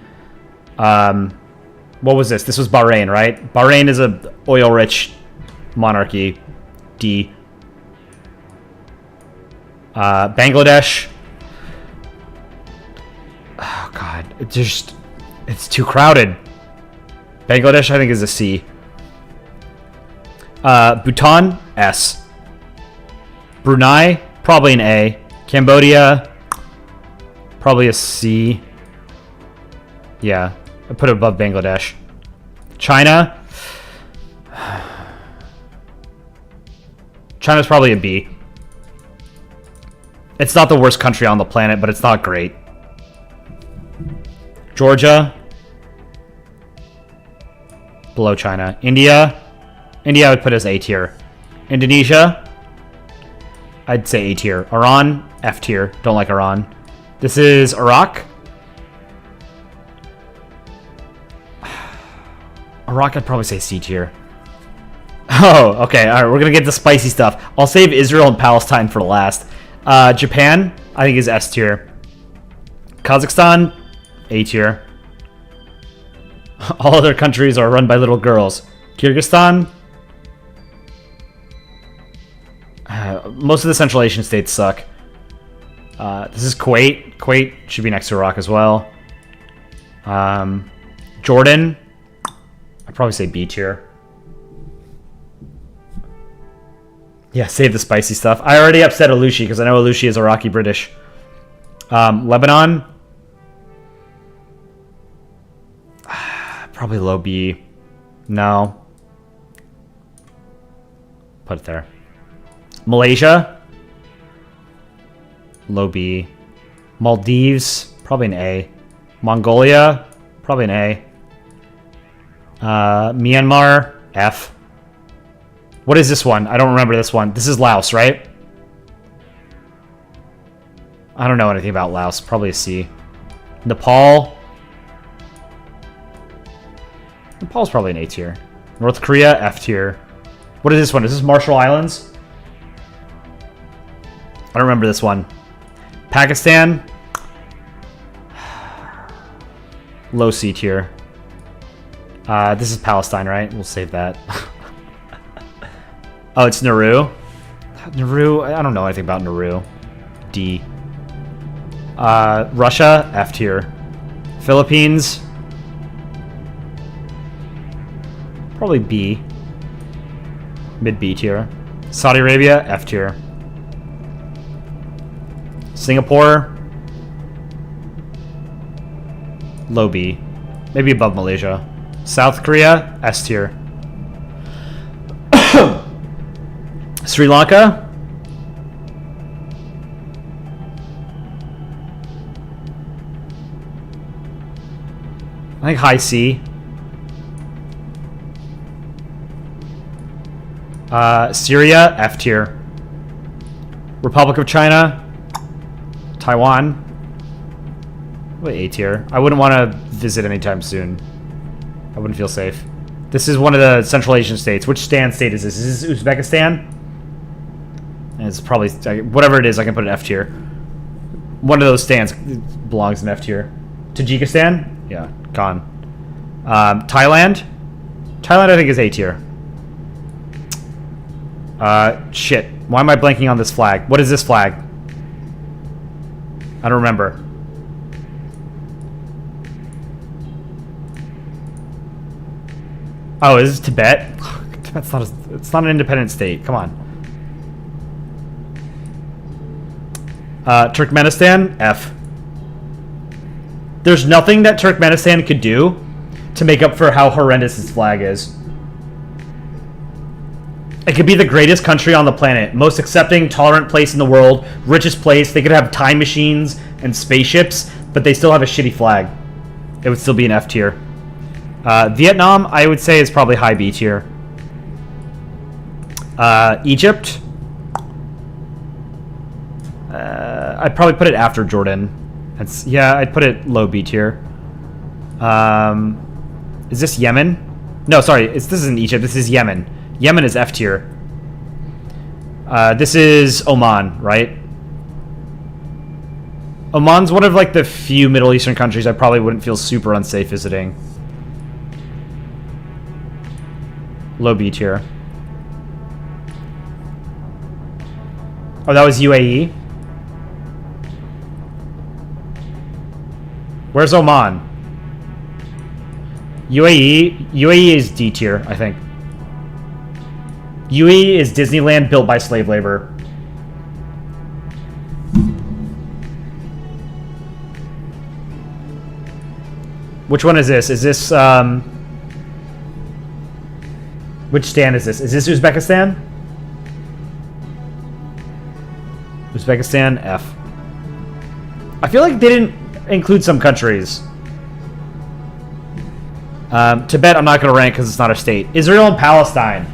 Speaker 1: What was this? This was Bahrain, right? Bahrain is a oil-rich monarchy. D. Bangladesh. Oh god, it's too crowded. Bangladesh, I think, is a C. Bhutan, S. Brunei, probably an A. Cambodia, probably a C. Yeah, I put it above Bangladesh. China. China's probably a B. It's not the worst country on the planet, but it's not great. Georgia. Below China. India. India I would put as A tier. Indonesia. I'd say A tier. Iran. F tier. Don't like Iran. This is Iraq. Iraq, I'd probably say C tier. Oh, okay. All right, we're going to get the spicy stuff. I'll save Israel and Palestine for last. Japan, I think, is S tier. Kazakhstan, A tier. All other countries are run by little girls. Kyrgyzstan. Most of the Central Asian states suck. This is Kuwait. Kuwait should be next to Iraq as well. Jordan. I'd probably say B tier. Yeah, save the spicy stuff. I already upset Alushi because I know Alushi is Iraqi British. Lebanon. Probably low B. No. Put it there. Malaysia. Low B. Maldives. Probably an A. Mongolia. Probably an A. Myanmar. F. What is this one? I don't remember this one. This is Laos, right? I don't know anything about Laos. Probably a C. Nepal. Nepal's probably an A tier. North Korea, F tier. What is this one? Is this Marshall Islands? I don't remember this one. Pakistan. Low C tier. This is Palestine, right? We'll save that. Oh, it's Nauru. Nauru, I don't know anything about Nauru. D. Russia, F tier. Philippines. Probably B. Mid B tier. Saudi Arabia, F tier. Singapore. Low B. Maybe above Malaysia. South Korea, S tier. Sri Lanka. I think high C. Syria, F tier. Republic of China. Taiwan. Probably A tier. I wouldn't want to visit anytime soon. I wouldn't feel safe. This is one of the Central Asian states. Which state is this? Is this Uzbekistan? And it's probably... whatever it is, I can put an F tier. One of those stands belongs in F tier. Tajikistan? Yeah, gone. Thailand? Thailand, I think, is A tier. Shit. Why am I blanking on this flag? What is this flag? I don't remember. Oh, is this Tibet? Tibet's not it's not an independent state. Come on. Turkmenistan? F. There's nothing that Turkmenistan could do to make up for how horrendous its flag is. It could be the greatest country on the planet, most accepting, tolerant place in the world, richest place. They could have time machines and spaceships, but they still have a shitty flag. It would still be an F tier. Vietnam, I would say, is probably high B tier. Egypt, I'd probably put it after Jordan. Yeah, I'd put it low B tier. Is this Yemen? No, sorry, this isn't Egypt. This is Yemen. Yemen is F tier. This is Oman, right? Oman's one of like the few Middle Eastern countries I probably wouldn't feel super unsafe visiting. Low B tier. Oh, that was UAE? Where's Oman? UAE is D tier, I think. UAE is Disneyland built by slave labor. Which one is this? Is this, which stand is this? Is this Uzbekistan? Uzbekistan, F. I feel like they didn't include some countries. Tibet, I'm not going to rank because it's not a state. Israel and Palestine.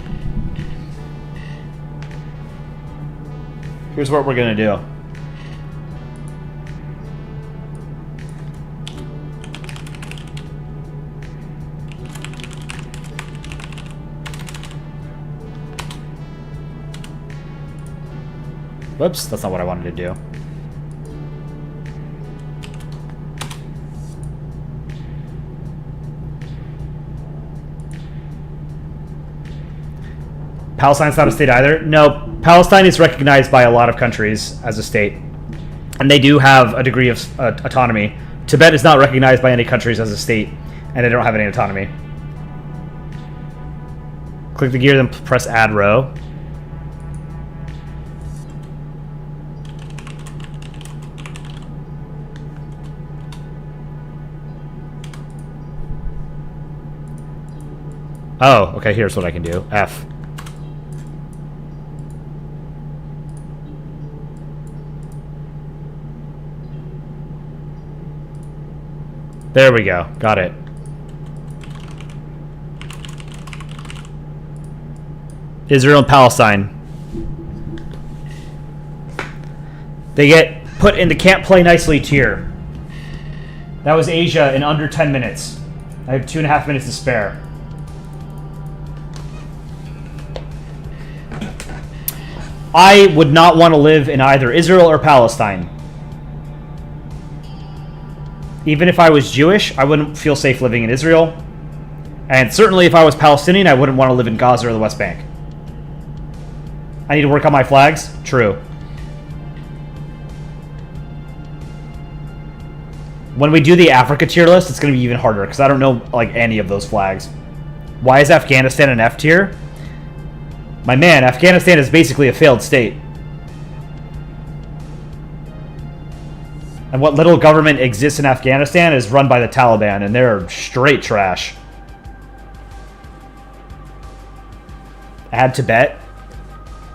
Speaker 1: Here's what we're going to do. Whoops, that's not what I wanted to do. Palestine's not a state either? No, Palestine is recognized by a lot of countries as a state. And they do have a degree of autonomy. Tibet is not recognized by any countries as a state, and they don't have any autonomy. Click the gear, then press add row. Oh, okay, here's what I can do. F. There we go. Got it. Israel and Palestine. They get put in the can't play nicely tier. That was Asia in under 10 minutes. I have 2.5 minutes to spare. I would not want to live in either Israel or Palestine. Even if I was Jewish, I wouldn't feel safe living in Israel. And certainly if I was Palestinian, I wouldn't want to live in Gaza or the West Bank. I need to work on my flags? True. When we do the Africa tier list, it's going to be even harder, because I don't know like any of those flags. Why is Afghanistan an F tier? My man, Afghanistan is basically a failed state. And what little government exists in Afghanistan is run by the Taliban, and they're straight trash. Add Tibet.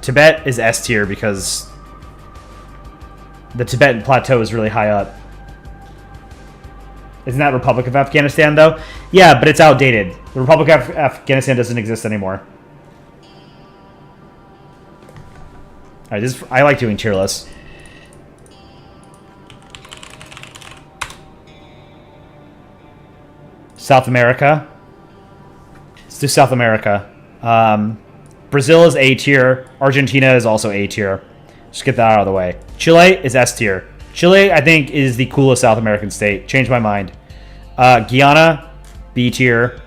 Speaker 1: Tibet is S tier because the Tibetan plateau is really high up. Isn't that Republic of Afghanistan, though? Yeah, but it's outdated. The Republic of Afghanistan doesn't exist anymore. Alright, I like doing tier lists. South America. Let's do South America. Brazil is A tier. Argentina is also A tier. Just get that out of the way. Chile is S tier. Chile, I think, is the coolest South American state. Changed my mind. Guyana, B tier.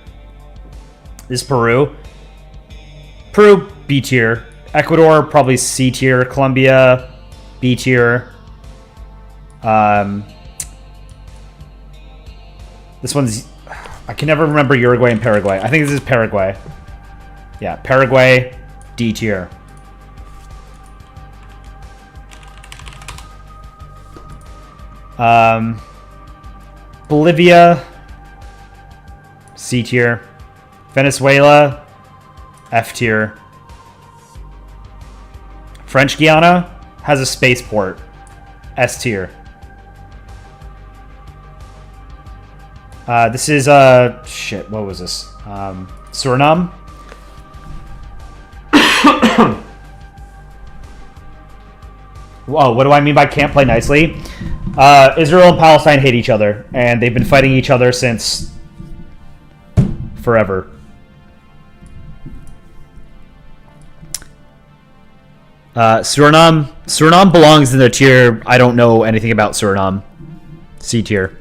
Speaker 1: This is Peru. Peru, B tier. Ecuador, probably C tier. Colombia, B tier. This one's... I can never remember Uruguay and Paraguay. I think this is Paraguay. Yeah, Paraguay, D tier. Bolivia, C tier. Venezuela, F tier. French Guiana has a spaceport, S tier. This is, shit, what was this? Suriname? Whoa, what do I mean by can't play nicely? Israel and Palestine hate each other, and they've been fighting each other since forever. Suriname belongs in the tier, I don't know anything about Suriname. C tier.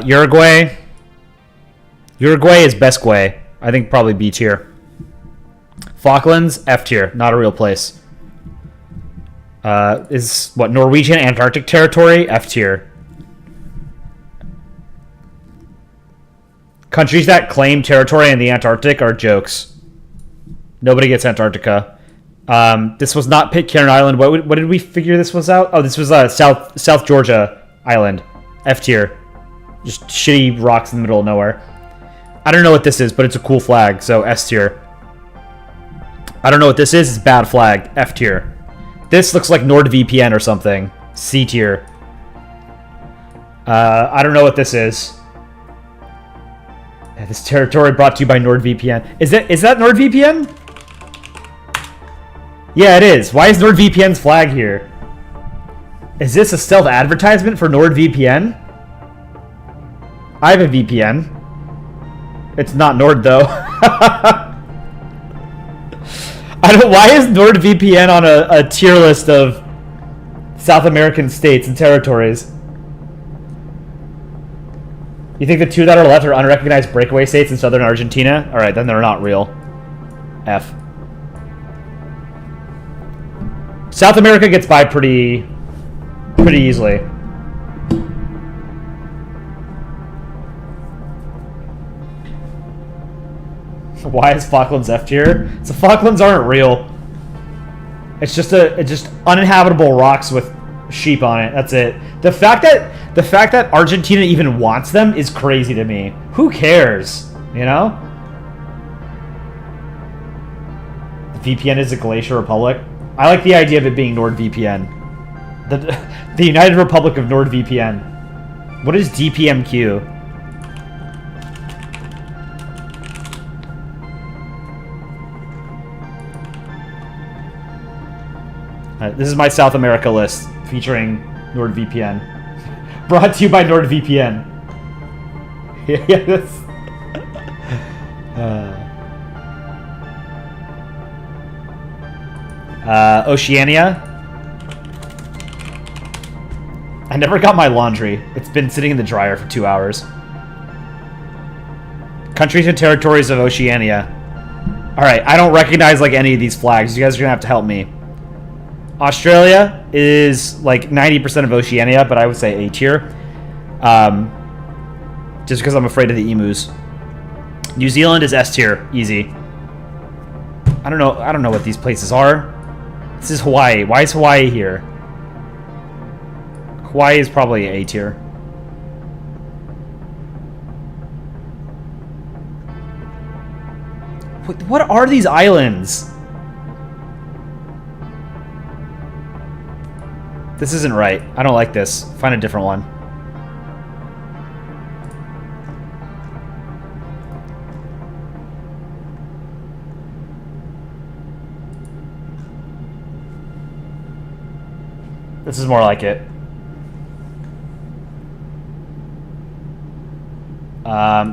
Speaker 1: Uruguay. Uruguay is Besquay. I think probably B tier. Falklands, F tier. Not a real place. Is what, Norwegian Antarctic territory? F tier. Countries that claim territory in the Antarctic are jokes. Nobody gets Antarctica. This was not Pitcairn Island. What did we figure this was out? Oh, this was South Georgia Island. F tier. Just shitty rocks in the middle of nowhere. I don't know what this is, but it's a cool flag, so S tier. I don't know what this is. It's a bad flag. F tier. This looks like NordVPN or something. C tier. I don't know what this is. This territory brought to you by NordVPN. Is that NordVPN? Yeah, it is. Why is NordVPN's flag here? Is this a stealth advertisement for NordVPN? I have a VPN. It's not Nord, though. Why is NordVPN on a tier list of South American states and territories? You think the two that are left are unrecognized breakaway states in southern Argentina? Alright, then they're not real. F. South America gets by pretty easily. Why is Falklands F tier? So Falklands aren't real. It's just uninhabitable rocks with sheep on it. That's it. The fact that Argentina even wants them is crazy to me. Who cares? You know? The VPN is a glacier republic. I like the idea of it being NordVPN. The United Republic of NordVPN. What is DPMQ? This is my South America list featuring NordVPN. Brought to you by NordVPN. Yeah, that's... Oceania. I never got my laundry. It's been sitting in the dryer for 2 hours. Countries and territories of Oceania. Alright, I don't recognize like any of these flags. You guys are gonna have to help me. Australia is like 90% of Oceania, but I would say A tier. Just because I'm afraid of the emus. New Zealand is S tier, easy. I don't know what these places are. This is Hawaii. Why is Hawaii here? Hawaii is probably A tier. What are these islands? This isn't right. I don't like this. Find a different one. This is more like it.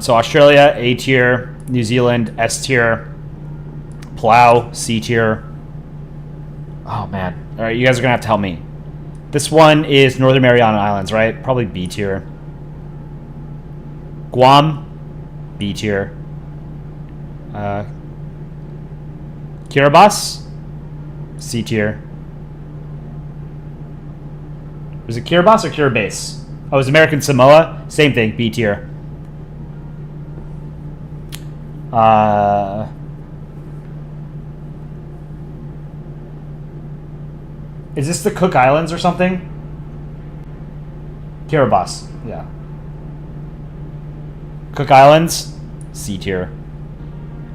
Speaker 1: So Australia, A tier. New Zealand, S tier. Palau, C tier. Oh, man. All right, you guys are going to have to help me. This one is Northern Mariana Islands, right? Probably B tier. Guam, B tier. Kiribati? C tier. Was it Kiribati or Kiribati? Oh, it was American Samoa? Same thing, B tier. Is this the Cook Islands or something? Kiribati, yeah. Cook Islands, C tier.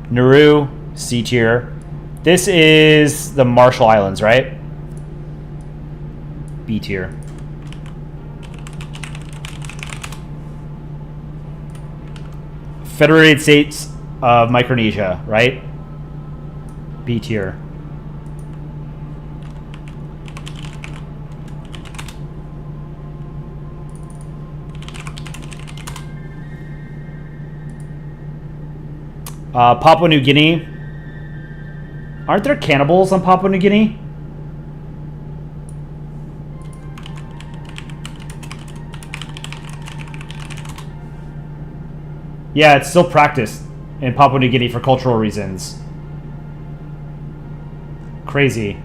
Speaker 1: Nauru, C tier. This is the Marshall Islands, right? B tier. Federated States of Micronesia, right? B tier. Papua New Guinea. Aren't there cannibals on Papua New Guinea? Yeah, it's still practiced in Papua New Guinea for cultural reasons. Crazy.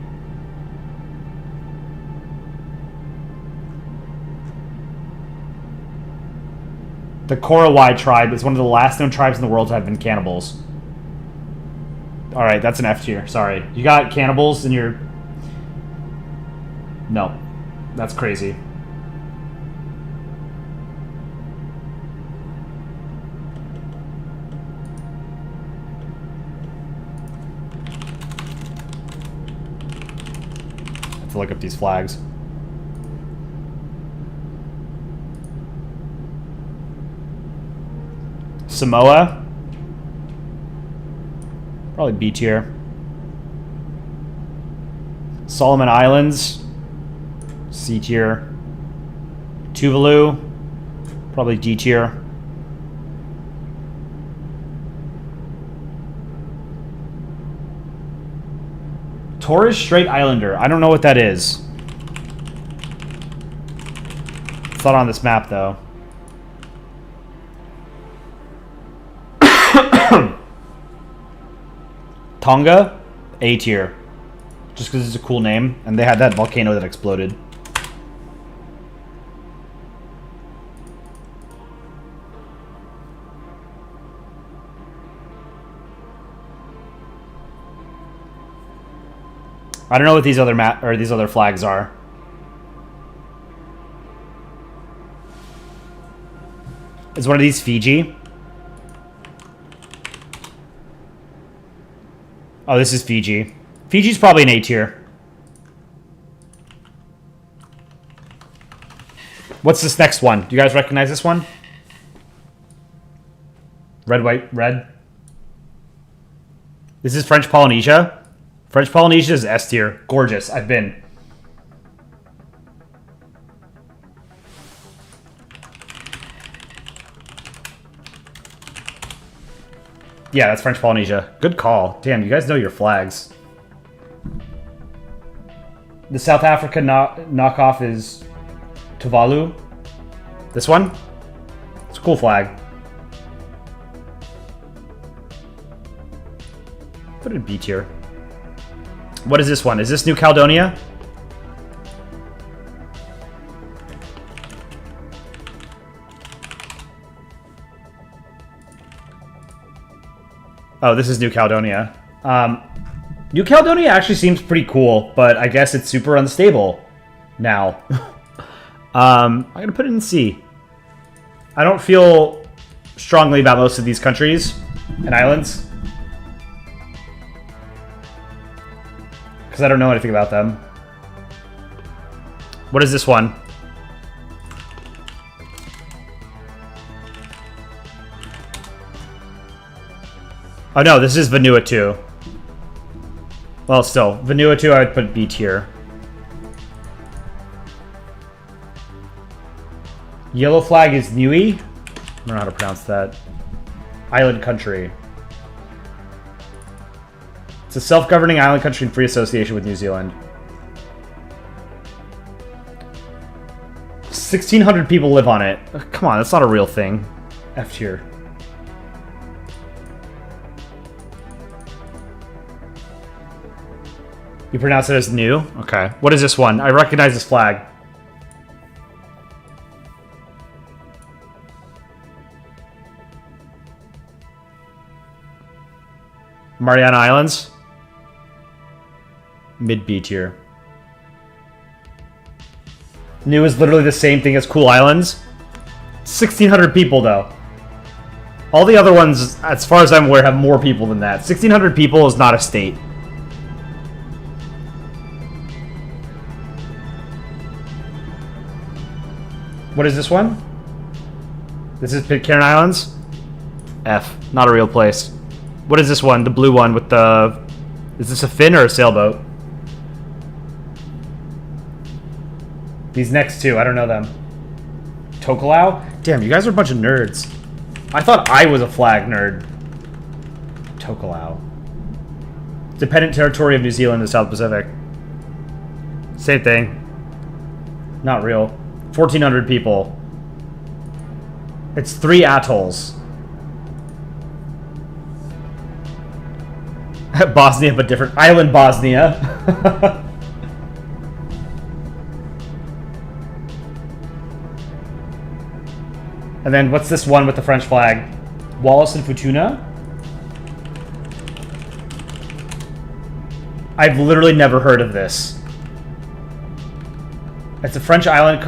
Speaker 1: The Korowai tribe is one of the last known tribes in the world to have been cannibals. Alright, that's an F tier. Sorry. You got cannibals in your... No. That's crazy. I have to look up these flags. Samoa. Probably B tier. Solomon Islands. C tier. Tuvalu. Probably D tier. Torres Strait Islander. I don't know what that is. It's not on this map, though. Tonga, A tier. Just because it's a cool name, and they had that volcano that exploded. I don't know what these other flags are. Is one of these Fiji? Oh, this is Fiji. Fiji's probably an A tier. What's this next one? Do you guys recognize this one? Red, white, red. This is French Polynesia. French Polynesia is S tier. Gorgeous. I've been. Yeah, that's French Polynesia. Good call. Damn, you guys know your flags. The South Africa knockoff is Tuvalu. This one? It's a cool flag. Put it in B tier. What is this one? Is this New Caledonia? Oh, this is New Caledonia. New Caledonia actually seems pretty cool, but I guess it's super unstable now. I'm going to put it in C. I don't feel strongly about most of these countries and islands, because I don't know anything about them. What is this one? Oh no, this is Vanuatu. Well, still, Vanuatu I would put B tier. Yellow flag is Niue. I don't know how to pronounce that. Island country. It's a self-governing island country in free association with New Zealand. 1,600 people live on it. Ugh, come on, that's not a real thing. F tier. You pronounce it as new? Okay. What is this one? I recognize this flag. Mariana Islands? Mid-B tier. New is literally the same thing as Cool Islands. 1,600 people, though. All the other ones, as far as I'm aware, have more people than that. 1,600 people is not a state. What is this one? This is Pitcairn Islands? F. Not a real place. What is this one? The blue one with the... Is this a fin or a sailboat? These next two, I don't know them. Tokelau? Damn, you guys are a bunch of nerds. I thought I was a flag nerd. Tokelau. Dependent territory of New Zealand and South Pacific. Same thing. Not real. 1,400 people. It's 3 atolls. Bosnia, but different. Island Bosnia. And then what's this one with the French flag? Wallis and Futuna? I've literally never heard of this. It's a French island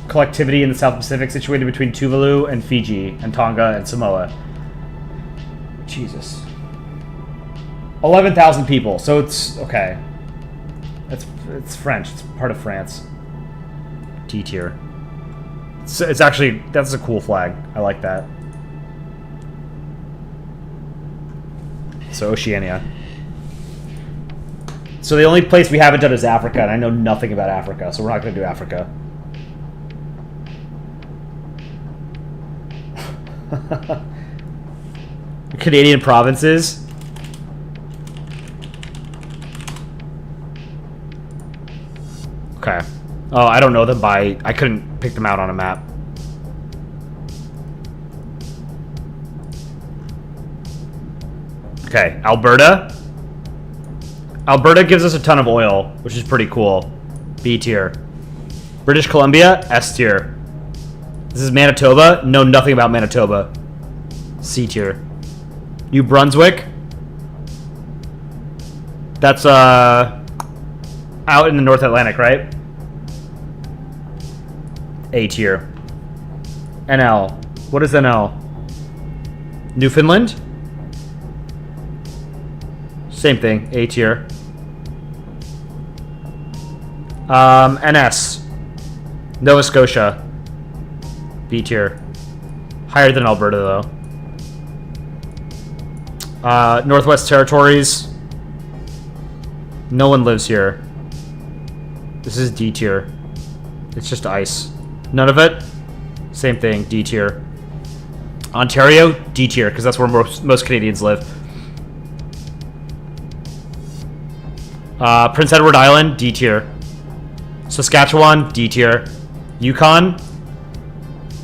Speaker 1: collectivity in the South Pacific situated between Tuvalu and Fiji and Tonga and Samoa. Jesus. 11,000 people, so it's... okay. It's French. It's part of France. D tier. It's actually... that's a cool flag. I like that. So, Oceania. So the only place we haven't done is Africa, and I know nothing about Africa, so we're not going to do Africa. Canadian provinces. Okay. Oh, I don't know them by... I couldn't pick them out on a map. Okay, Alberta. Alberta gives us a ton of oil, which is pretty cool. B tier. British Columbia, S tier. This is Manitoba. Know nothing about Manitoba. C tier. New Brunswick. That's out in the North Atlantic, right? A tier. NL. What is NL? Newfoundland? Same thing. A tier. NS. Nova Scotia. B tier. Higher than Alberta, though. Northwest Territories. No one lives here. This is D tier. It's just ice. None of it? Same thing. D tier. Ontario? D tier, because that's where most Canadians live. Prince Edward Island? D tier. Saskatchewan? D tier. Yukon?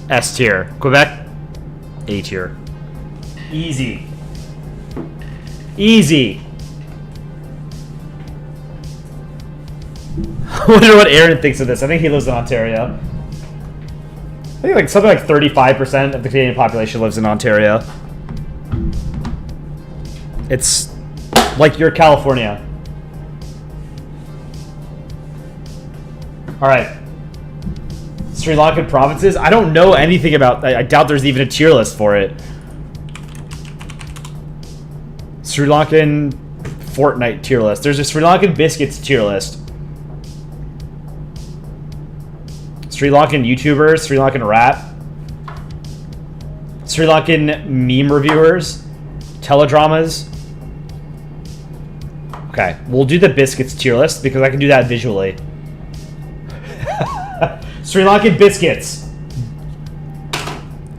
Speaker 1: S tier. Quebec? A tier. Easy. Easy. I wonder what Aaron thinks of this. I think he lives in Ontario. I think like something like 35% of the Canadian population lives in Ontario. It's like you're California. Alright. Sri Lankan provinces? I don't know anything about... I doubt there's even a tier list for it. Sri Lankan Fortnite tier list. There's a Sri Lankan biscuits tier list. Sri Lankan YouTubers, Sri Lankan rap, Sri Lankan meme reviewers, teledramas. Okay, we'll do the biscuits tier list because I can do that visually. Sri Lankan biscuits.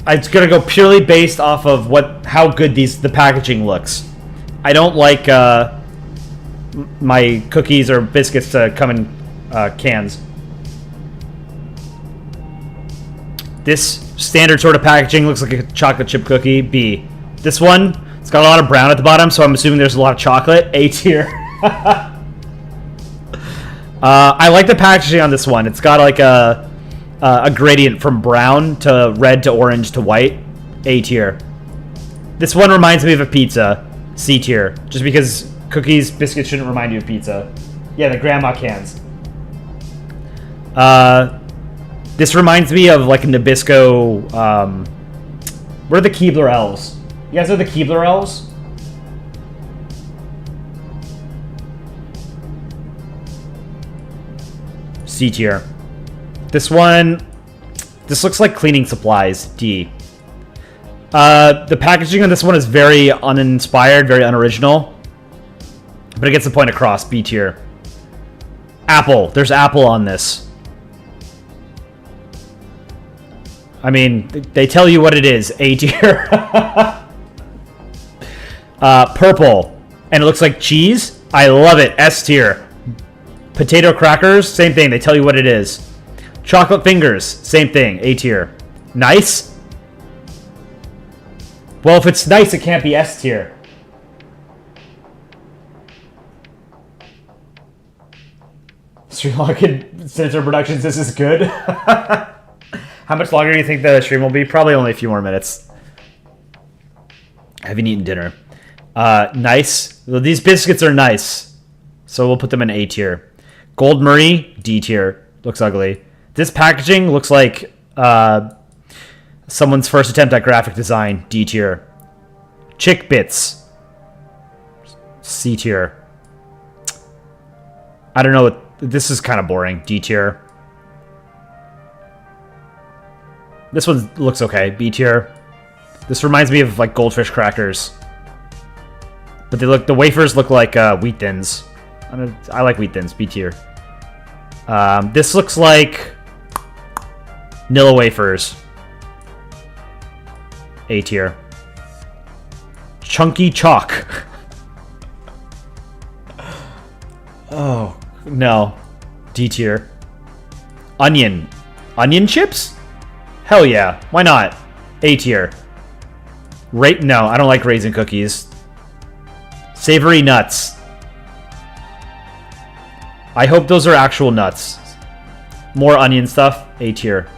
Speaker 1: It's gonna go purely based off of how good the packaging looks. I don't like my cookies or biscuits to come in cans. This standard sort of packaging looks like a chocolate chip cookie. B. This one, it's got a lot of brown at the bottom, so I'm assuming there's a lot of chocolate. A tier. I like the packaging on this one. It's got like a gradient from brown to red to orange to white. A tier. This one reminds me of a pizza. C tier. Just because cookies, biscuits shouldn't remind you of pizza. Yeah, the grandma cans. This reminds me of like a Nabisco. What are the Keebler elves? You guys know the Keebler elves? C tier. This one, this looks like cleaning supplies. D. The packaging on this one is very uninspired, very unoriginal, but it gets the point across. B tier. Apple. There's Apple on this. I mean, they tell you what it is. A tier. Purple. And it looks like cheese. I love it. S tier. Potato crackers. Same thing. They tell you what it is. Chocolate fingers. Same thing. A tier. Nice. Well, if it's nice, it can't be S tier. Sri Lankan Senator Productions, this is good. How much longer do you think the stream will be? Probably only a few more minutes. I haven't eaten dinner. Nice. Well, these biscuits are nice. So we'll put them in A tier. Gold Murray, D tier. Looks ugly. This packaging looks like someone's first attempt at graphic design. D tier. Chick Bits. C tier. I don't know what... This is kind of boring. D tier. This one looks okay. B tier. This reminds me of like goldfish crackers. But the wafers look like wheat thins. I like wheat thins. B tier. This looks like Nilla wafers. A tier. Chunky chalk. Oh, no. D tier. Onion. Onion chips? Hell yeah. Why not? A tier. No, I don't like raisin cookies. Savory nuts. I hope those are actual nuts. More onion stuff. A tier.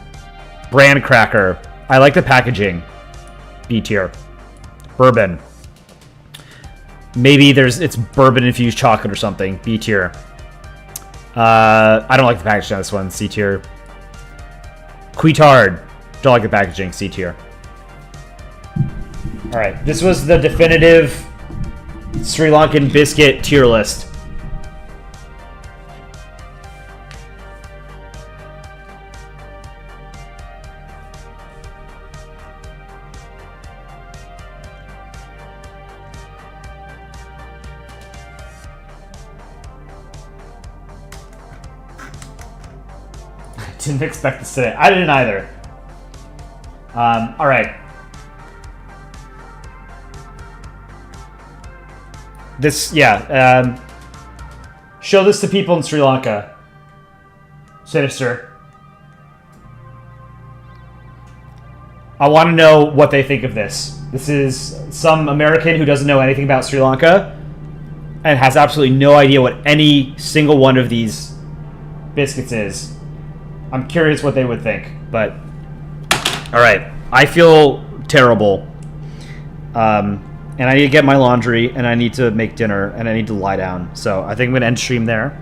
Speaker 1: Bran cracker. I like the packaging. B tier. Bourbon. Maybe it's bourbon infused chocolate or something. B tier. I don't like the packaging on this one. C tier. Quitard. Don't like the packaging. C tier. Alright, this was the definitive Sri Lankan biscuit tier list. Didn't expect this today. I didn't either. All right. This, yeah. Show this to people in Sri Lanka. Sinister. I want to know what they think of this. This is some American who doesn't know anything about Sri Lanka and has absolutely no idea what any single one of these biscuits is. I'm curious what they would think, but... Alright, I feel terrible. And I need to get my laundry, and I need to make dinner, and I need to lie down. So I think I'm going to end stream there.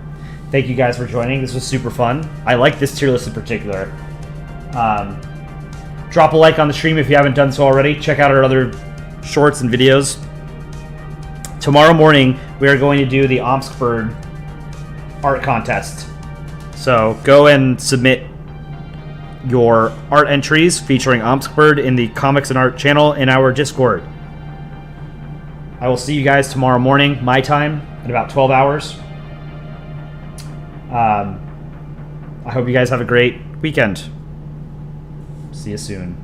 Speaker 1: Thank you guys for joining. This was super fun. I like this tier list in particular. Drop a like on the stream if you haven't done so already. Check out our other shorts and videos. Tomorrow morning, we are going to do the Omskbird art contest. So go and submit your art entries featuring Omskbird in the Comics and Art channel in our Discord. I will see you guys tomorrow morning, my time, in about 12 hours. I hope you guys have a great weekend. See you soon.